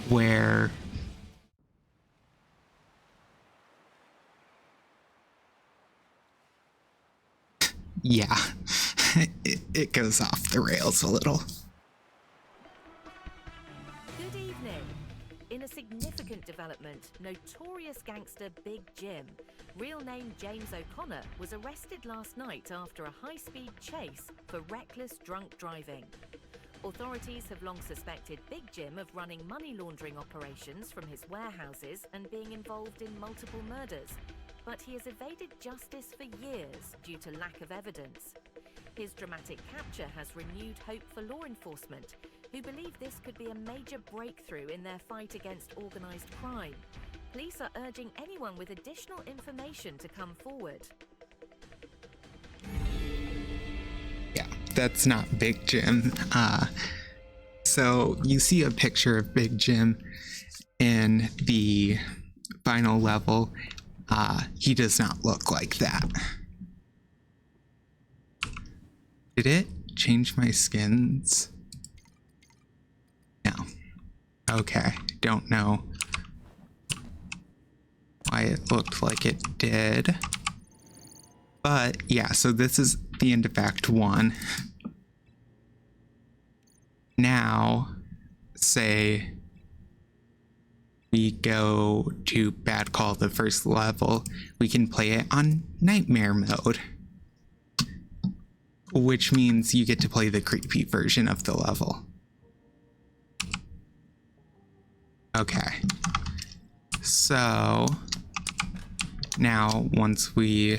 Where yeah, it goes off the rails a little. Good evening. In a significant development, notorious gangster Big Jim, real name James O'Connor, was arrested last night after a high-speed chase for reckless drunk driving. Authorities have long suspected Big Jim of running money laundering operations from his warehouses and being involved in multiple murders, but he has evaded justice for years due to lack of evidence. His dramatic capture has renewed hope for law enforcement, who believe this could be a major breakthrough in their fight against organised crime. Police are urging anyone with additional information to come forward. Yeah, that's not Big Jim. So you see a picture of Big Jim in the final level. He does not look like that. Did it change my skins? No. Okay, don't know why it looked like it did. But yeah, so this is the end of Act 1. Now, say we go to Bad Call, the first level, we can play it on Nightmare mode, which means you get to play the creepy version of the level. Okay, so now once we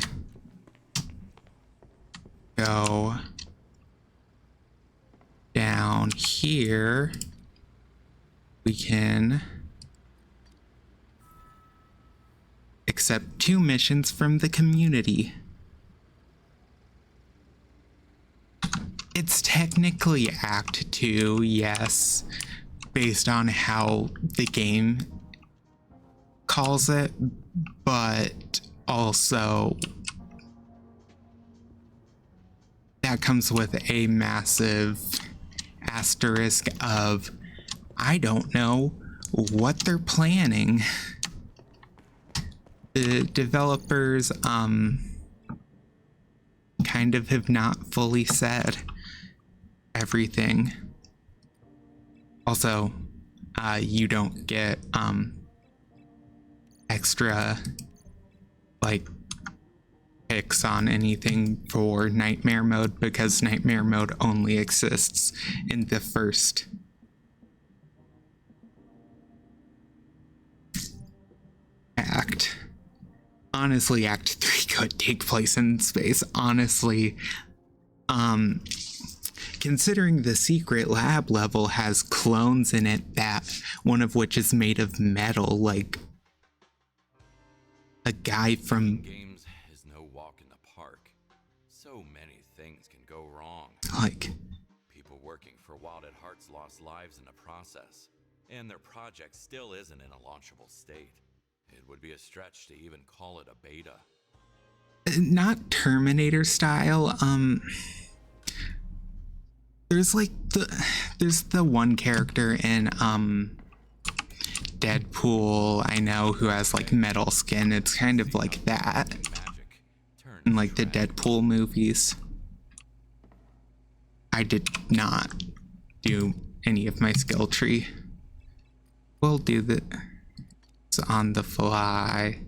go down here, we can accept 2 missions from the community. It's technically Act 2, yes, based on how the game calls it, but also that that comes with a massive asterisk of I don't know what they're planning. The developers kind of have not fully said everything. Also, you don't get extra like picks on anything for nightmare mode because nightmare mode only exists in the first act. Honestly, Act 3 could take place in space. Honestly, considering the secret lab level has clones in it, that one of which is made of metal, like a guy from Games is no walk in the park. So many things can go wrong. like People working for Wild at Hearts lost lives in the process, and their project still isn't in a launchable state. It would be a stretch to even call it a beta. not Terminator style. There's the one character in Deadpool I know who has like metal skin. It's kind of like that Magic turned in like the tragic. Deadpool movies. I did not do any of my skill tree. We'll do the it's on the fly.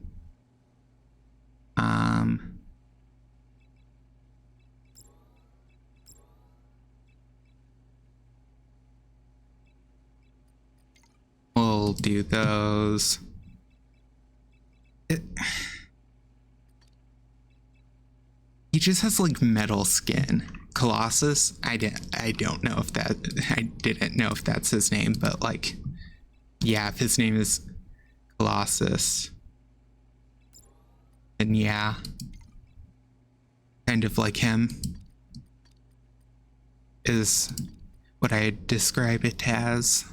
We'll do those. He just has like metal skin. Colossus, I didn't know if that's his name, but like, yeah, if his name is Colossus, then yeah, kind of like him is what I describe it as.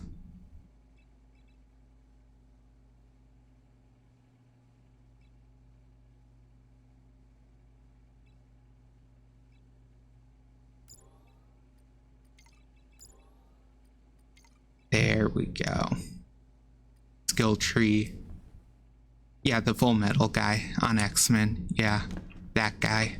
There we go. Skill tree. Yeah, the Full Metal guy on X-Men. Yeah, that guy.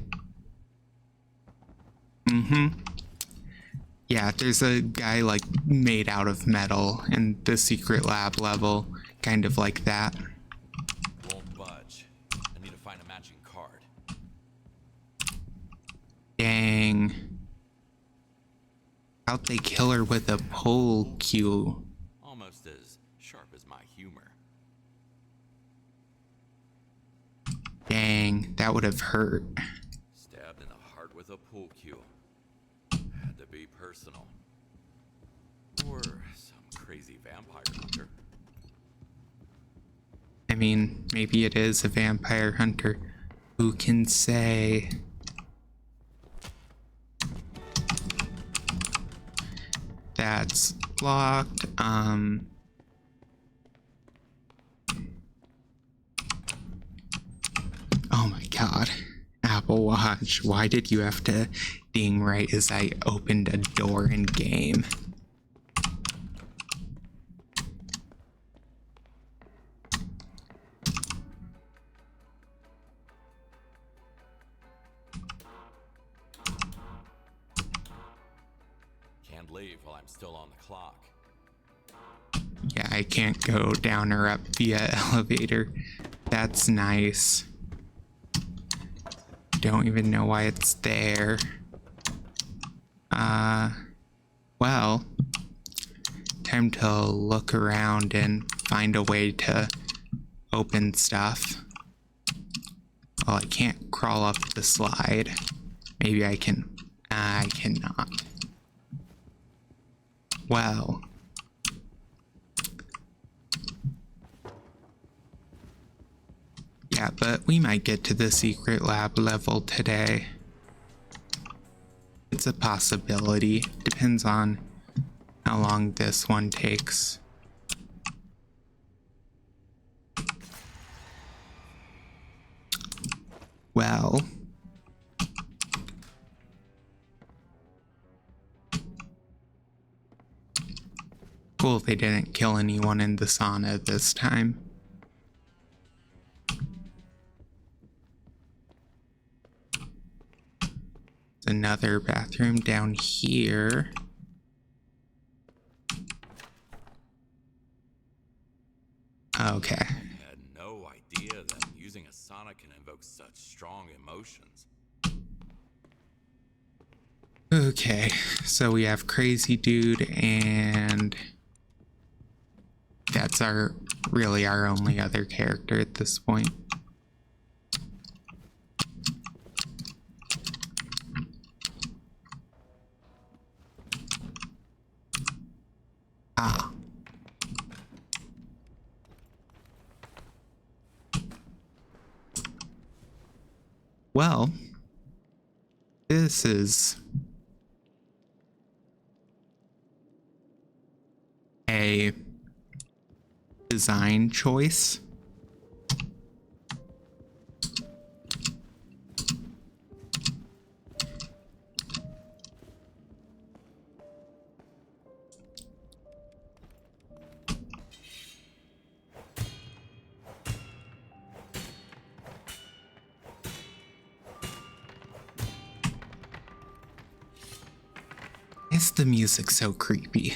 Yeah, there's a guy like made out of metal in the secret lab level, kind of like that. Won't budge. I need to find a matching card. Dang. How'd they kill her with a pole cue? Almost as sharp as my humor. Dang, that would have hurt. Stabbed in the heart with a pool cue. Had to be personal. Or some crazy vampire hunter. I mean, maybe it is a vampire hunter. Who can say? That's locked. Oh my god. Apple Watch, why did you have to ding right as I opened a door in game? Can't leave while I'm still on the clock. Yeah, I can't go down or up via elevator. That's nice. Don't even know why it's there. Well, time to look around and find a way to open stuff. Well, I can't crawl up the slide. Maybe I can. I cannot. Well. Yeah, but we might get to the secret lab level today. It's a possibility. Depends on how long this one takes. Well. Cool, they didn't kill anyone in the sauna this time. Another bathroom down here. Okay. I had no idea that using a sauna can invoke such strong emotions. Okay, so we have Crazy Dude, and that's really our only other character at this point. Ah. Well, this is a design choice. Why is the music so creepy?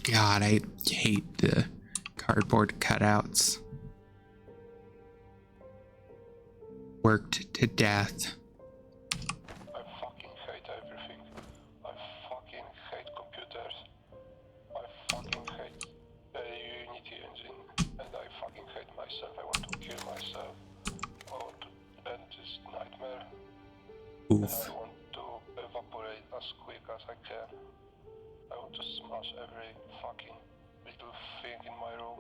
God, I hate the cardboard cutouts. Worked to death. I fucking hate everything. I fucking hate computers. I fucking hate the Unity engine. And I fucking hate myself. I want to kill myself. I want to end this nightmare. And Oof. I want to evaporate as quick as I can. I want to smash every fucking little thing in my room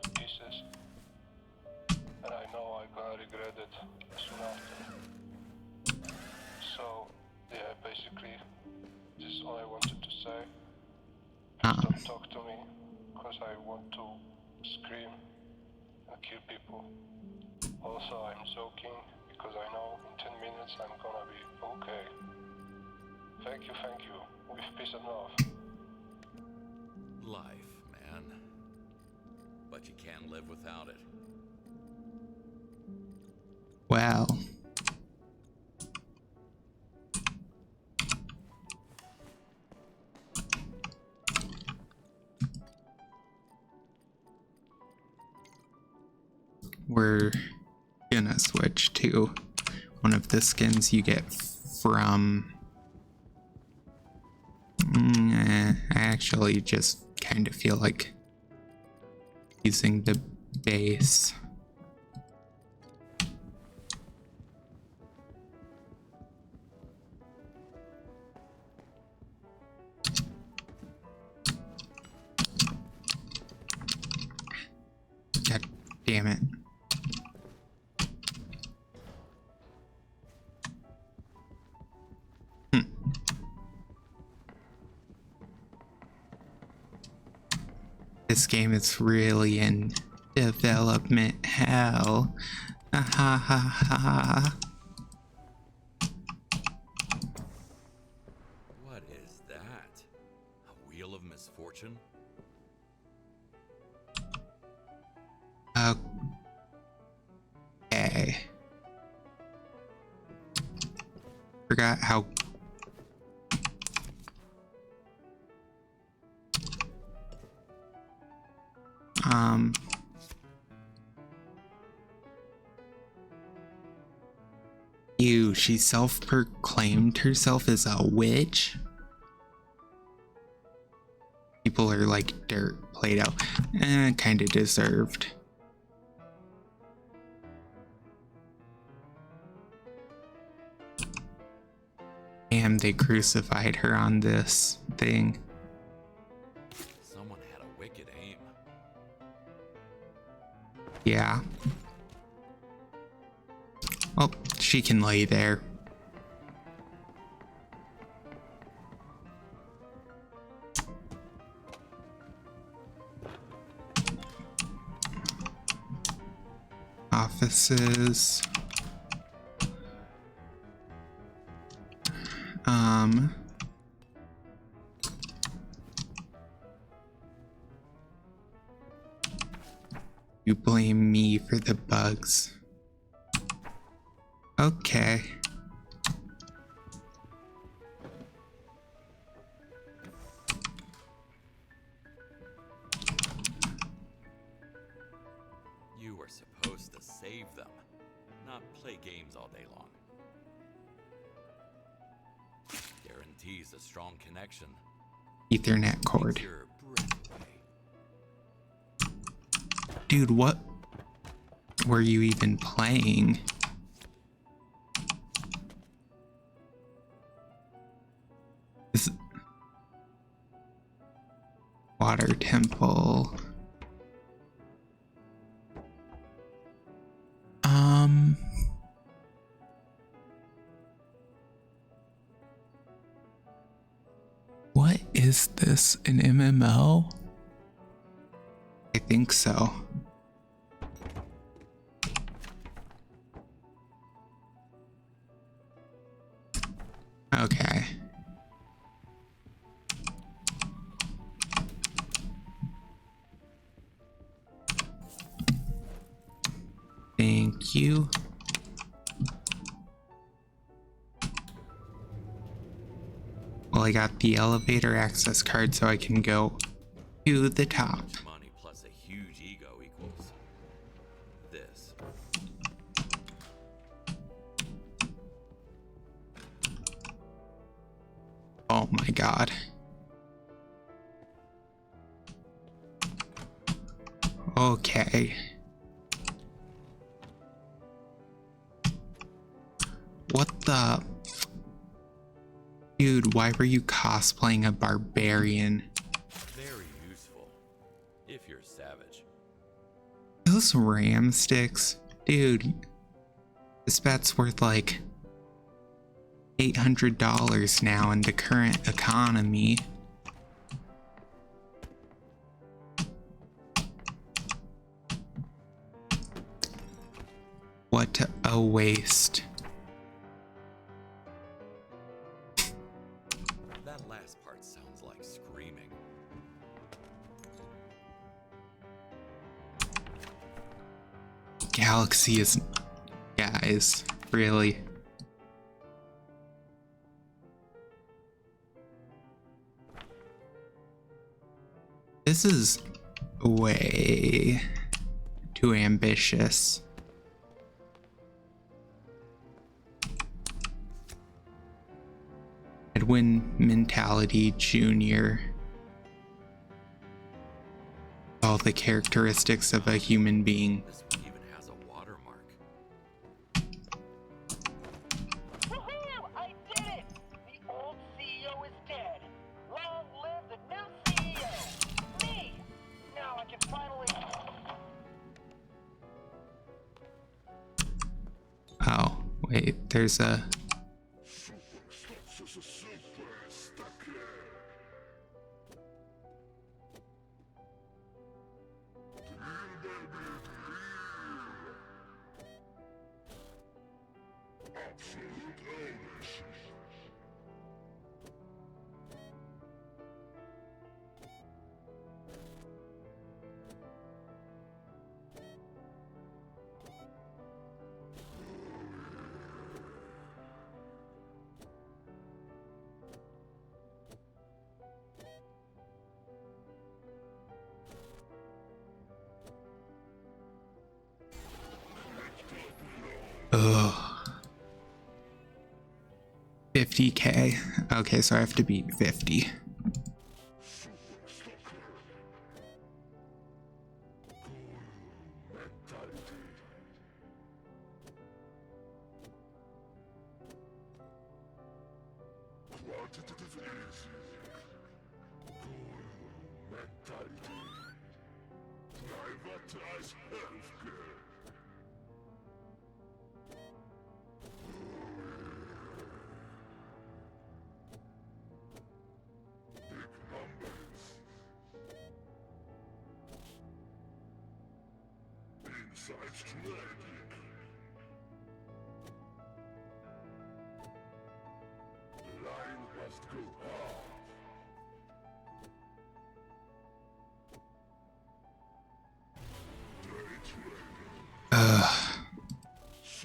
to pieces. And I know I'm gonna regret it soon after. So, yeah, basically, this is all I wanted to say. Please don't talk to me, because I want to scream and kill people. Also, I'm joking, because I know in 10 minutes I'm gonna be okay. Thank you, with peace and love. Life, man. But you can't live without it. Well. We're gonna switch to one of the skins you get from... I actually just kind of feel like using the base. God damn it. This game is really in development hell. Ha ha ha. What is that? A wheel of misfortune? Okay. Forgot how. She self-proclaimed herself as a witch. People are like dirt, Play-Doh. Kinda deserved. Damn, they crucified her on this thing. Someone had a wicked aim. Yeah. Oh, she can lay there. Offices. You blame me for the bugs. Okay. You were supposed to save them, not play games all day long. Guarantees a strong connection. Ethernet cord. Takes your breath away. Dude, what were you even playing? Is Water Temple. What is this? An MMO? I think so. Okay. Thank you. Well, I got the elevator access card so I can go to the top. Much money plus a huge ego equals this. Oh my god. Okay. What the? Dude, why were you cosplaying a barbarian? Very useful, if you're savage. Those ram sticks? Dude, this bet's worth like $800 now in the current economy. What a waste. That last part sounds like screaming. Galaxy is, guys, really. This is way too ambitious. Edwin Mentality Jr. All the characteristics of a human being. This one even has a watermark. Woohoo! I did it! The old CEO is dead. Long live the new CEO! Me! Now I can finally... Oh, wait, there's a... Ugh. 50k. Okay, so I have to beat 50.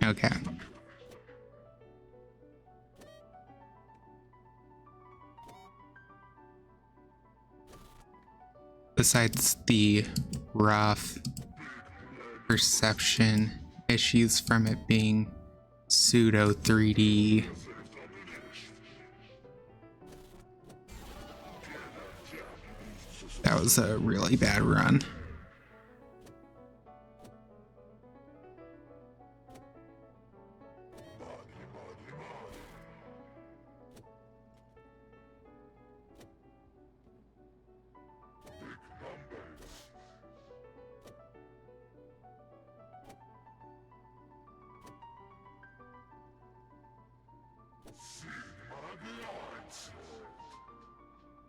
Okay. Besides the rough perception issues from it being pseudo 3D, that was a really bad run.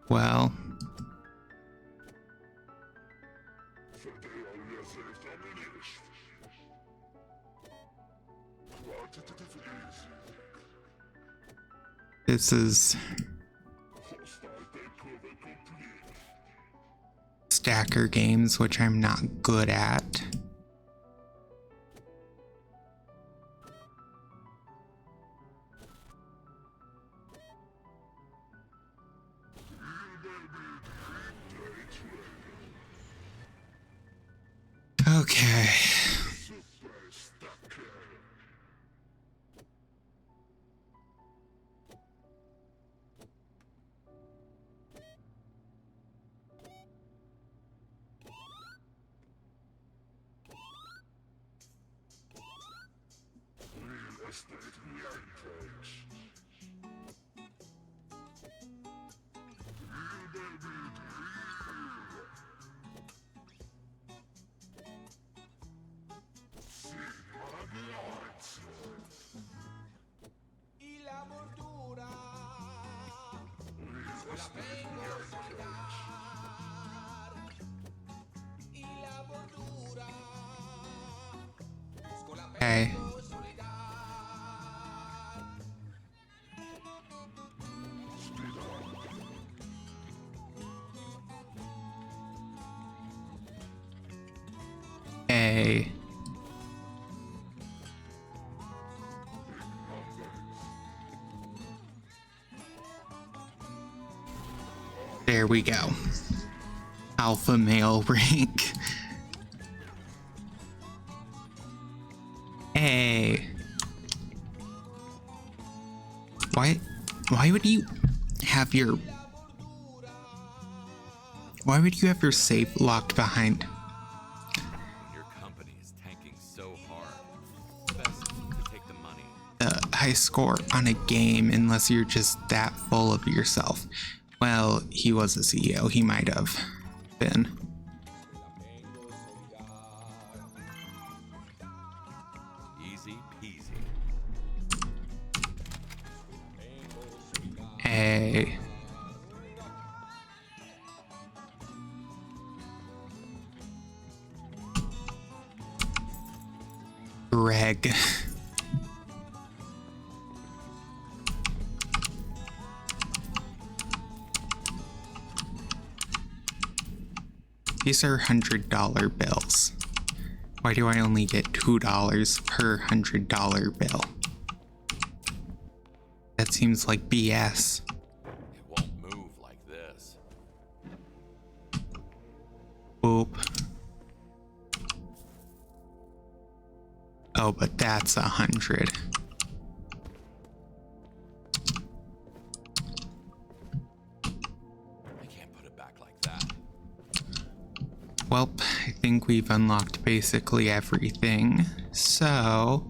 Well, this is stacker games, which I'm not good at. Okay. Okay. Okay. There we go. Alpha male rank. Hey. Why would you have your safe locked behind? When your company is tanking so hard, best to take the money. A high score on a game unless you're just that full of yourself. Well, he was a CEO. He might have been. Easy peasy. Hey. Greg. These are $100 bills. Why do I only get $2 per $100 bill? That seems like BS. It won't move like this. Boop. Oh, but that's 100. I can't put it back like that. Well, I think we've unlocked basically everything. So,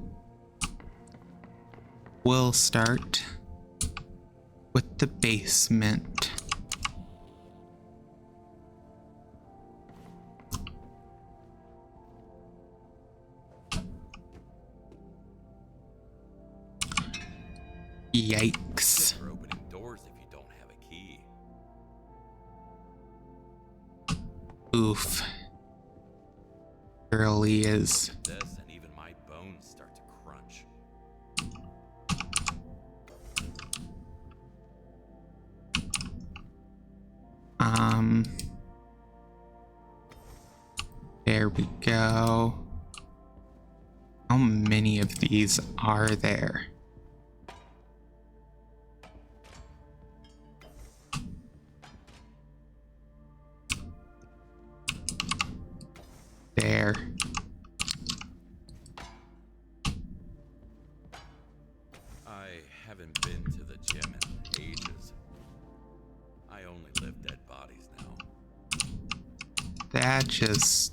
we'll start with the basement. Yikes. For opening doors if you don't have a key. Oof. Girly is. This and even my bones start to crunch. There we go. How many of these are there? There. I haven't been to the gym in ages. I only live dead bodies now. That just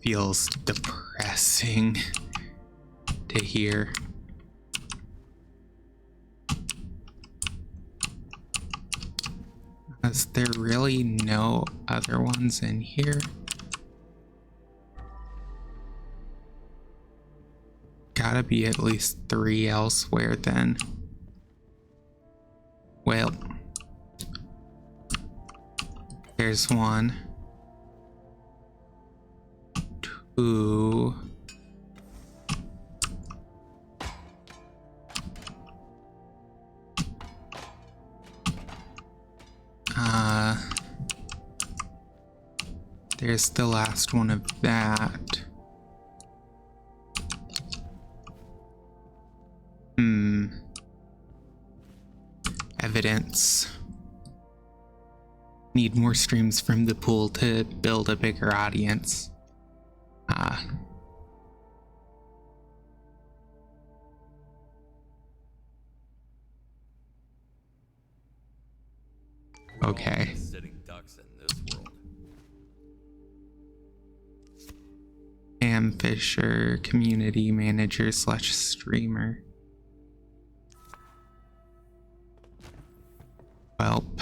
feels depressing to hear. Is there really no other ones in here? Gotta be at least 3 elsewhere then. Well, there's 1, 2. There's the last one of that. Evidence. Need more streams from the pool to build a bigger audience. Okay. Sitting ducks in this world. Sam Fisher, community manager / streamer. Welp.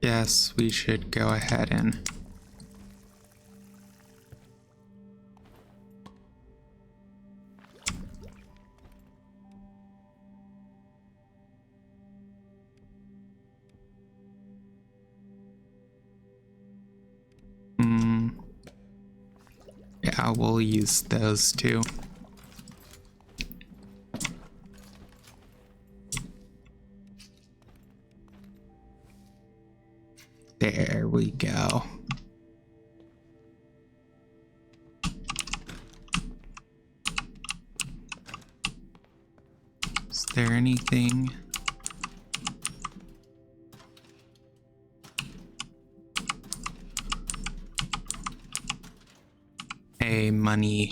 Yes, we should go ahead and yeah, we'll use those two. There we go. Is there anything? Hey, money.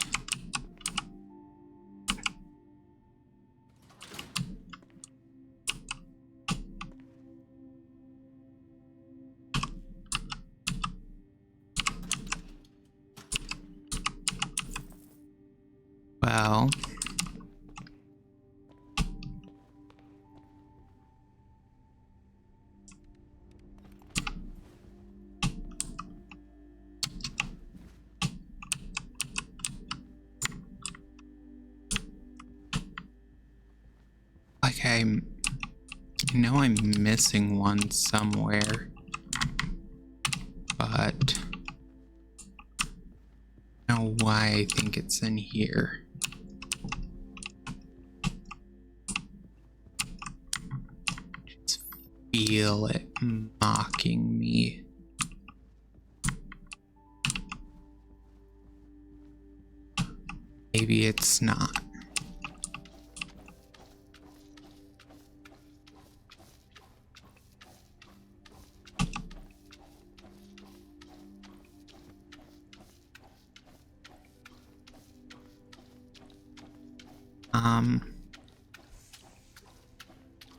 Well, like I know I'm missing one somewhere, but I don't know why I think it's in here. Feel it mocking me. Maybe it's not.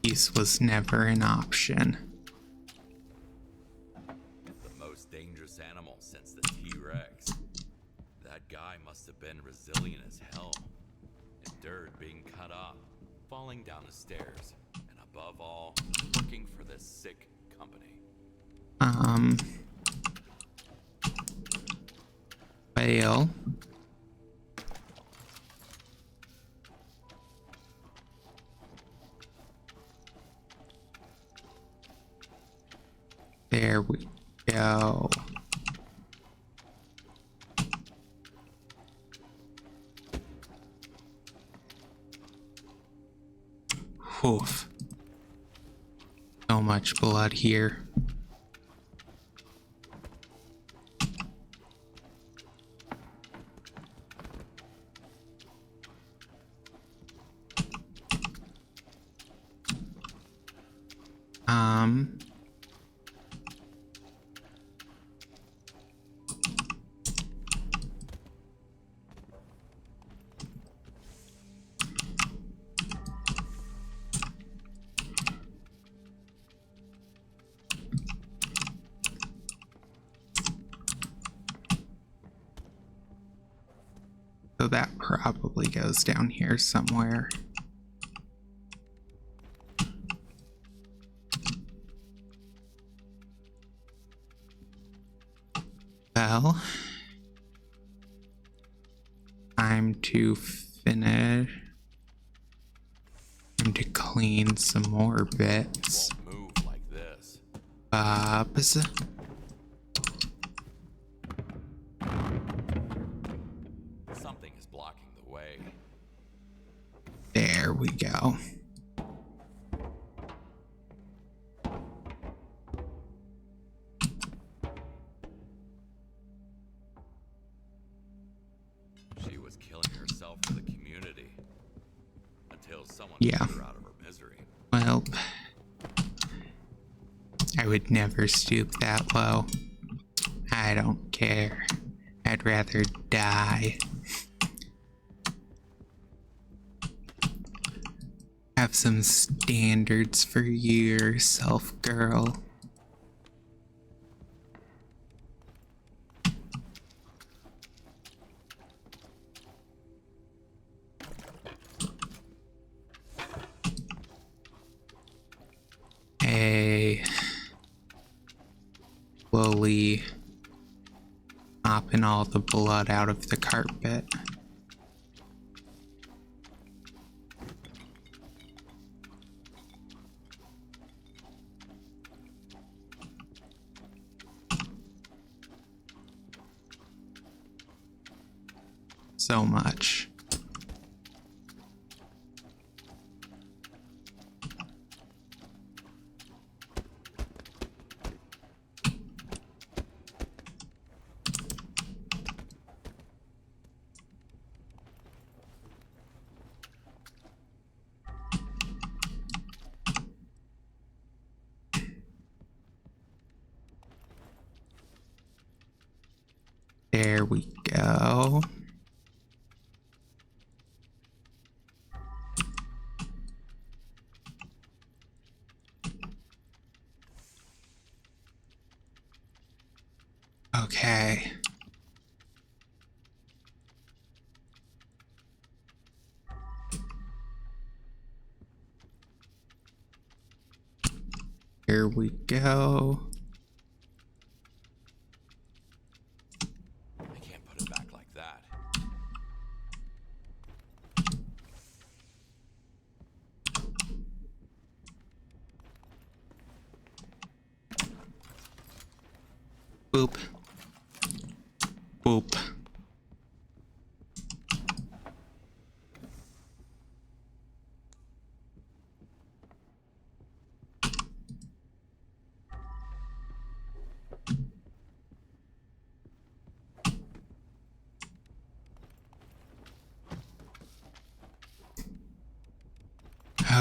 Peace was never an option. The most dangerous animal since the T-Rex. That guy must have been resilient as hell. Endured being cut off, falling down the stairs, and above all, working for this sick company. Well. There we go. Oof. So much blood here. So that probably goes down here somewhere. Well, time to finish. Time to clean some more bits. Won't move like this. Bobs. Something is blocking the way. There we go. She was killing herself for the community. Until someone Yeah. got her out of her misery. Well, I would never stoop that low. I don't care. I'd rather die. Have some standards for yourself, girl. Hey. Slowly mopping all the blood out of the carpet. So much. There we go. Okay. Here we go. I can't put it back like that. Boop. Boop.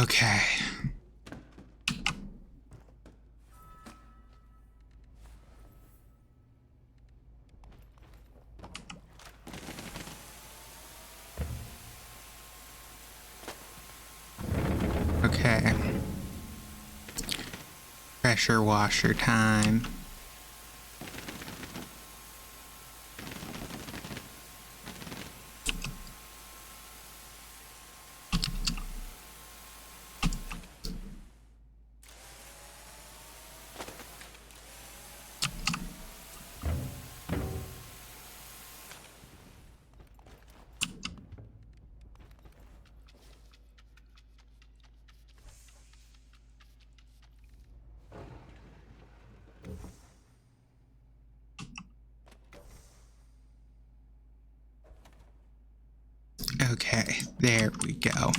Okay. Okay. Pressure washer time. Okay, there we go.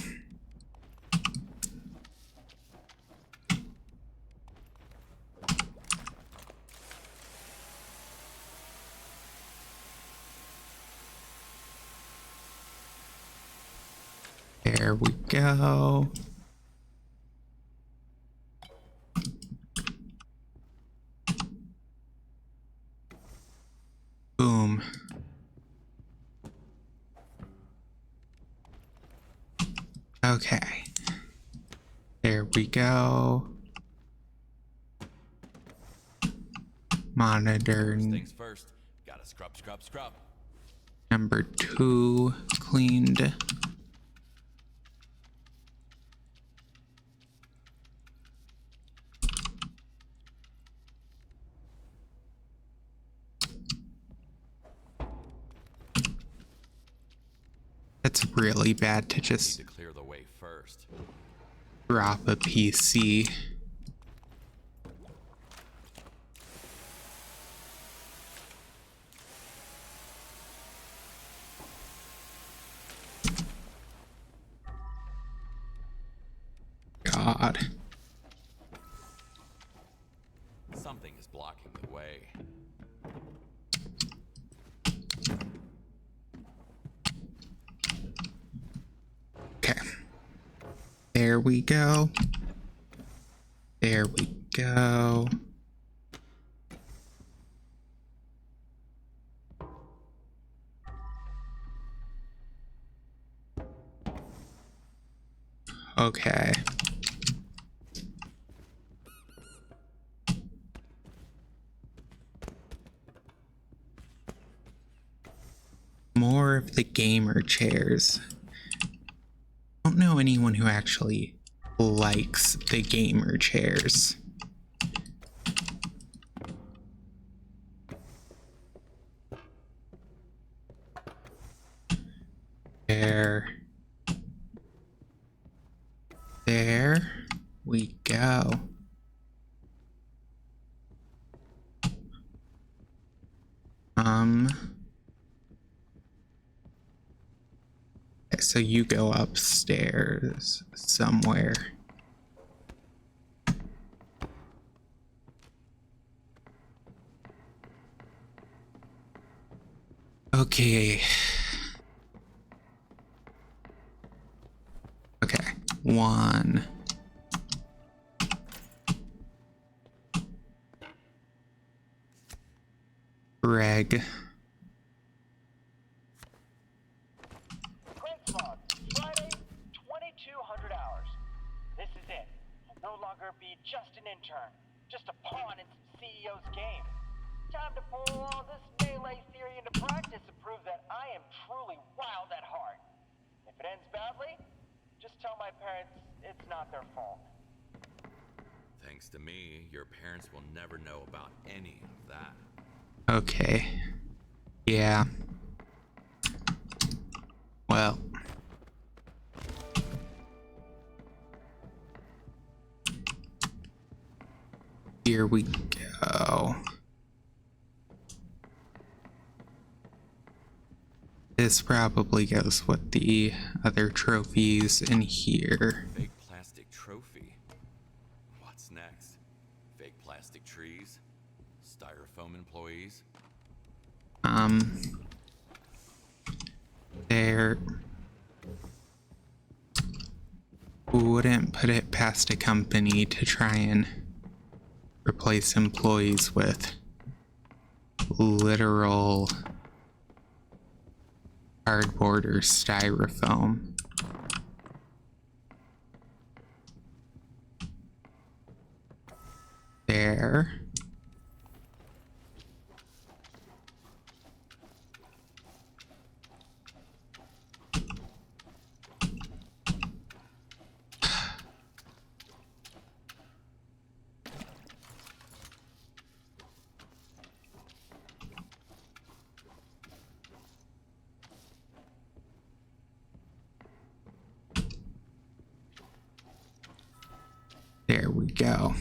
There we go. Boom. Okay. There we go. Monitor First things first. Gotta scrub. number 2 cleaned. It's really bad to just To clear the way first. drop a PC. God. Something is blocking the way. Okay. There we go. There we go. Okay. More of the gamer chairs. I don't know anyone who actually likes the gamer chairs. There. There we go. So you go upstairs somewhere. Okay. Okay. 1. Greg. Log, Friday, 2200 hours. This is it. I'll no longer be just an intern, just a pawn in some CEO's game. Time to pull all this melee theory into practice and prove that I am truly wild at heart. If it ends badly, just tell my parents it's not their fault. Thanks to me, your parents will never know about any of that. Okay. Yeah. Well. Here we go. This probably goes with the other trophies in here. Fake plastic trophy. What's next? Fake plastic trees? Styrofoam employees? There wouldn't put it past a company to try and replace employees with literal cardboard or styrofoam. There. There we go.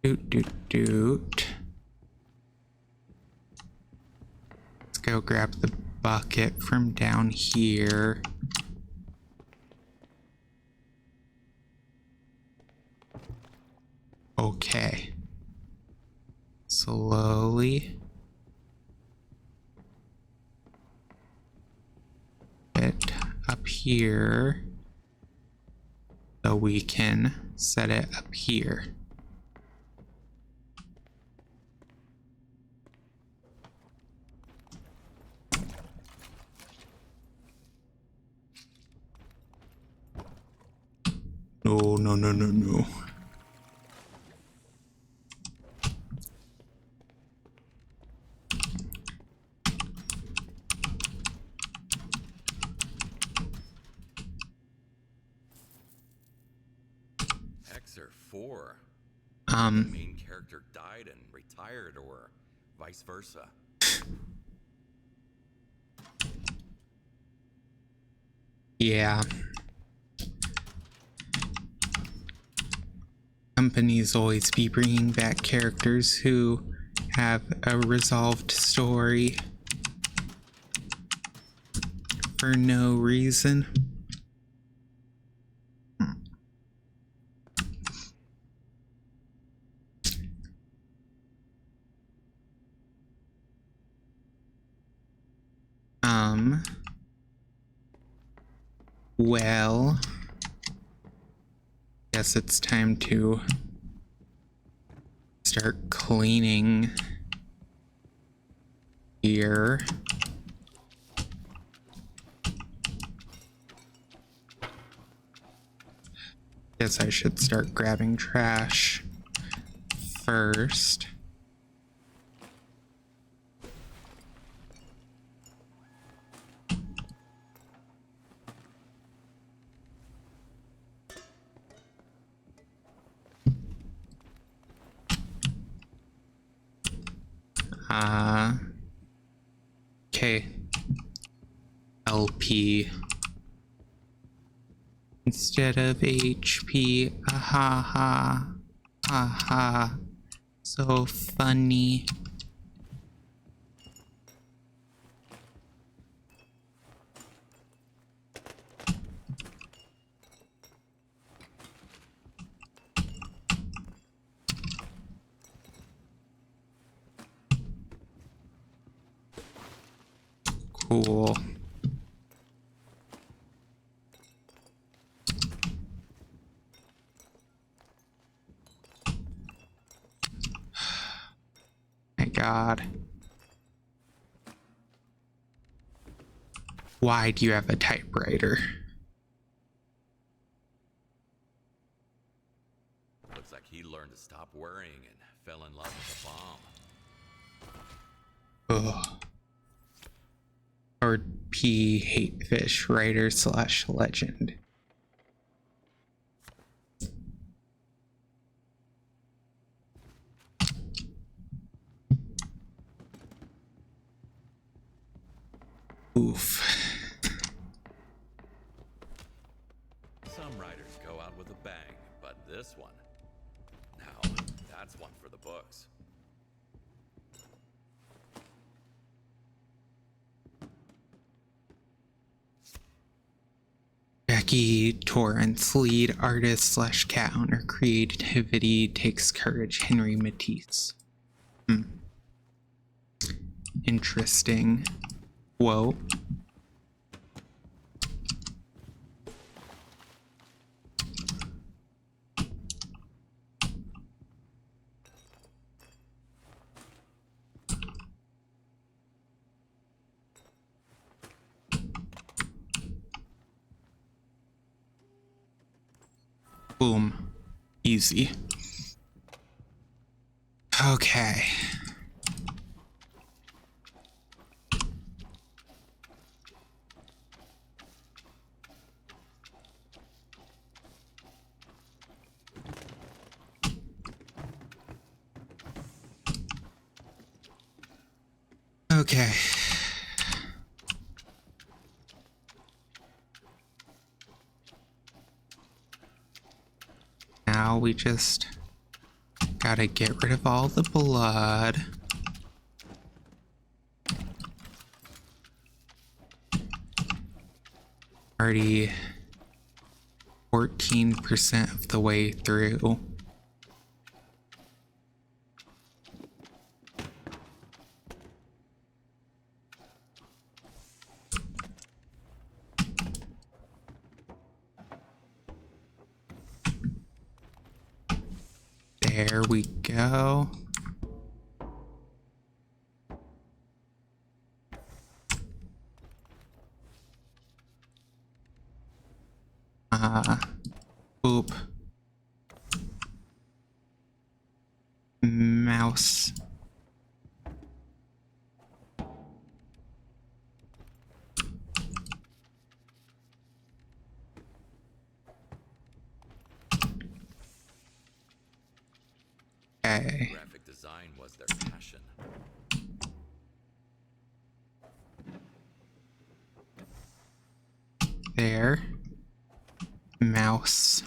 Doot. Let's go grab the bucket from down here. Okay. Slowly. It up here. So we can set it up here. No. Hexer 4. Um, The main character died and retired, or vice versa. yeah. Companies always be bringing back characters who have a resolved story for no reason. Well, guess it's time to start cleaning here. Guess I should start grabbing trash first. Okay. LP instead of HP. Ha. So funny. Cool. My God. Why do you have a typewriter? Looks like he learned to stop worrying and fell in love with a bomb. Ugh. Howard P. Hatefish, writer / legend. Oof. Some writers go out with a bang, but this one, now that's one for the books. Becky Torrance, lead artist / cat owner. Creativity takes courage. Henry Matisse. Interesting. Whoa. Boom. Easy. Okay. Okay. Now we just Gotta get rid of all the blood. Already 14% of the way through. There we go. Oop. Mouse. Okay. Graphic design was their passion. There. Mouse.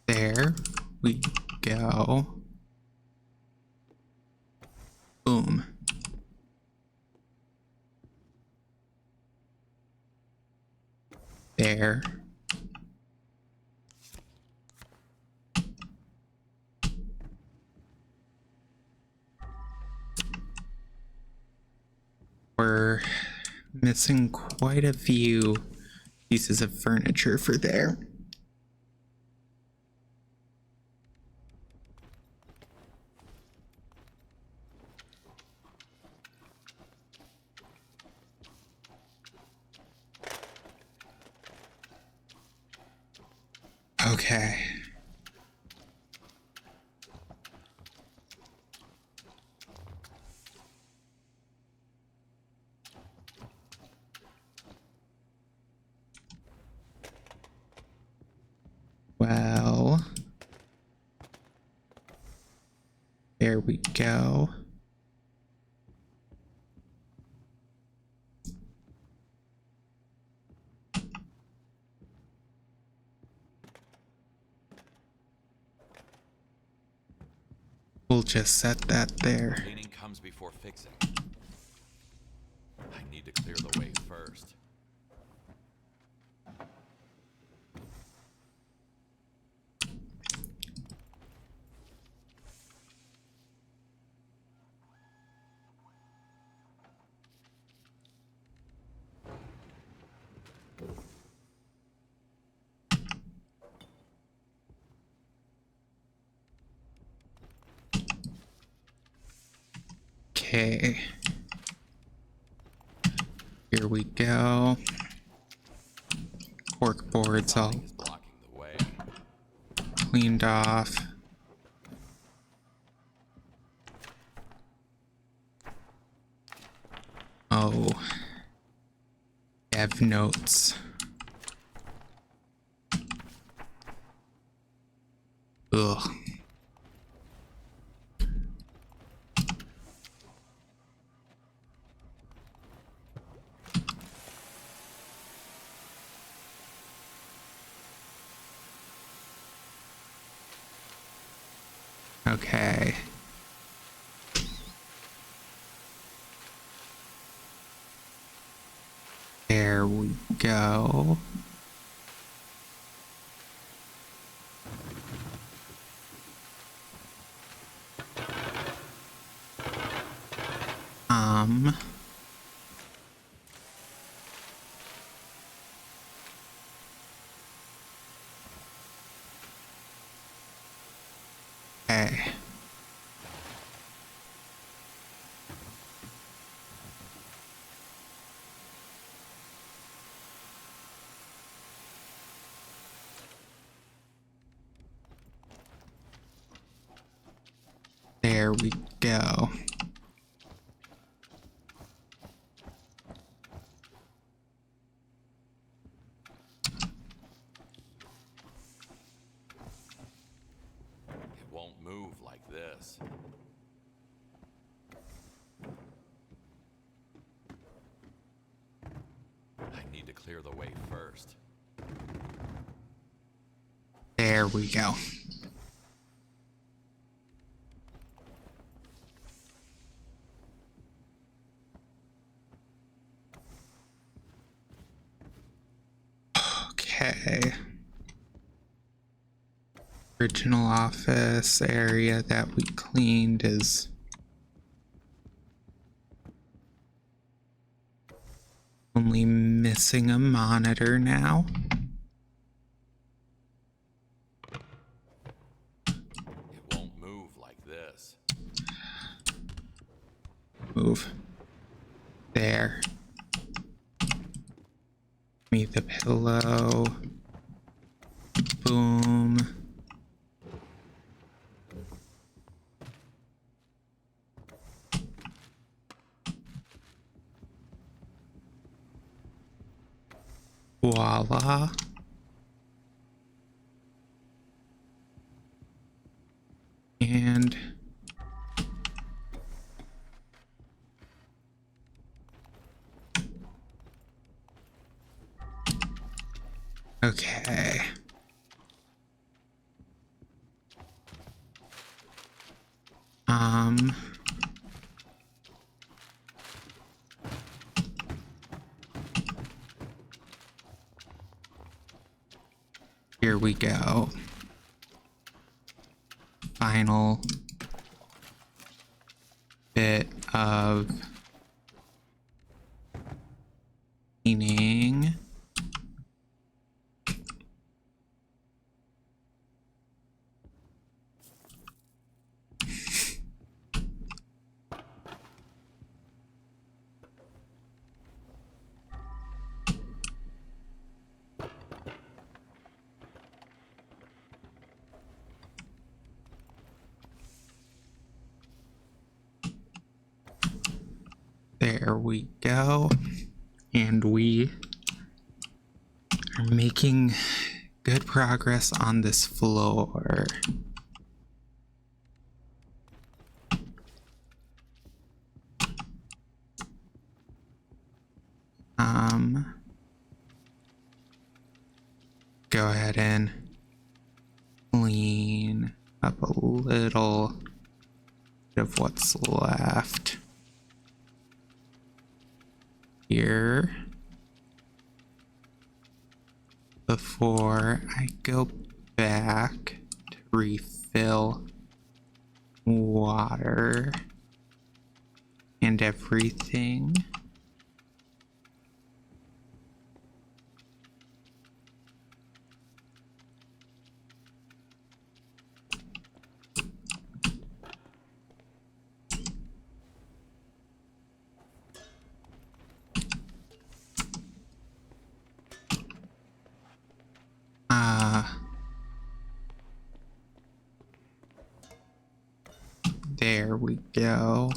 There we go. Boom. There. We're missing quite a few pieces of furniture for there. Okay. Well, there we go. We'll just set that there. Cleaning comes before fixing. I need to clear the way first. Okay. Here we go. Cork boards all Is blocking the way. cleaned off. Oh. Dev notes. Ugh. Okay. There we go. Okay. There we go. It won't move like this. clear the way first. There we go. Okay. Original office area that we cleaned is only missing a monitor now. It won't move like this. Move. There. Me the pillow. Boom. Voila. And okay. Here we go. Final bit of cleaning. There we go. And we are making good progress on this floor. Go ahead and clean up a little bit of what's left here before I go back to refill water and everything. There we go.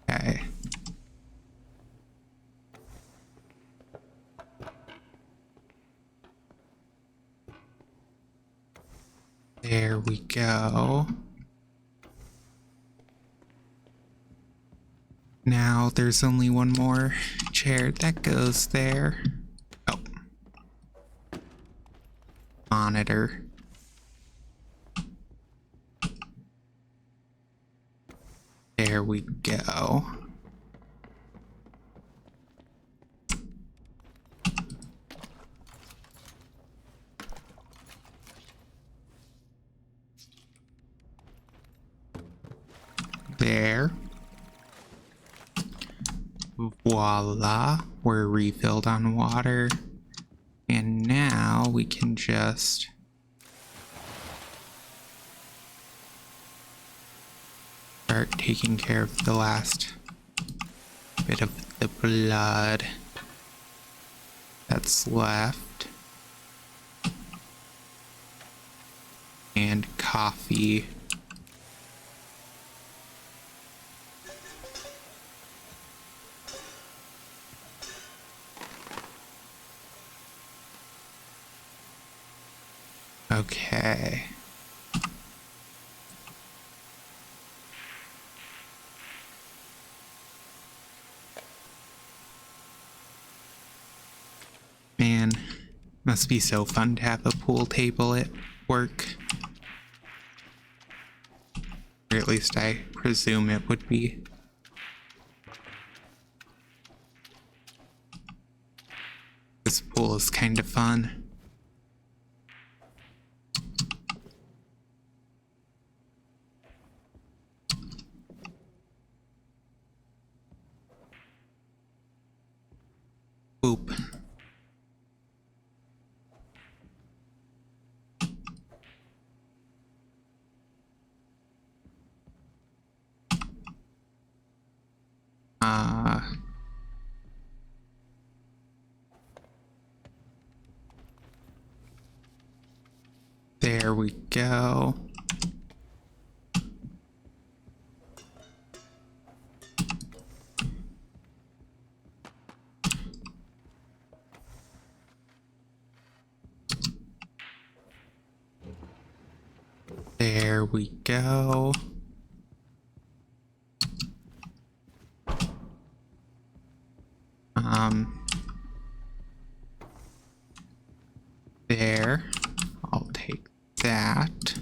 Okay. There we go. Now there's only one more chair that goes there. Oh. Monitor. There we go. There. Voila, we're refilled on water. And now we can just start taking care of the last bit of the blood that's left. And coffee. Okay. Must be so fun to have a pool table at work. Or at least I presume it would be. This pool is kind of fun. Boop. There we go. There we go. There. I'll take that.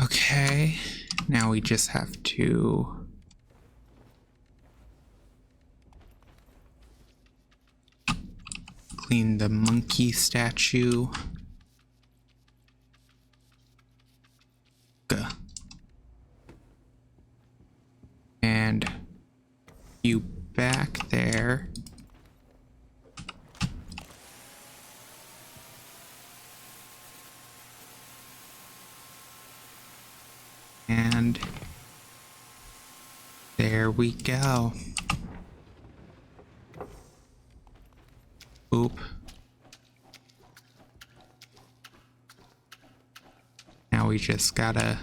Okay, now we just have to clean the monkey statue. Gah. And you back there. And there we go. Oop. Now we just gotta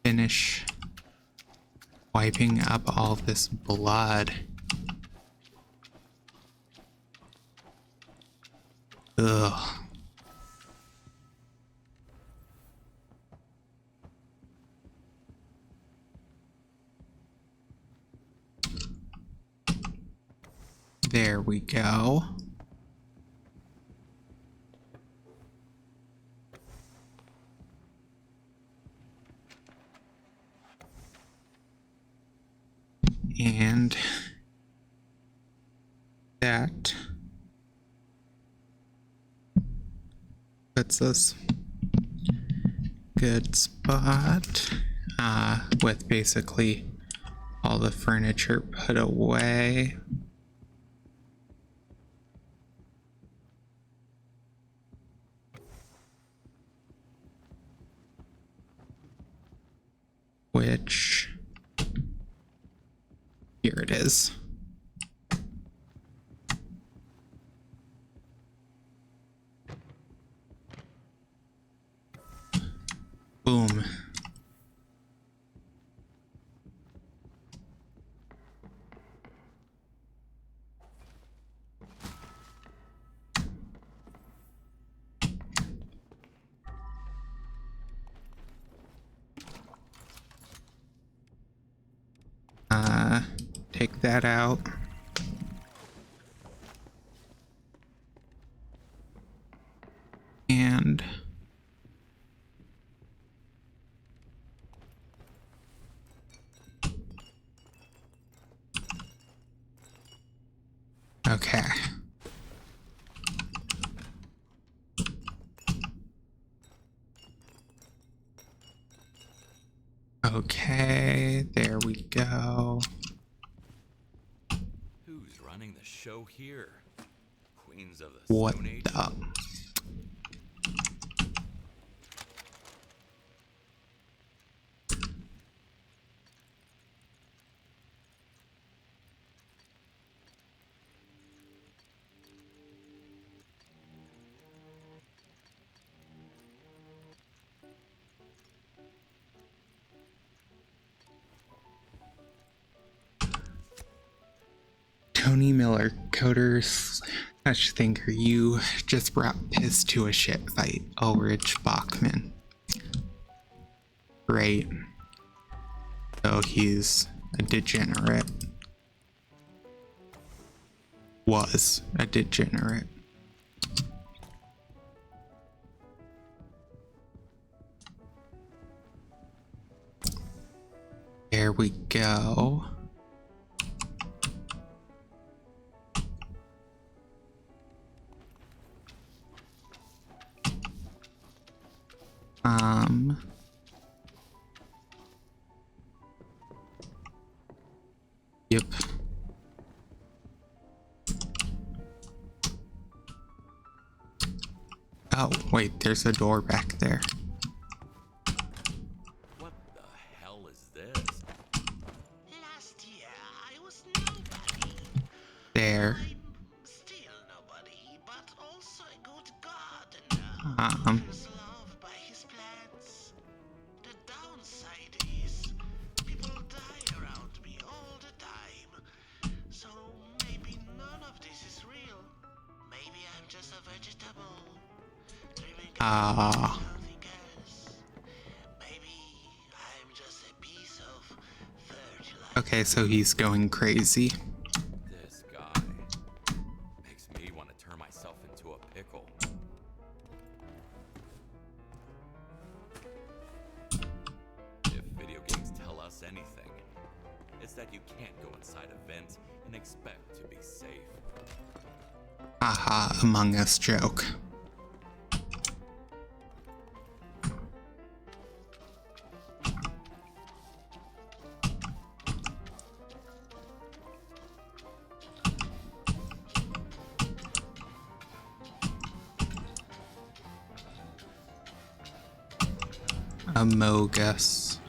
finish wiping up all this blood. Ugh. There we go. And that puts us good spot with basically all the furniture put away. Which, here it is. Boom. Take that out. And okay. Okay, there we go. Who's running the show here? Queens of the What Stone Age? the? Tony Miller, coders, such thinker, you just brought piss to a shit fight, Ulrich Bachman. Great. So he's a degenerate. was a degenerate. There we go. Yep. Oh, wait, there's a door back there. What the hell is this? Last year, I was nobody. There. I'm still nobody, but also a good gardener who's loved by his plants. The downside is, people die around me all the time. So maybe none of this is real. Maybe I'm just a vegetable. Dreaming of something else. Maybe I'm just a piece of fertilizer. Okay, so he's going crazy. This guy makes me want to turn myself into a pickle. If video games tell us anything, it's that you can't go inside a vent and expect to be safe. Haha, Among Us joke. Amogus.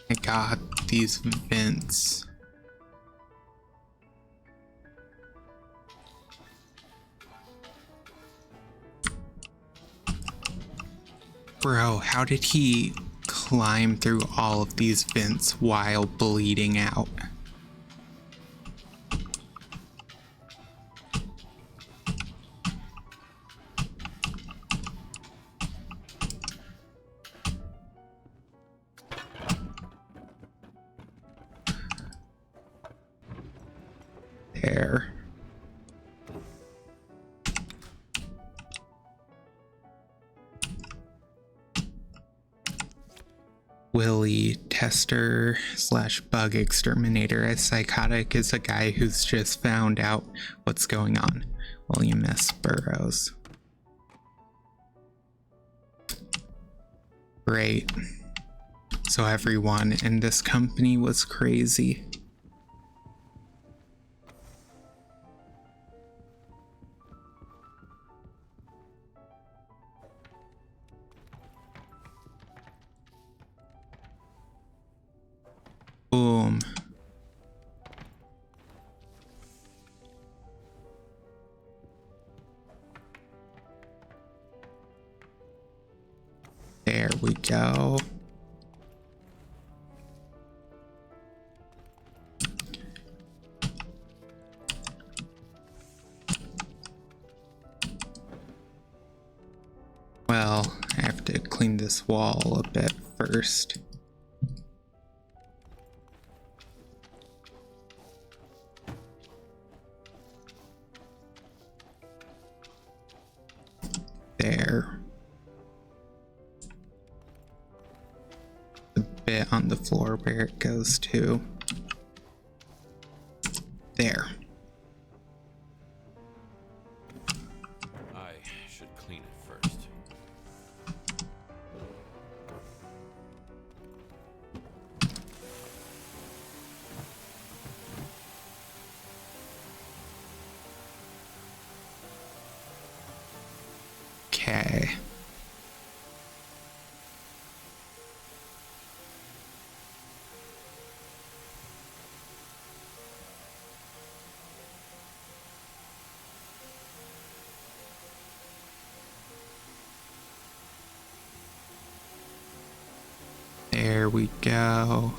My god, these vents. Bro, how did he climb through all of these vents while bleeding out? There. Willie, tester / bug exterminator. A psychotic is a guy who's just found out what's going on. William S. Burroughs. Great. So everyone in this company was crazy. Boom. There we go. Well, I have to clean this wall a bit first. There. The bit on the floor where it goes to. There. I should clean it first. Okay. There we go.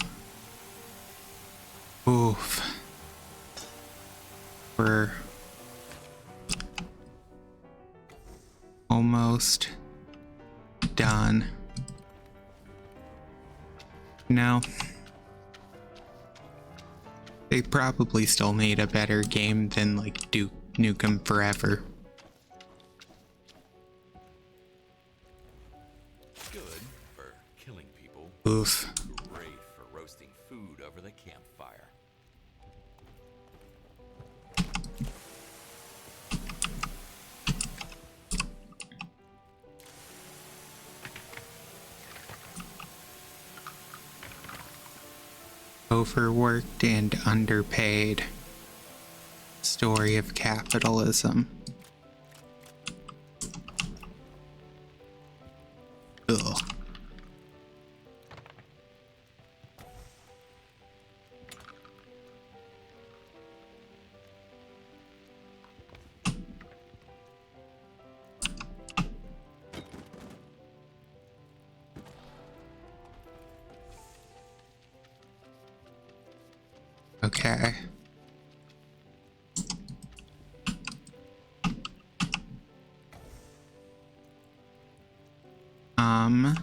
Oof. We're almost done. No. They probably still need a better game than like Duke Nukem Forever. Good for killing people. Oof. Great for roasting food over the campfire. Overworked and underpaid. Story of capitalism. Ugh. Okay. Um.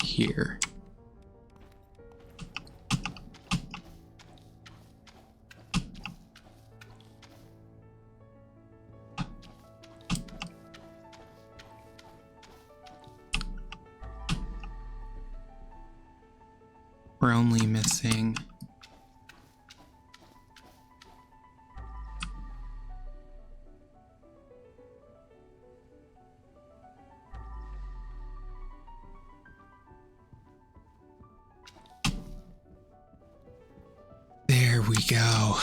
Here. We're only missing there we go.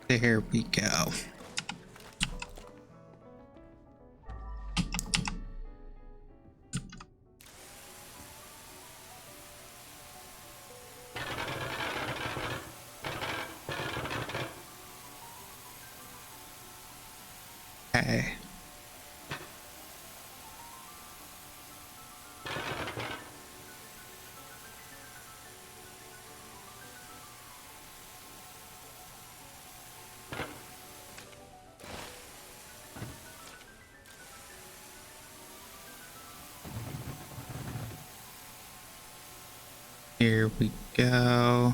There we go. Okay. Here we go.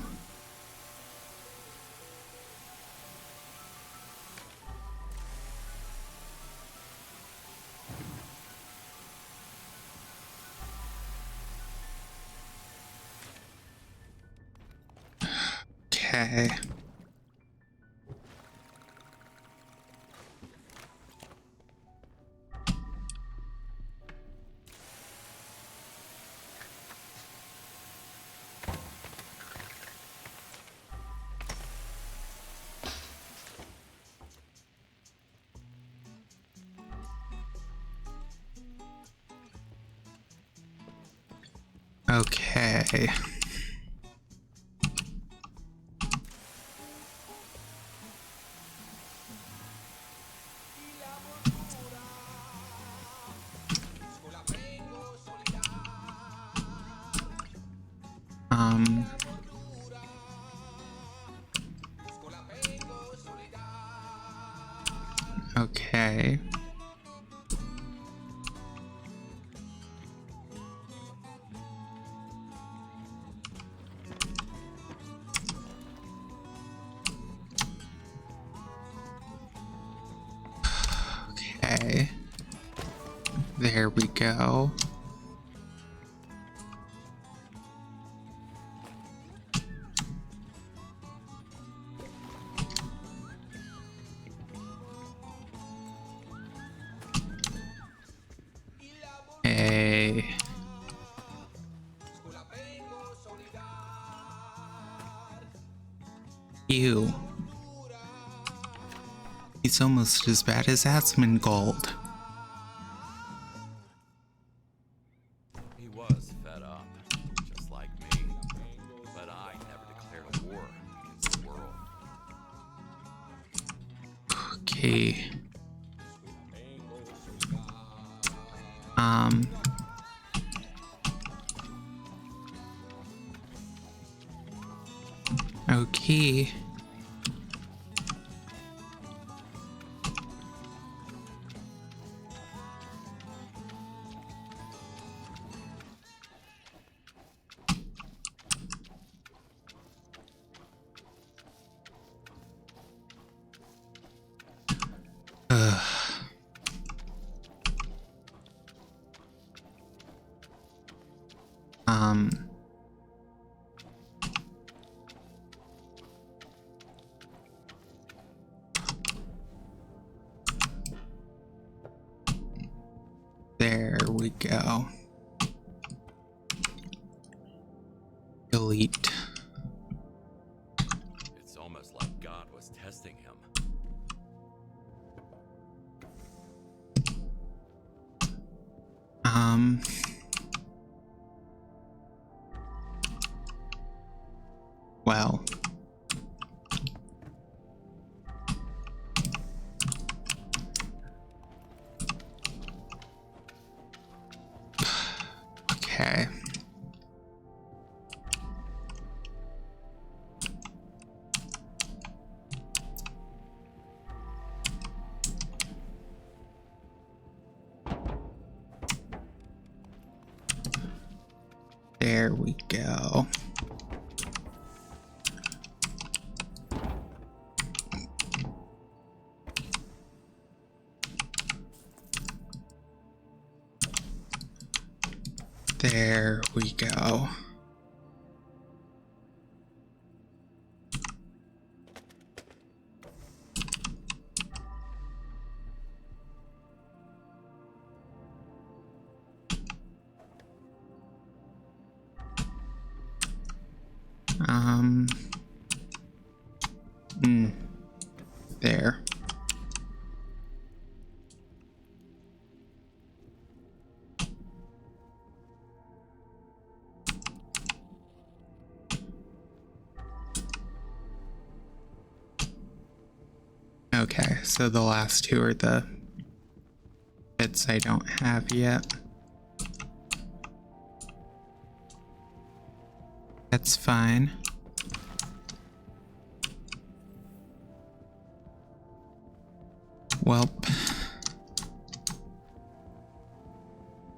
Okay. Okay. Okay. Okay. There we go. Hey. Ew. He's almost as bad as Asmongold. He was fed up, just like me. But I never declared a war against the world. Okay. Okay. There we go. Delete. It's almost like God was testing him. Well. Okay. There we go. There we go. There. Okay, so the last two are the bits I don't have yet. That's fine. Welp.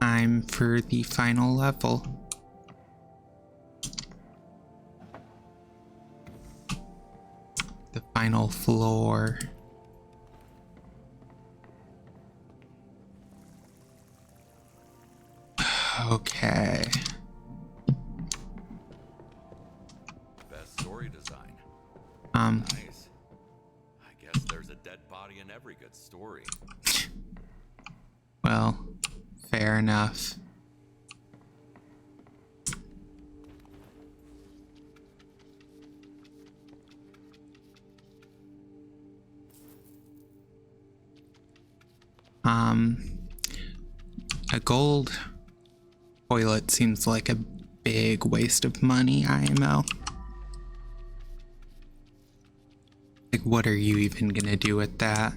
Time for the final level. The final floor. Okay. Best story design. Um, Nice. I guess there's a dead body in every good story. well, fair enough. A gold toilet seems like a big waste of money, IMO. Like, what are you even gonna do with that?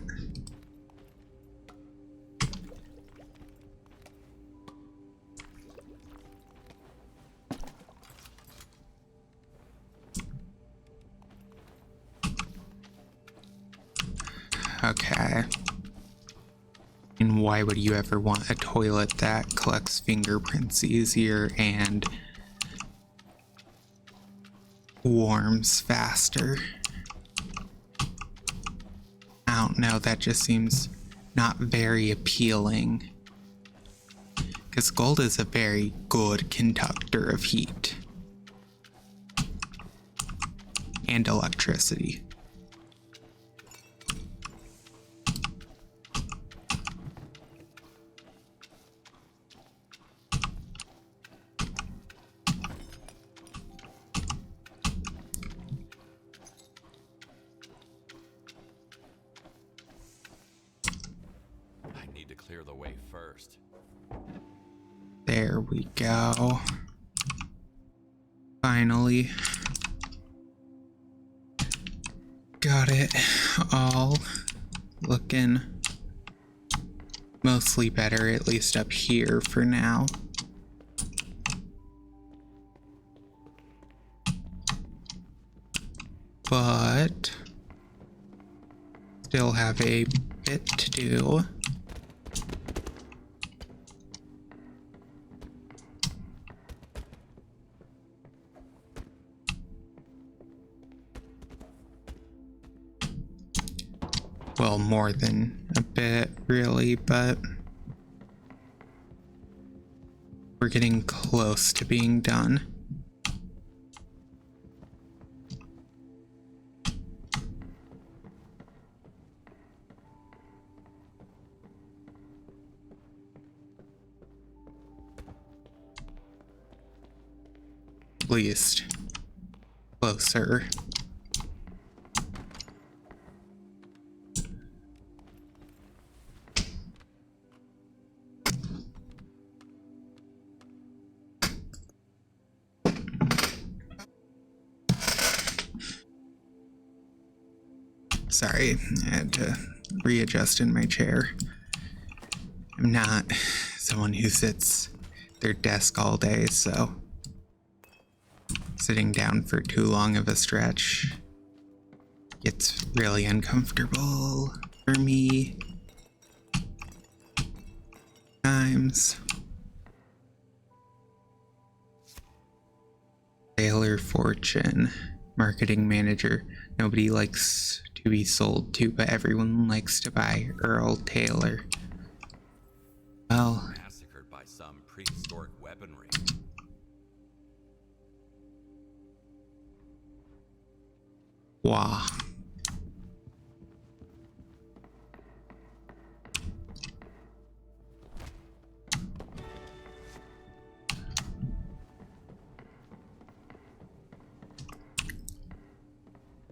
Okay. And why would you ever want a toilet that collects fingerprints easier and warms faster? I don't know, that just seems not very appealing. Because gold is a very good conductor of heat and electricity. first. There we go. Finally. Got it all looking mostly better, at least up here for now. But still have a bit to do. Well, more than a bit, really, but we're getting close to being done. At least closer. Sorry, I had to readjust in my chair. I'm not someone who sits at their desk all day, so sitting down for too long of a stretch gets really uncomfortable for me. Times. Taylor Fortune, marketing manager. Nobody likes to be sold to, but everyone likes to buy Earl Taylor. Well, Massacred by some prehistoric weaponry. wow.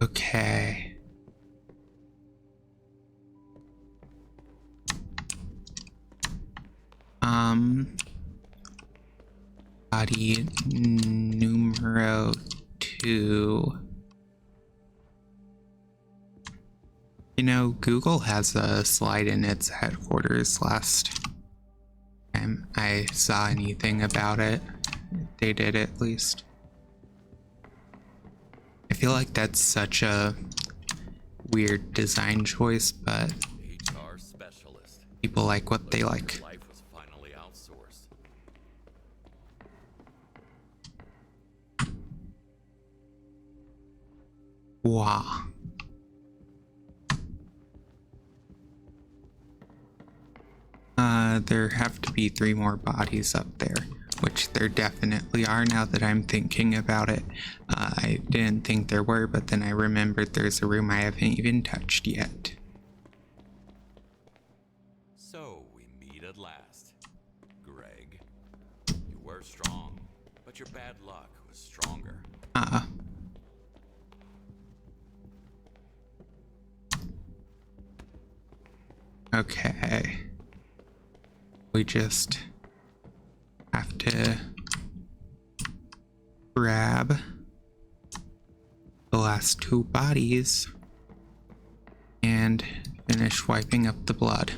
Okay. Body numero 2. You know, Google has a slide in its headquarters. Last time I saw anything about it, they did at least. I feel like that's such a weird design choice, but HR specialist. people like what they like. Life was finally outsourced. Wow. There have to be 3 more bodies up there, which there definitely are now that I'm thinking about it. I didn't think there were, but then I remembered there's a room I haven't even touched yet. So we meet at last. Greg, you were strong, but your bad luck was stronger. Okay. We just have to grab the last 2 bodies and finish wiping up the blood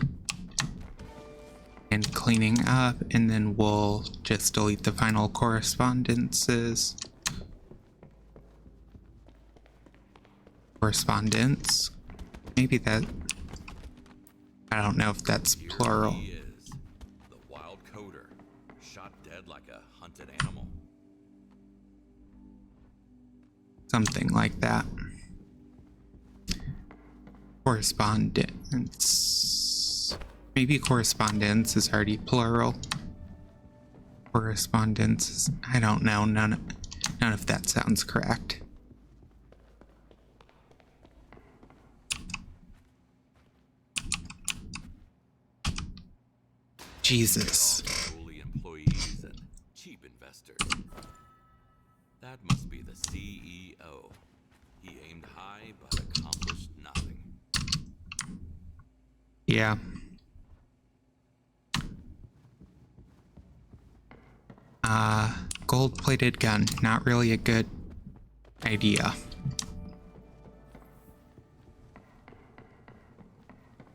and cleaning up, and then we'll just delete the final correspondences. Correspondence? Maybe that... I don't know if that's Here plural. he is, the wild coder, shot dead like a hunted animal. Something like that. Correspondence. Maybe correspondence is already plural. Correspondence. I don't know. None of that sounds correct. Jesus. Unruly employees and cheap investors. That must be the CEO. He aimed high but accomplished nothing. Yeah. Gold-plated gun, not really a good idea.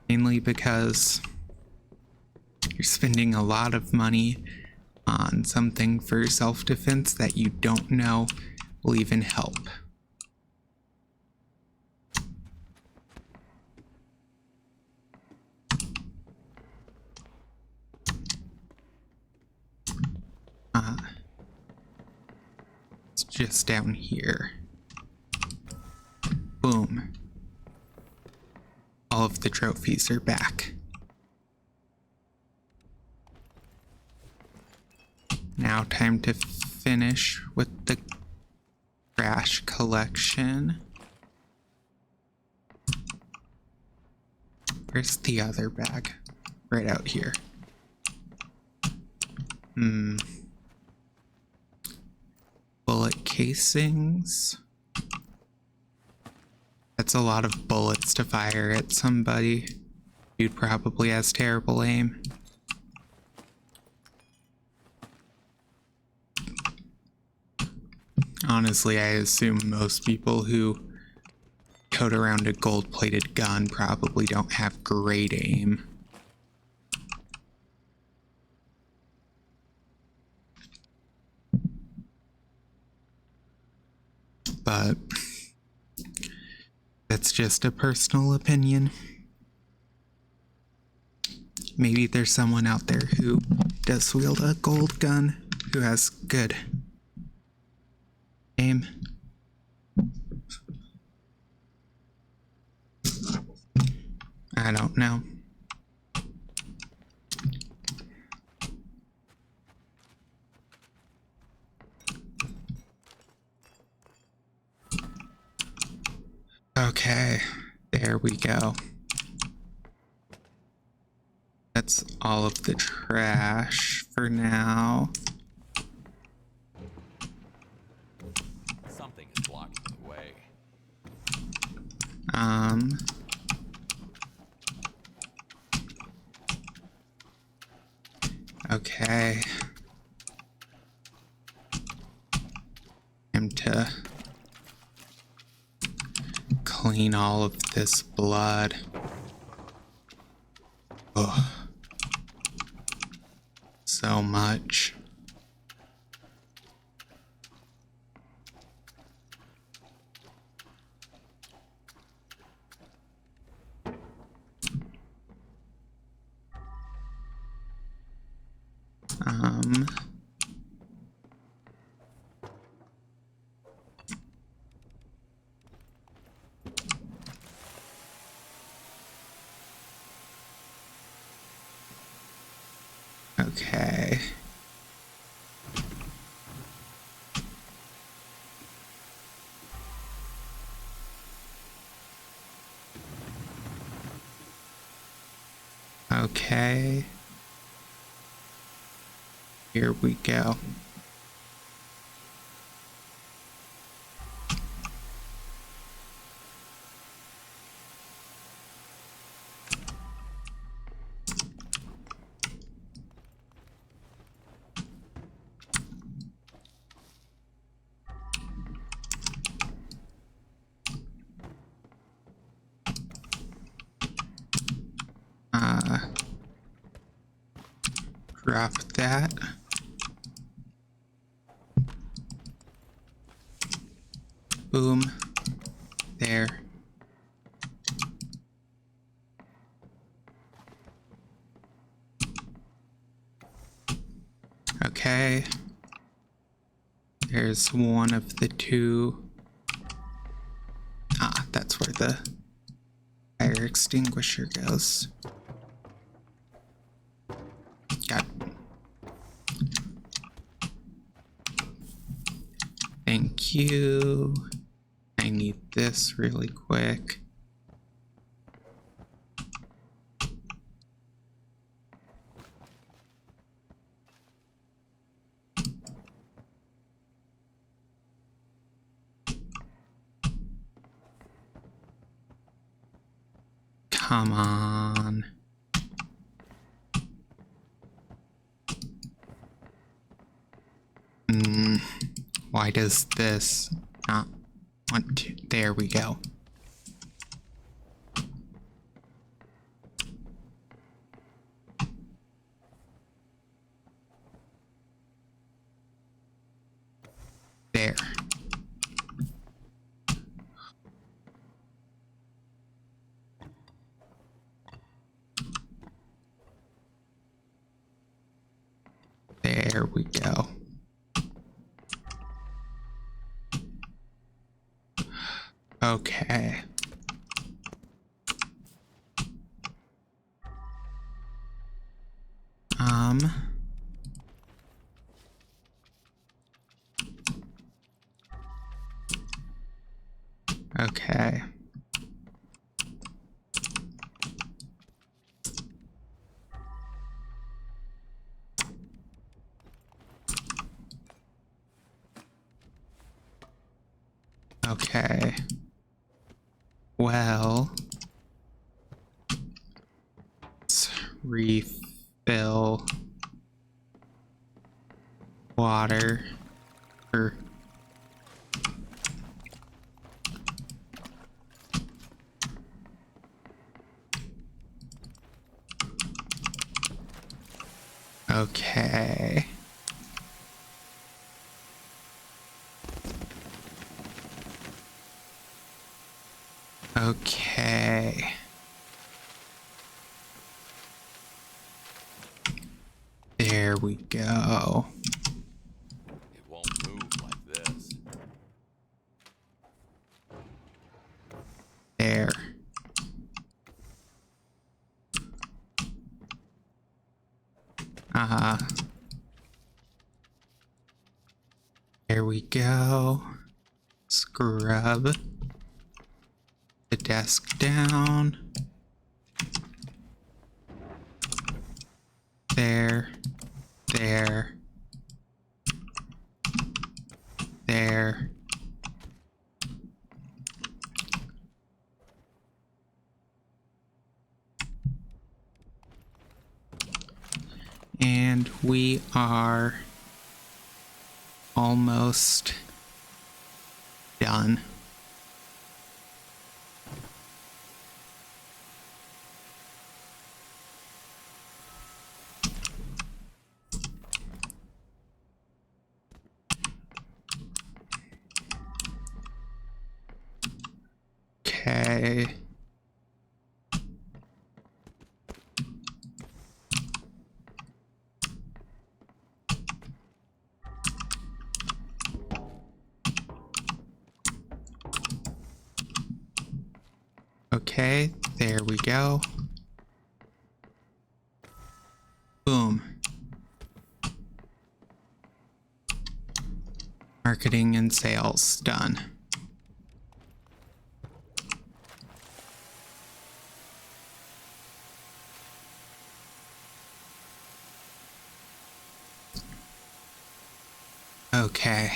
Mainly because you're spending a lot of money on something for self-defense that you don't know will even help. It's just down here. Boom. All of the trophies are back. Now time to finish with the trash collection. Where's the other bag? Right out here. Bullet casings. That's a lot of bullets to fire at somebody. Dude probably has terrible aim. Honestly, I assume most people who tote around a gold-plated gun probably don't have great aim. But that's just a personal opinion. Maybe there's someone out there who does wield a gold gun who has good aim. I don't know. Okay, there we go. That's all of the trash for now. Something is blocking the way. Okay. Time to clean all of this blood. Ugh. So much. Okay. Okay. Here we go. Drop that. Boom. There. Okay. There's one of the two. Ah, that's where the fire extinguisher goes. Got. Thank you. I need this really quick. Come on. Why does this not want to? There we go. There. There we go. Okay. Okay. Okay. Well, let's refill water. Okay. Okay. There we go. It won't move like this. There. There we go. Scrub the desk down. There. There. There. And we are almost done. Okay. Okay, there we go. Boom. Marketing and sales done. Okay.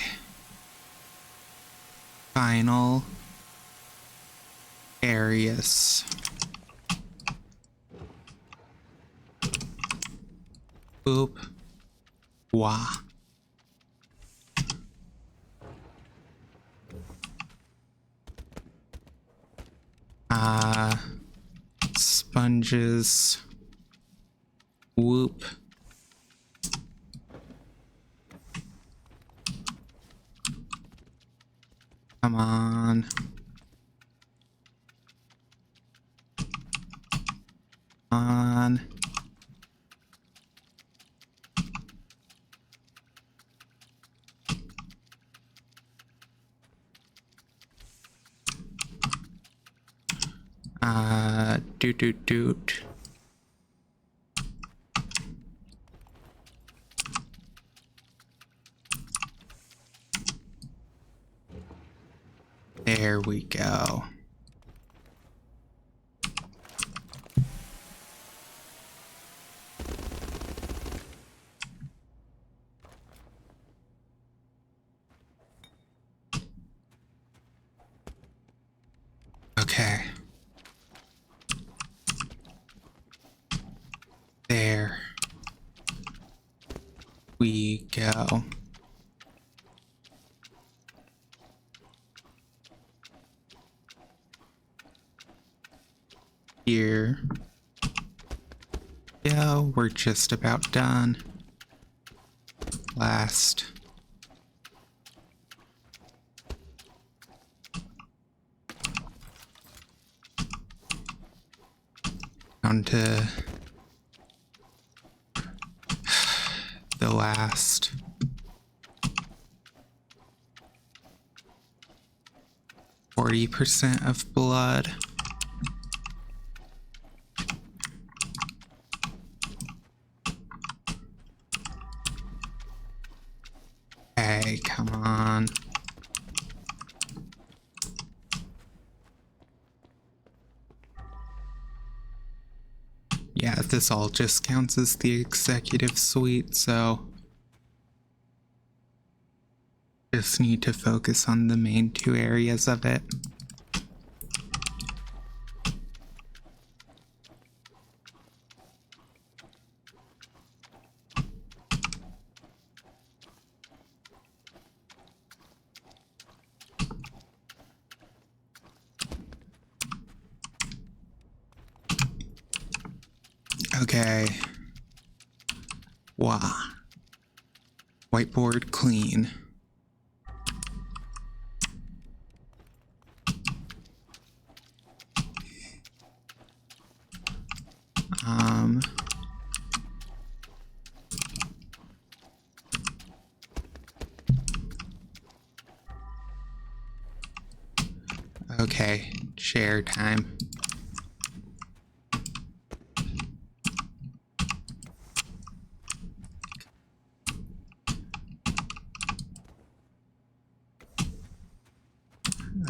Final areas. Boop. Wah. Sponges. Whoop. Come on. On. Doot. There we go. Okay. There we go. Here. Yeah, we're just about done. Last. Down to the last. %40 of blood. Hey, come on. Yeah, this all just counts as the executive suite, so just need to focus on the main 2 areas of it. Okay. Wow. Whiteboard clean. Okay, share time.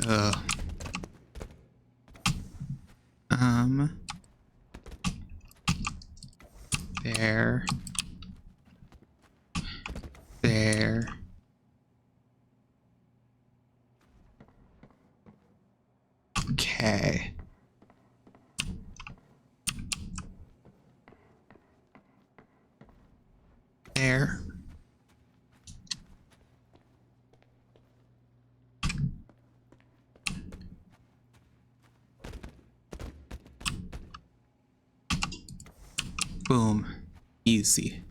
Ugh. There. There. Okay. There. Boom. Easy.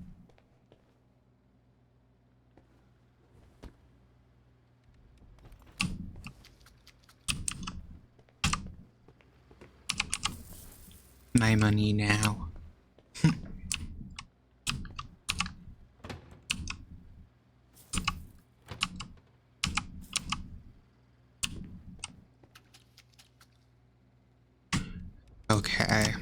My money now. Okay.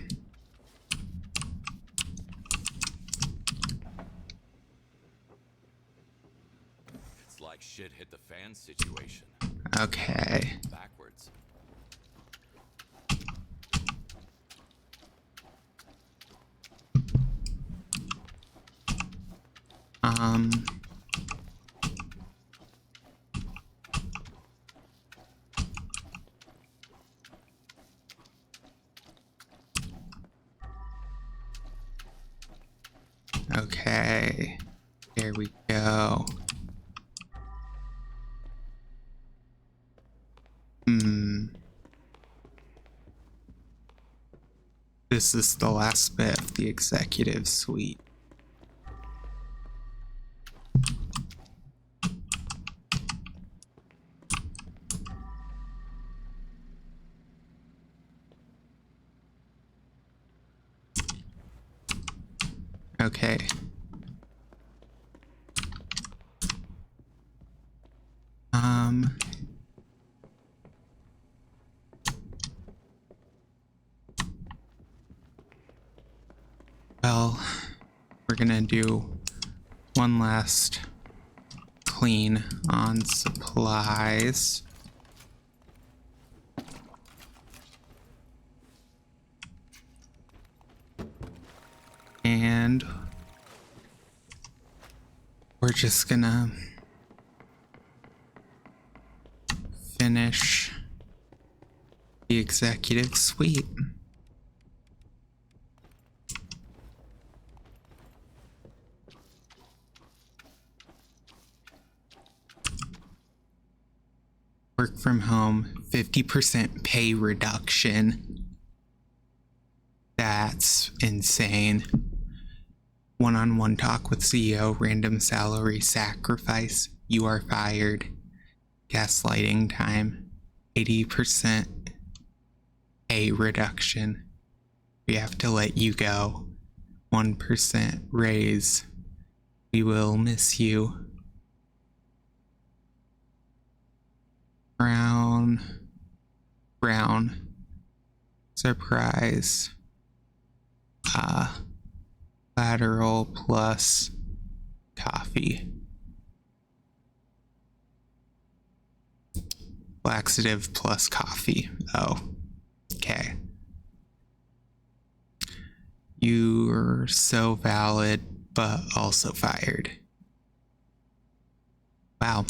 It's like shit hit the fan situation. Okay. Backwards. Okay. There we go. This is the last bit of the executive suite. Okay. Well, we're gonna do one last clean on supplies. And we're just gonna finish the executive suite. Work from home, 50% pay reduction. That's insane. One-on-one talk with CEO, random salary sacrifice. You are fired. Gaslighting time. 80% pay reduction. We have to let you go. 1% raise. We will miss you. Brown. Surprise. Lateral plus coffee. Laxative plus coffee. Oh, okay. You're so valid, but also fired. Wow.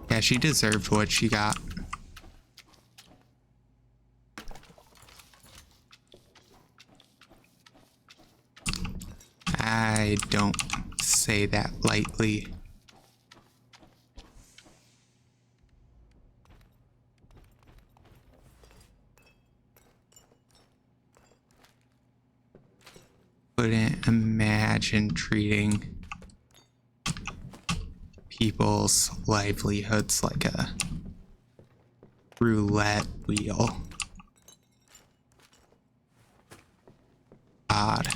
Yeah, she deserved what she got. I don't say that lightly. Couldn't imagine treating people's livelihoods like a roulette wheel. Odd.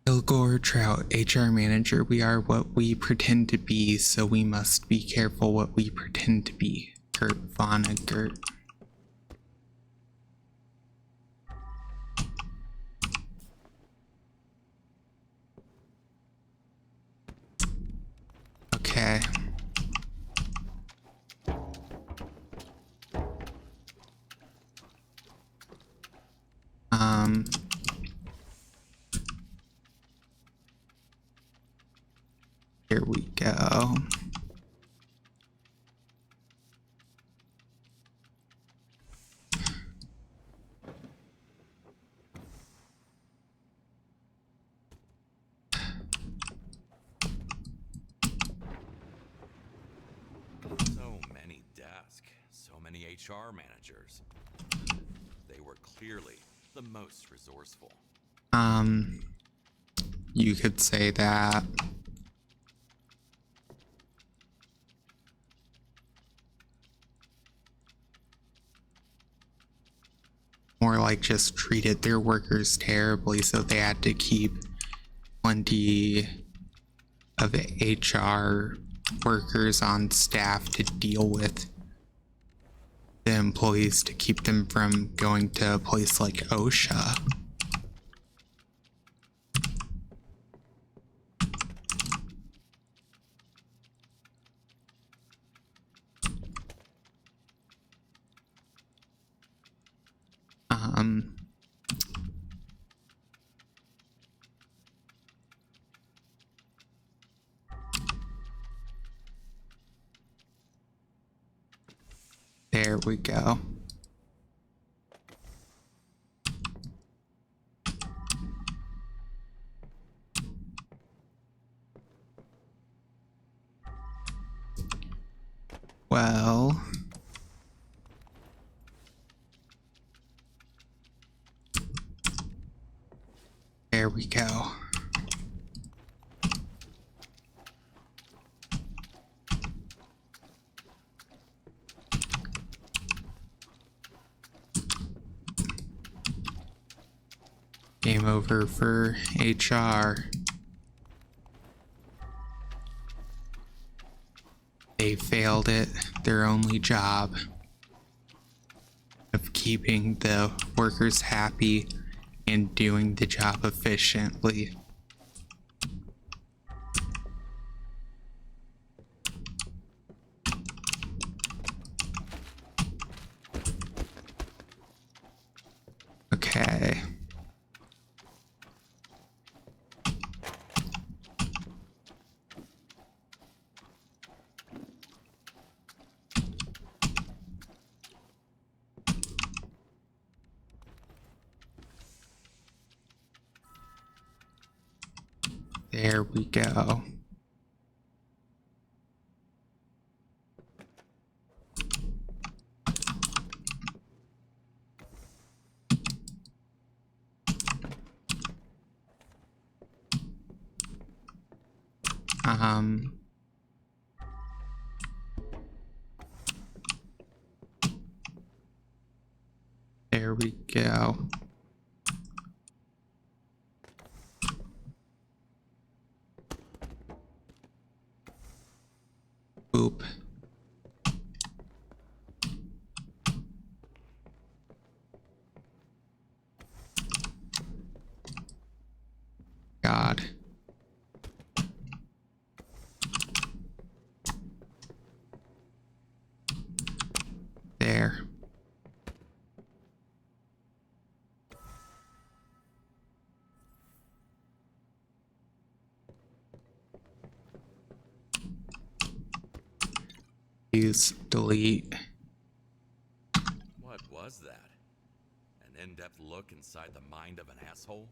Kilgore Trout, HR manager. We are what we pretend to be, so we must be careful what we pretend to be. Kurt Vonnegut. Okay. Here we go. So many desks, so many HR managers. They were clearly the most resourceful. You could say that. More like just treated their workers terribly, so they had to keep plenty of HR workers on staff to deal with the employees to keep them from going to a place like OSHA. There we go. Well, there we go. Game over for HR. They failed at their only job of keeping the workers happy and doing the job efficiently. Okay. There we go. There we go. Boop. God. There. Use delete. What was that? An in-depth look inside the mind of an asshole?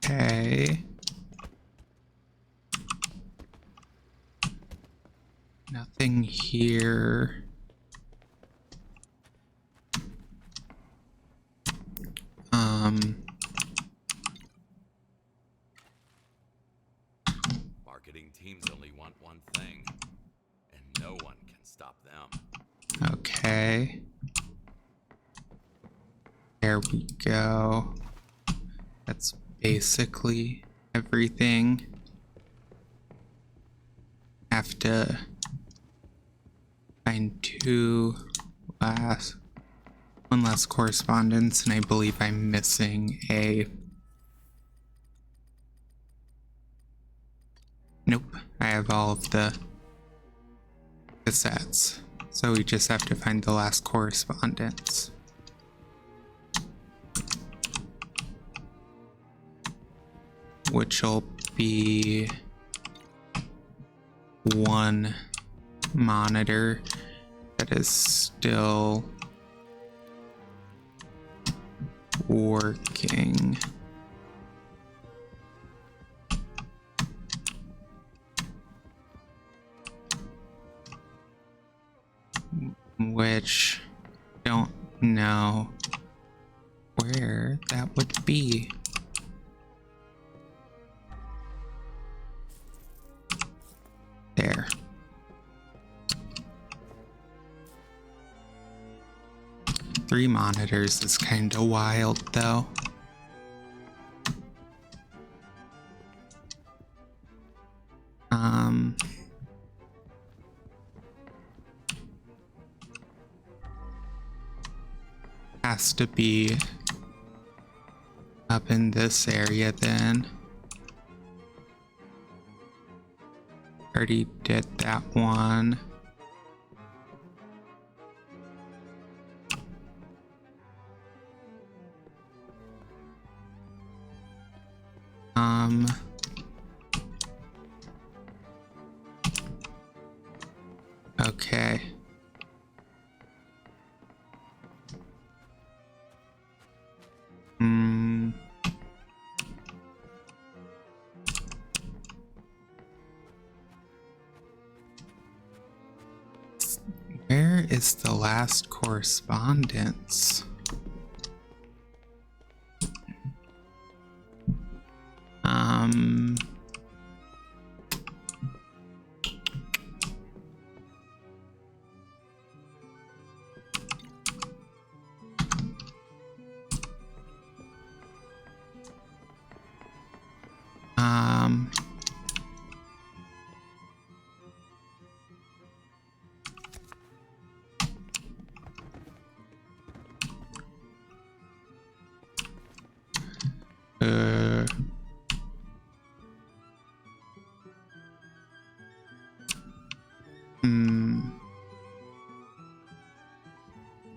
Okay. Nothing here. Marketing teams only want one thing, and no one can stop them. Okay. There we go. That's basically everything. Have to find one last correspondence, and I believe I'm missing a. Nope, I have all of the cassettes. So we just have to find the last correspondence. Which will be one monitor that is still working. Which don't know where that would be. There. Three monitors is kind of wild, though. Has to be up in this area then. Already did that one. Okay. Where is the last correspondence?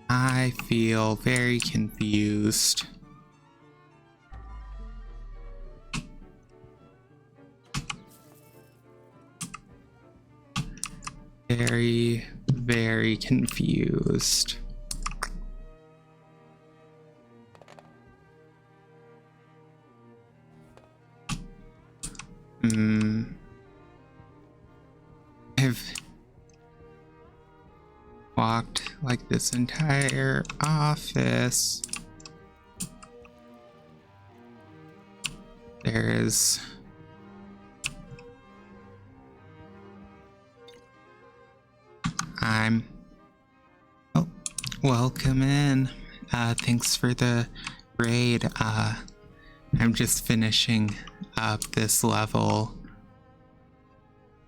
I feel very confused. confused. I've walked like this entire office. There's oh, welcome in. Thanks for the raid. I'm just finishing up this level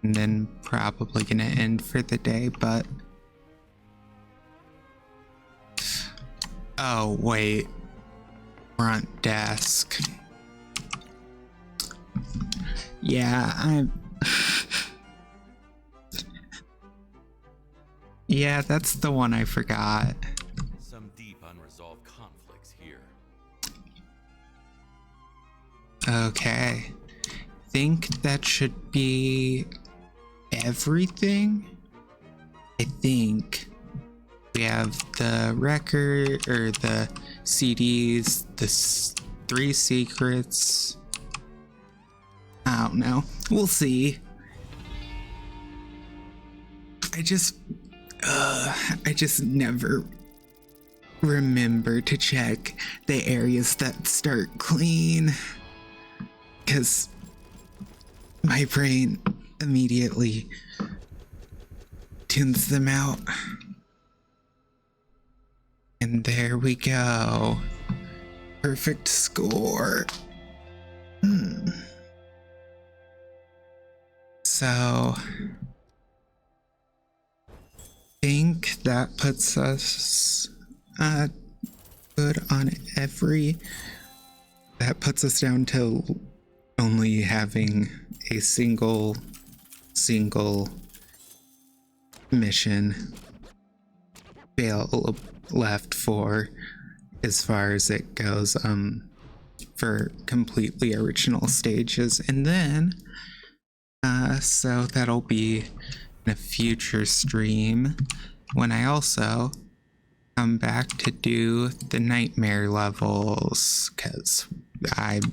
and then probably gonna end for the day, but oh wait, front desk. Yeah, yeah, that's the one I forgot. Some deep unresolved conflicts here. Okay. Think that should be everything. I think we have the record or the CDs, the 3 secrets. I don't know. We'll see. I just never remember to check the areas that start clean, because my brain immediately tunes them out. And there we go. Perfect score. So think that puts us good on every. That puts us down to only having a single mission fail left for, as far as it goes, for completely original stages. And then so that'll be in a future stream when I also come back to do the nightmare levels, because I'm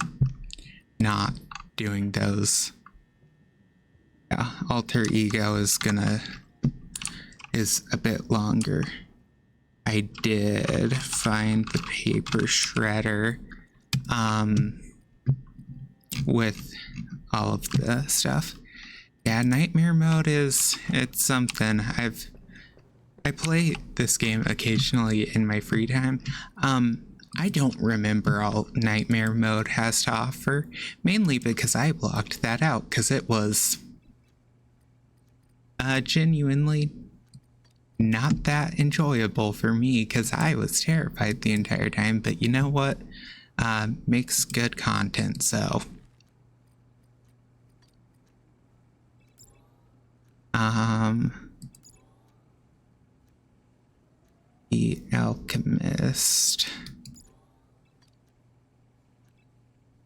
not doing those. Yeah, alter ego is a bit longer. I did find the paper shredder with all of the stuff. Yeah, nightmare mode it's something. I play this game occasionally in my free time. I don't remember all nightmare mode has to offer, mainly because I blocked that out because it was genuinely not that enjoyable for me, because I was terrified the entire time. But you know what? Makes good content, so the alchemist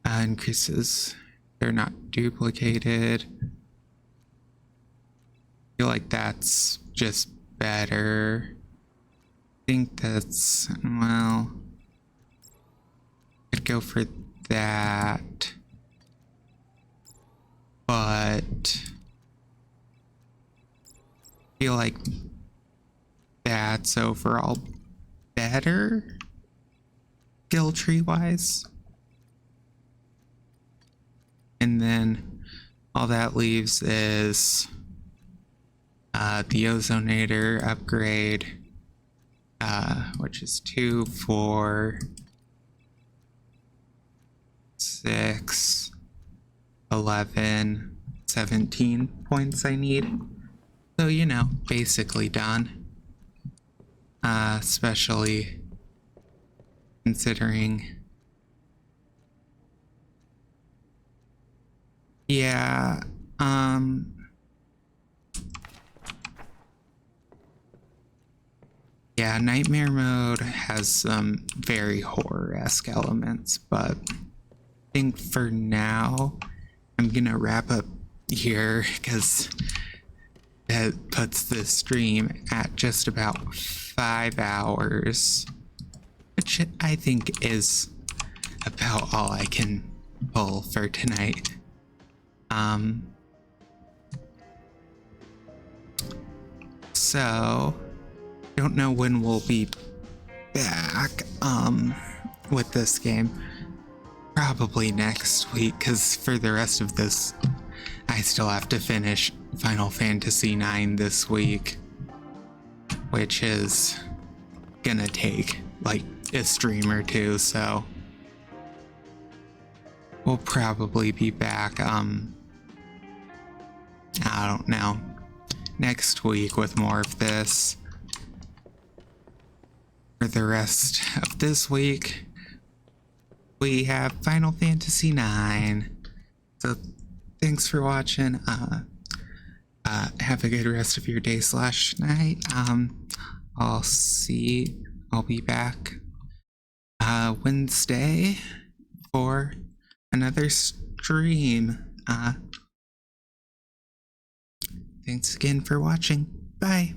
increases, they're not duplicated. I feel like that's just better. I think that's, well, I'd go for that, but I feel like that's overall better skill tree wise. And then all that leaves is the Ozonator upgrade, which is 2, 4, 6, 11, 17 points I need. So, you know, basically done. Especially considering, yeah, yeah, nightmare mode has some very horror-esque elements, but I think for now I'm gonna wrap up here because that puts the stream at just about 5 hours, which I think is about all I can pull for tonight. So don't know when we'll be back with this game. Probably next week, because for the rest of this I still have to finish Final Fantasy IX this week, which is gonna take like a stream or two, so we'll probably be back I don't know, next week with more of this. For the rest of this week, we have Final Fantasy IX. So thanks for watching. Have a good rest of your day / night. I'll be back Wednesday for another stream. Thanks again for watching. Bye.